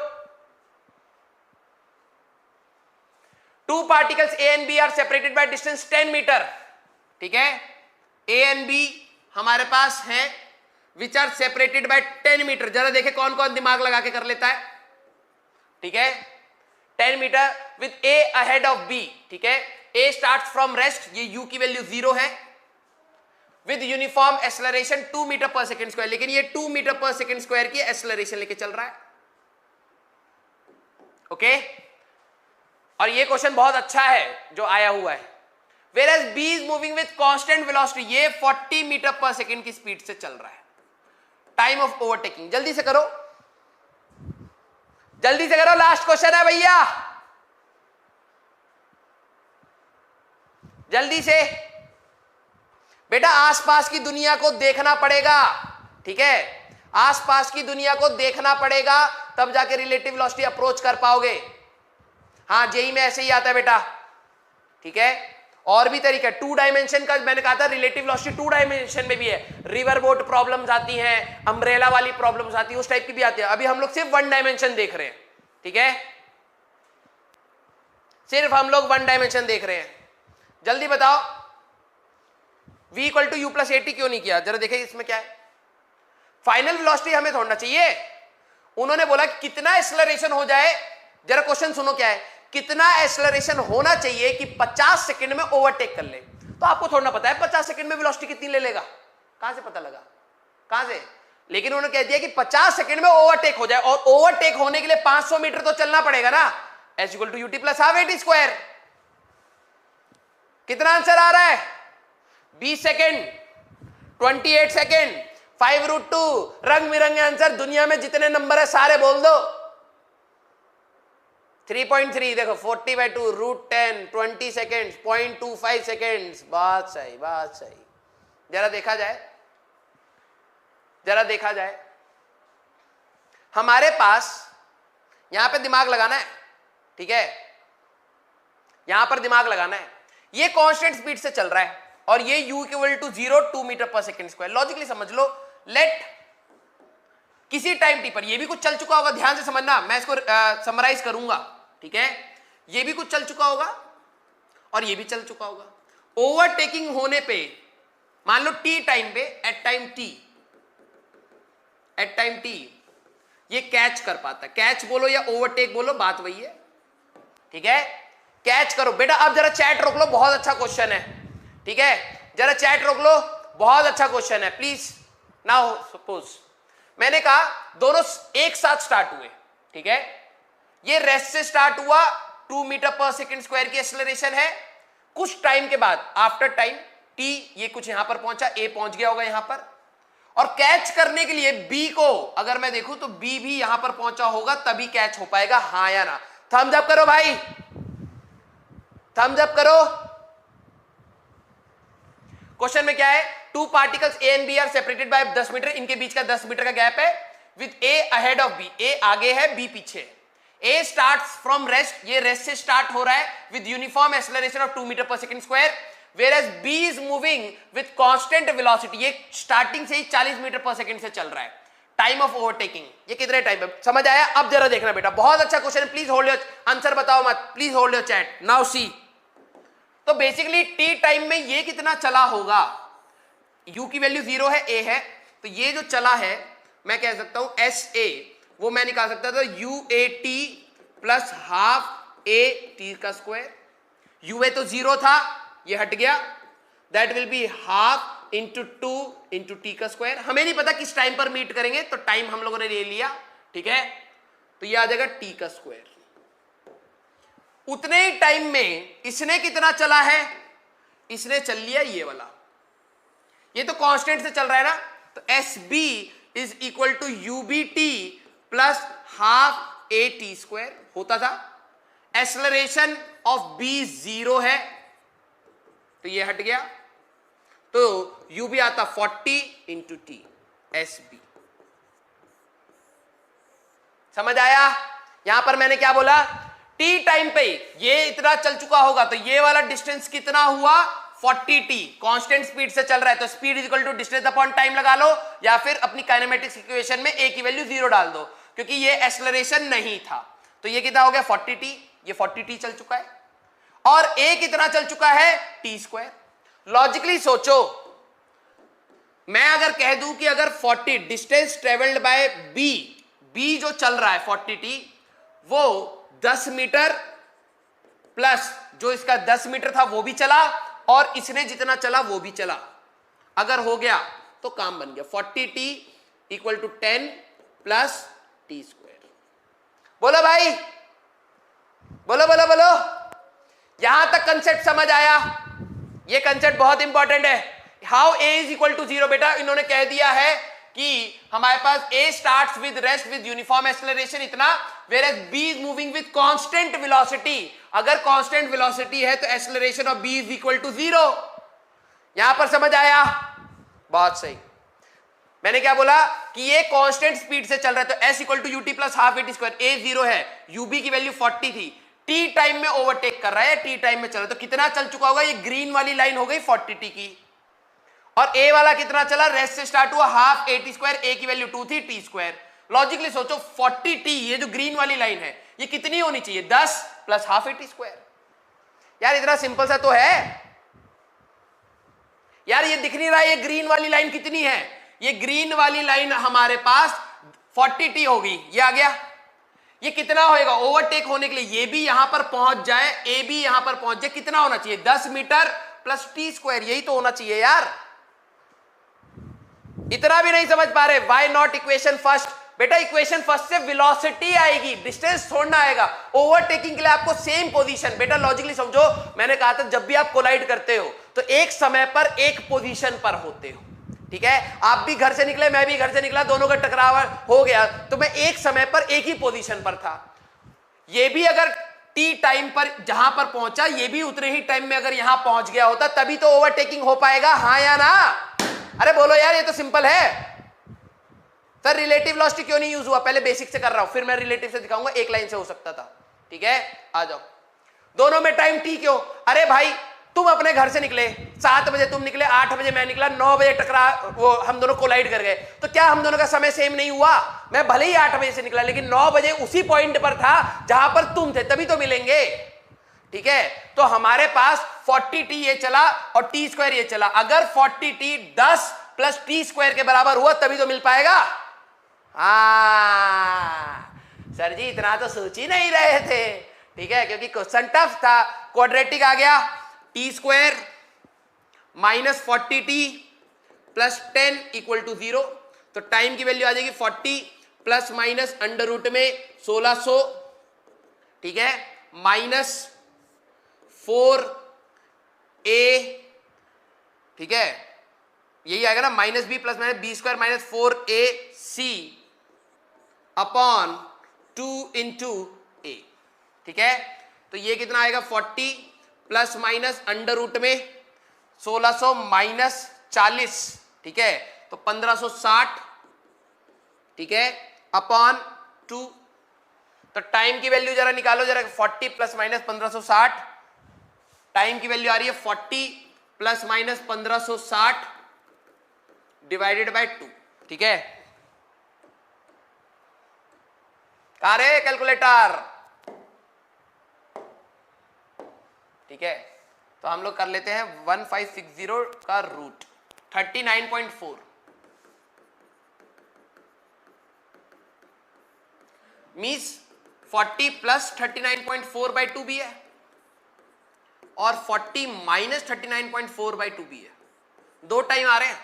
Two particles A and B are separated by distance 10 meter, ठीक है, ए एंड बी हमारे पास है which are separated by 10 meter. जरा देखे कौन कौन दिमाग लगा के कर लेता है, ठीक है, 10 meter with A ahead of B, ठीक है, ए स्टार्ट फ्रॉम रेस्ट, ये यू की वैल्यू 0 है, with uniform acceleration 2 meter per second square, लेकिन ये 2 मीटर पर सेकंड स्क्वायर की एक्सेलरेशन लेके चल रहा है, ओके। और ये क्वेश्चन बहुत अच्छा है जो आया हुआ है, whereas B is moving with constant velocity, ये 40 मीटर पर सेकंड की स्पीड से चल रहा है, टाइम ऑफ ओवरटेकिंग, जल्दी से करो, लास्ट क्वेश्चन है भैया, जल्दी से। बेटा आसपास की दुनिया को देखना पड़ेगा, ठीक है, आसपास की दुनिया को देखना पड़ेगा, तब जाके रिलेटिव वेलोसिटी अप्रोच कर पाओगे। हाँ जेई में ऐसे ही आता है बेटा, ठीक है, और भी तरीका, 2 डायमेंशन का मैंने कहा था, रिलेटिव वेलोसिटी 2 डायमेंशन में भी है, रिवर बोट प्रॉब्लम्स आती हैं, अम्ब्रेला वाली प्रॉब्लम्स आती है, उस टाइप की भी आती है। अभी हम लोग सिर्फ 1 डायमेंशन देख रहे हैं, ठीक है, सिर्फ हम लोग 1 डायमेंशन देख रहे हैं। जल्दी बताओ v equal to U plus AT क्यों नहीं किया, जरा देखिए इसमें क्या है, फाइनल वेलोसिटी हमें ढूंढना चाहिए। उन्होंने बोला कितना एक्सेलरेशन हो जाए, जरा क्वेश्चन सुनो क्या है, कितना एक्सेलरेशन होना चाहिए कि 50 सेकंड में ओवरटेक कर ले। तो आपको थोड़ा पता है 50 सेकंड में वेलोसिटी कितनी ले लेगा, कहां से पता लगा, कहां से, लेकिन उन्होंने कह दिया कि 50 सेकंड में ओवरटेक हो जाए, और ओवरटेक होने के लिए 500 मीटर तो चलना पड़ेगा ना, S equal to UT plus half AT square. कितना आंसर आ रहा है, 20 सेकंड, 28 सेकंड, 5√2, रंग बिरंगे आंसर, दुनिया में जितने नंबर है सारे बोल दो। 3.3 देखो, 40/2, √10, 20 सेकेंड, 0.25 सेकेंड, बात सही, बात सही। जरा देखा जाए, हमारे पास यहां पे दिमाग लगाना है, ठीक है, यहां पर दिमाग लगाना है, ये कांस्टेंट स्पीड से चल रहा है और ये u equal to 0 2 meter per second square. Logically समझ लो, लेट किसी टाइम टी पर, ये भी कुछ चल चुका होगा, ध्यान से समझना, मैं इसको समराइज करूंगा, ठीक है, ये भी कुछ चल चुका होगा और ये भी चल चुका होगा। ओवरटेकिंग होने पे मान लो टी टाइम पे, एट टाइम टी ये कैच कर पाता है। कैच बोलो या ओवरटेक बोलो, बात वही है, ठीक है। कैच करो बेटा। अब जरा चैट रोक लो, बहुत अच्छा क्वेश्चन है, ठीक है। जरा चैट रोक लो, बहुत अच्छा क्वेश्चन है प्लीज। नाउ सपोज मैंने कहा दोनों एक साथ स्टार्ट हुए, ठीक है। ये रेस्ट से स्टार्ट हुआ, 2 मीटर पर सेकंड स्क्वायर की एक्सेलरेशन है। कुछ टाइम के बाद आफ्टर टाइम टी ये कुछ यहां पर पहुंचा, ए पहुंच गया होगा यहां पर, और कैच करने के लिए बी को अगर मैं देखूं तो बी भी यहां पर पहुंचा होगा, तभी कैच हो पाएगा, हां या ना। थम्स अप करो भाई, थम्स अप करो। क्वेश्चन में क्या है, 2 particles A and B are separated by 10 meter, इनके बीच का 10 मीटर का गैप है, with A ahead of B, A आगे है बी पीछे। ए स्टार्ट्स फ्रॉम रेस्ट, ये रेस्ट से स्टार्ट हो रहा है with uniform acceleration of 2 meter per second square, whereas B is moving with constant velocity, ये स्टार्टिंग से ही 40 मीटर पर सेकंड से चल रहा है। टाइम ऑफ ओवरटेकिंग ये कितने टाइम पे, समझ आया? अब जरा देखना बेटा, बहुत अच्छा क्वेश्चन है, प्लीज होल्ड योर आंसर, बताओ मत, please hold your chat. Now see, तो बेसिकली टी टाइम में ये कितना चला होगा, u की वैल्यू 0 है, a है, तो ये जो चला है मैं कह सकता हूं एस ए, वो मैं निकाल सकता था U A T plus half A T का स्क्वायर। यू ए तो 0 था, ये हट गया, that will be half into 2 into T का स्क्वायर। हमें नहीं पता किस टाइम पर मीट करेंगे, तो टाइम हम लोगों ने ले लिया, ठीक है, तो ये आ जाएगा टी का स्क्वायर। उतने ही टाइम में इसने कितना चला है, इसने चल लिया ये वाला, ये तो कांस्टेंट से चल रहा है ना, तो S B is equal to U B T plus half A T square होता था। एक्सेलरेशन ऑफ बी 0 है, तो ये हट गया, तो u भी आता 40 इंटू टी एस बी। समझ आया? यहां पर मैंने क्या बोला, टी टाइम पे ये इतना चल चुका होगा, तो ये वाला डिस्टेंस कितना हुआ 40 टी, कांस्टेंट स्पीड से चल रहा है, तो speed is equal to distance upon time लगा लो, या फिर अपनी काइनेमेटिक्स इक्वेशन में a की वैल्यू 0 डाल दो, क्योंकि ये एक्सेलरेशन नहीं था, तो ये कितना हो गया 40 टी, ये 40 टी चल चुका है, और a कितना चल चुका है टी स्क्वायर। लॉजिकली सोचो, मैं अगर कह दूं कि अगर 40 डिस्टेंस ट्रेवल्ड बाय बी जो चल रहा है 40 टी, वो 10 मीटर प्लस जो इसका 10 मीटर था वो भी चला, और इसने जितना चला वो भी चला, अगर हो गया तो काम बन गया, 40 T equal to 10 plus T square. बोलो भाई, बोलो बोलो बोलो, यहां तक कंसेप्ट समझ आया? ये कंसेप्ट बहुत इंपॉर्टेंट है। How A is equal to 0, बेटा इन्होंने कह दिया है कि हमारे पास A starts with rest with uniform acceleration इतना, whereas b is moving with constant velocity। अगर कांस्टेंट वेलोसिटी है तो acceleration of b is equal to 0। यहां पर समझ आया? बहुत सही। मैंने क्या बोला कि ये कांस्टेंट स्पीड से चल रहा है, तो s equal to U T plus half A T square, a 0 है, ub की वैल्यू 40 थी, टी टाइम में ओवरटेक कर रहा है, टी टाइम में चल रहा है, तो कितना चल चुका होगा, ये ग्रीन वाली लाइन हो गई 40 टी की, और ए वाला कितना चला, रेस्ट से स्टार्ट हुआ हाफ ए टी स्क्वायर, ए की वैल्यू 2 थी, टी स्क्वायर। लॉजिकली सोचो 40 टी, ये जो ग्रीन वाली लाइन है ये कितनी होनी चाहिए, 10 plus half A T square. यार इतना सिंपल सा तो है यार, ये दिख नहीं रहा, ये ग्रीन वाली लाइन कितनी है, ये ग्रीन वाली लाइन हमारे पास 40 टी होगी, ये आ गया। ये कितना होएगा ओवरटेक होने के लिए, ये भी यहां पर पहुंच जाए, ए भी यहां पर पहुंच जाए, कितना होना चाहिए 10 मीटर प्लस टी स्क्वायर, यही तो होना चाहिए यार। इतना भी नहीं समझ पा रहे, व्हाई नॉट इक्वेशन फर्स्ट? बेटा इक्वेशन फर्स्ट से वेलोसिटी आएगी, डिस्टेंस छोड़ना आएगा। ओवरटेकिंग के लिए आपको सेम पोजीशन, बेटा लॉजिकली समझो, मैंने कहा था जब भी आप कोलाइड करते हो तो एक समय पर एक पोजीशन पर होते हो, ठीक है। आप भी घर से निकले, मैं भी घर से निकला, दोनों का टकराव हो गया, तो मैं एक समय पर एक ही पोजीशन पर था। ये भी अगर टी टाइम पर जहां पर पहुंचा, ये भी उतने ही टाइम में अगर यहां पहुंच गया होता, तभी तो ओवरटेकिंग हो पाएगा, हाँ या ना? अरे बोलो यार, ये तो सिंपल है। सर रिलेटिव वेलोसिटी क्यों नहीं यूज हुआ? पहले बेसिक से कर रहा हूं, फिर मैं रिलेटिव से दिखाऊंगा, एक लाइन से हो सकता था, ठीक है। आ जाओ, दोनों में टाइम टी क्यों? अरे भाई तुम अपने घर से निकले, 7 बजे तुम निकले, 8 बजे मैं निकला, 9 बजे टकरा, वो हम दोनों कोलाइड कर गए, तो क्या हम दोनों का समय सेम नहीं हुआ? मैं भले ही 8 बजे से निकला, लेकिन 9 बजे उसी पॉइंट पर था जहां पर तुम थे, तभी तो मिलेंगे। ठीक है, तो हमारे पास 40t ये चला और t स्क्वायर ये चला। अगर 40t 10 प्लस t स्क्वायर के बराबर हुआ तभी तो मिल पाएगा। सर जी इतना तो सोच ही नहीं रहे थे, ठीक है, क्योंकि क्वेश्चन टफ था। क्वाड्रेटिक आ गया, T square minus 40t plus 10 equal to 0। तो टाइम की वैल्यू आ जाएगी 40 प्लस माइनस अंडर रूट में 1600, ठीक है, माइनस 4a, ठीक है, यही आएगा ना, minus B plus minus B square minus 4ac upon 2 into A, ठीक है। तो ये कितना आएगा 40 प्लस माइनस अंडर रूट में 1600 माइनस 40, ठीक है, तो 1560, ठीक है, अपॉन 2। तो टाइम की वैल्यू जरा निकालो जरा, 40 प्लस माइनस 1560, टाइम की वैल्यू आ रही है 40 प्लस माइनस 1560 डिवाइडेड बाय 2, ठीक है। कहां रे कैलकुलेटर, ठीक है। तो हम लोग कर लेते हैं 1560 का रूट 39.4 मीन्स 40 प्लस 39.4 बाई 2 भी है और 40 माइनस 39.4 बाई 2 भी है। दो टाइम आ रहे हैं।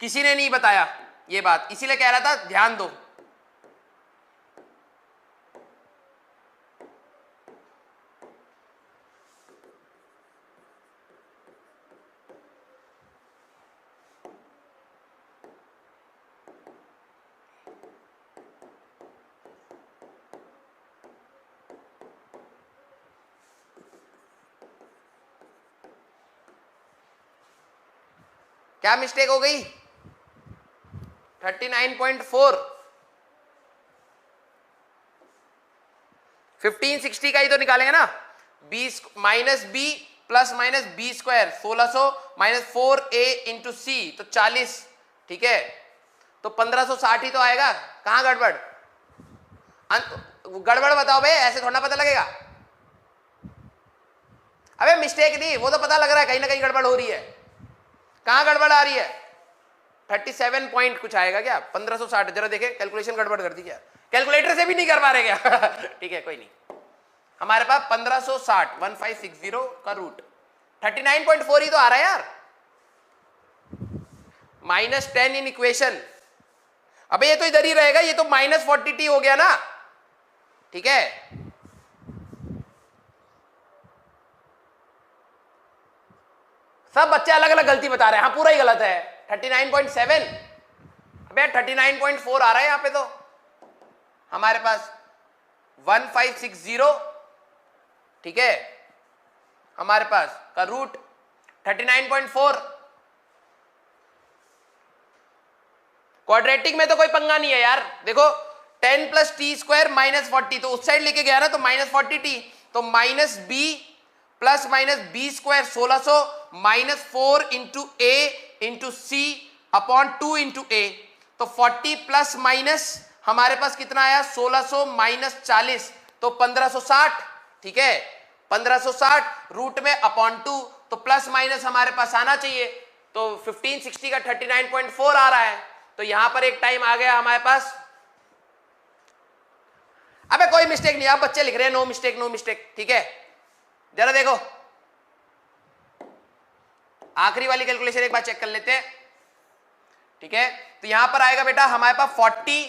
किसी ने नहीं बताया ये बात, इसीलिए कह रहा था ध्यान दो। क्या मिस्टेक हो गई, 39.4 1560 का ही तो निकालेंगे ना, B minus B plus minus B square 1600 minus 4a into C, तो 40, ठीक है, तो 1560 ही तो आएगा। कहां गड़बड़, गड़बड़ बताओ भाई, ऐसे थोड़ा पता लगेगा। अबे मिस्टेक नहीं, वो तो पता लग रहा है कहीं ना कहीं गड़बड़ हो रही है। कहां गड़बड़ आ रही है, 37 पॉइंट कुछ आएगा क्या, 1560, जरा देखे कैलकुलेशन गड़बड़ कर दी क्या, कैलकुलेटर से भी नहीं कर पा रहे क्या ठीक है कोई नहीं, हमारे पास 1560 1560 का रूट 39.4 ही तो आ रहा है यार, माइनस 10 इन इक्वेशन। अबे ये तो इधर ही रहेगा, ये तो माइनस 40t हो गया ना, ठीक है। सब बच्चे अलग अलग गलती बता रहे हैं, हाँ पूरा ही गलत है। 39.7, अबे 39.4 आ रहा है यहां पे तो हमारे पास 1560, ठीक है, हमारे पास का रूट 39.4। क्वाड्रेटिक में तो कोई पंगा नहीं है यार, देखो 10 प्लस टी स्क्वायर माइनस 40, तो उस साइड लेके गया ना तो माइनस 40t, तो minus B plus minus B square 1600 minus 4 into A into C upon 2 into A, तो 40 प्लस माइनस हमारे पास कितना आया 1600 माइनस 40, तो 1560, ठीक है, 1560 रूट में अपॉन 2, तो प्लस माइनस हमारे पास आना चाहिए, तो 1560 का 39.4 आ रहा है, तो यहां पर एक टाइम आ गया हमारे पास। अबे कोई मिस्टेक नहीं, आप बच्चे लिख रहे हैं नो मिस्टेक नो मिस्टेक, ठीक है, जरा देखो आखिरी वाली कैलकुलेशन एक बार चेक कर लेते हैं, ठीक है। तो यहां पर आएगा बेटा हमारे पास 40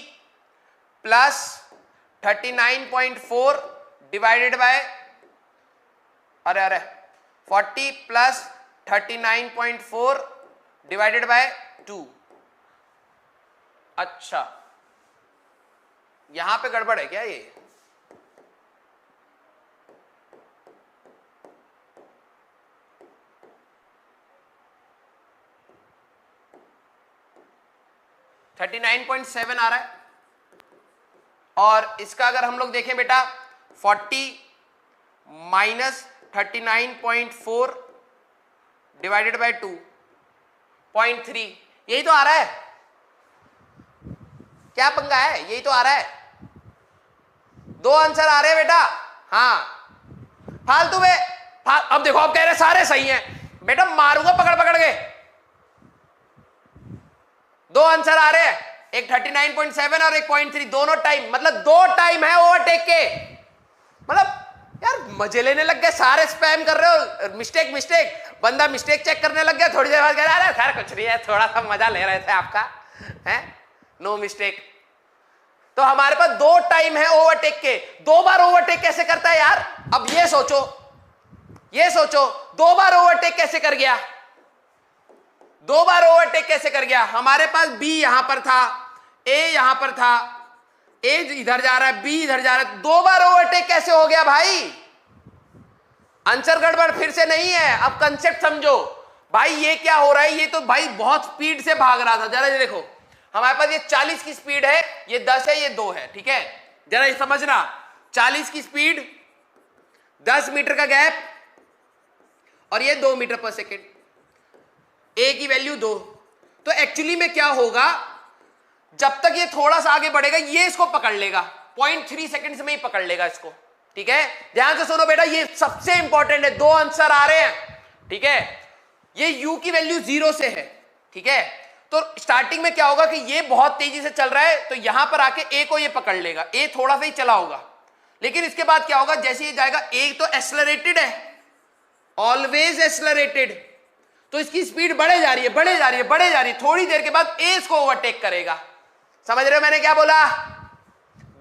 प्लस 39.4 डिवाइडेड बाय, अरे 40 प्लस 39.4 डिवाइडेड बाय 2। अच्छा यहां पे गड़बड़ है क्या, ये थर्टी 39.7 आ रहा है, और इसका अगर हम लोग देखें बेटा 40 माइनस 39.4 डिवाइडेड बाय 2.3, यही तो आ रहा है, क्या पंगा है, यही तो आ रहा है। दो आंसर आ रहे हैं बेटा, हाँ फालतू में अब देखो, अब कह रहे सारे सही हैं। बेटा मारूंगा पकड़ पकड़ के। दो आंसर आ रहे हैं, एक 39.7 और एक 0.3, दोनों टाइम, मतलब दो टाइम है ओवरटेक के। मतलब यार मजे लेने लग गए, सारे स्पैम कर रहे हो, मिस्टेक मिस्टेक। बंदा मिस्टेक चेक करने लग गया, थोड़ी देर बाद कह रहा है खैर कुछ नहीं है, थोड़ा सा मजा ले रहे थे आपका, है नो मिस्टेक। तो हमारे पास दो टाइम है ओवरटेक के। दो बार ओवरटेक कैसे करता है यार? अब ये सोचो, ये सोचो, दो बार ओवरटेक कैसे कर गया? दो बार ओवरटेक कैसे कर गया? हमारे पास बी यहां पर था, ए यहां पर था, ए इधर जा रहा है, बी इधर जा रहा है, दो बार ओवरटेक कैसे हो गया भाई? आंसर गड़बड़ फिर से नहीं है। अब कंसेप्ट समझो भाई, ये क्या हो रहा है? ये तो भाई बहुत स्पीड से भाग रहा था। जरा ये देखो, हमारे पास ये 40 की स्पीड है, ये 10 है, ये 2 है, ठीक है? जरा ये समझना, 40 की स्पीड, 10 मीटर का गैप, और ये 2 मीटर पर सेकेंड, ए की वैल्यू 2। तो एक्चुअली में क्या होगा, जब तक ये थोड़ा सा आगे बढ़ेगा ये इसको पकड़ लेगा, 0.3 सेकंड्स में ही पकड़ लेगा इसको, ठीक है? ध्यान से सुनो बेटा, ये सबसे इंपॉर्टेंट है, दो आंसर आ रहे हैं, ठीक है? ये u की वैल्यू 0 से है, ठीक है? तो स्टार्टिंग में क्या होगा कि ये बहुत तेजी से चल रहा है, तो यहां पर आके ए को ये पकड़ लेगा, ए थोड़ा सा ही चला होगा, लेकिन इसके बाद क्या होगा, जैसे ये जाएगा, ए तो एक्सेलरेटेड है, ऑलवेज एक्सेलरेटेड, तो इसकी स्पीड बढ़े जा रही है, बढ़े जा रही है, बढ़े जा रही है। थोड़ी देर के बाद ए इसको ओवरटेक करेगा। समझ रहे हो मैंने क्या बोला?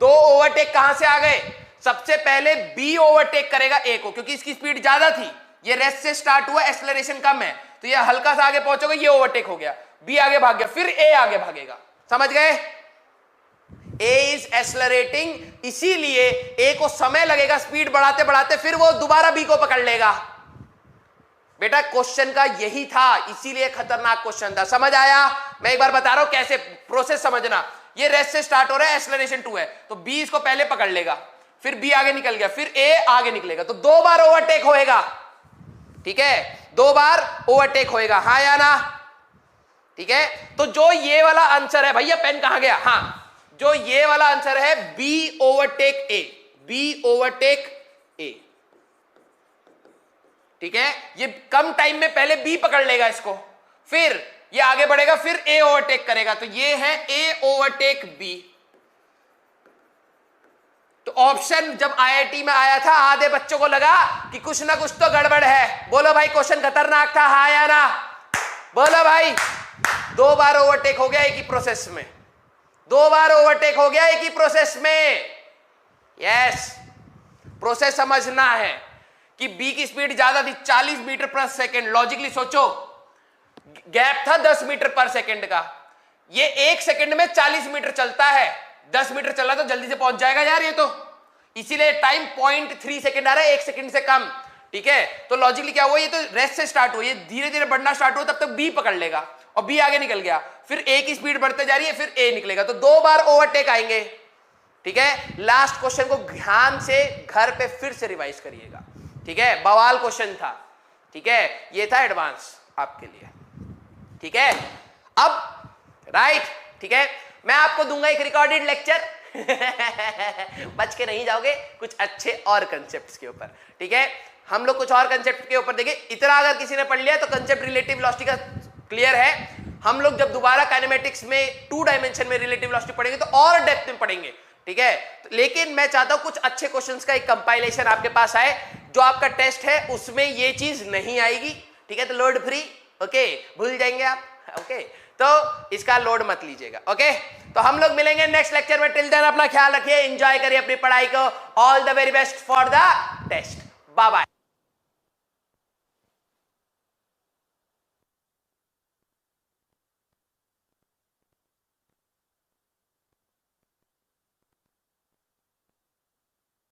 दो ओवरटेक कहां से आ गए? सबसे पहले बी ओवरटेक करेगा ए को, क्योंकि इसकी स्पीड ज्यादा थी, ये रेस्ट से स्टार्ट हुआ, एक्सेलरेशन कम है, तो ये हल्का सा आगे पहुंचोगे, ये ओवरटेक हो गया, बी आगे भाग गया, फिर ए आगे भागेगा। समझ गए? ए इज एक्सेलरेटिंग, इसीलिए ए को समय लगेगा स्पीड बढ़ाते बढ़ाते, फिर वो दोबारा बी को पकड़ लेगा। बेटा क्वेश्चन का यही था, इसीलिए खतरनाक क्वेश्चन था। समझ आया? मैं एक बार बता रहा हूं कैसे प्रोसेस समझना। ये रेस्ट से स्टार्ट हो रहा है, एक्सेलरेशन 2 है, तो बी इसको पहले पकड़ लेगा, फिर बी आगे निकल गया, फिर ए आगे निकलेगा, तो दो बार ओवरटेक होएगा, ठीक है? दो बार ओवरटेक होएगा, हाँ या ना? ठीक है? तो जो ये वाला आंसर है, भैया पेन कहां गया? हाँ, जो ये वाला आंसर है बी ओवरटेक ए, बी ओवरटेक ए, ठीक है? ये कम टाइम में पहले बी पकड़ लेगा इसको, फिर ये आगे बढ़ेगा, फिर ए ओवरटेक करेगा, तो ये है ए ओवरटेक बी। तो ऑप्शन जब आईआईटी में आया था, आधे बच्चों को लगा कि कुछ ना कुछ तो गड़बड़ है। बोलो भाई क्वेश्चन खतरनाक था, हाँ या ना? बोलो भाई। दो बार ओवरटेक हो गया एक ही प्रोसेस में, दो बार ओवरटेक हो गया एक ही प्रोसेस में। यस, प्रोसेस समझना है कि बी की स्पीड ज्यादा थी, 40 मीटर पर सेकेंड। लॉजिकली सोचो, गैप था 10 मीटर पर सेकेंड का, ये 1 सेकेंड में 40 मीटर चलता है, 10 मीटर चला तो जल्दी से पहुंच जाएगा यार ये तो, इसीलिए टाइम 0.3 सेकेंड आ रहा है, 1 सेकेंड से कम, ठीक है? तो लॉजिकली क्या हुआ, ये तो रेस्ट से स्टार्ट हुआ, ये धीरे धीरे बढ़ना स्टार्ट हुआ, तब तक बी पकड़ लेगा और बी आगे निकल गया, फिर ए की स्पीड बढ़ते जा रही है, फिर ए निकलेगा, तो दो बार ओवरटेक आएंगे, ठीक है? लास्ट क्वेश्चन को ध्यान से घर पे फिर से रिवाइज करिएगा, ठीक है? बवाल क्वेश्चन था, ठीक है? ये था एडवांस आपके लिए, ठीक है? अब राइट, ठीक है? मैं आपको दूंगा एक रिकॉर्डेड लेक्चर बच के नहीं जाओगे, कुछ अच्छे और कंसेप्ट्स के ऊपर, ठीक है? हम लोग कुछ और कंसेप्ट के ऊपर देखें। इतना अगर किसी ने पढ़ लिया तो कंसेप्ट रिलेटिव वेलोसिटी का क्लियर है। हम लोग जब दोबारा काइनेमेटिक्स में 2 डायमेंशन में रिलेटिव वेलोसिटी पढ़ेंगे तो और डेप्थ में पढ़ेंगे, ठीक है? लेकिन मैं चाहता हूं कुछ अच्छे क्वेश्चंस का एक कंपाइलेशन आपके पास आए, जो आपका टेस्ट है उसमें ये चीज नहीं आएगी, ठीक है? तो लोड फ्री, ओके? भूल जाएंगे आप, ओके? तो इसका लोड मत लीजिएगा, ओके? तो हम लोग मिलेंगे नेक्स्ट लेक्चर में। टिल देन अपना ख्याल रखिए, एंजॉय करिए अपनी पढ़ाई को। All the very best for the test. Bye bye.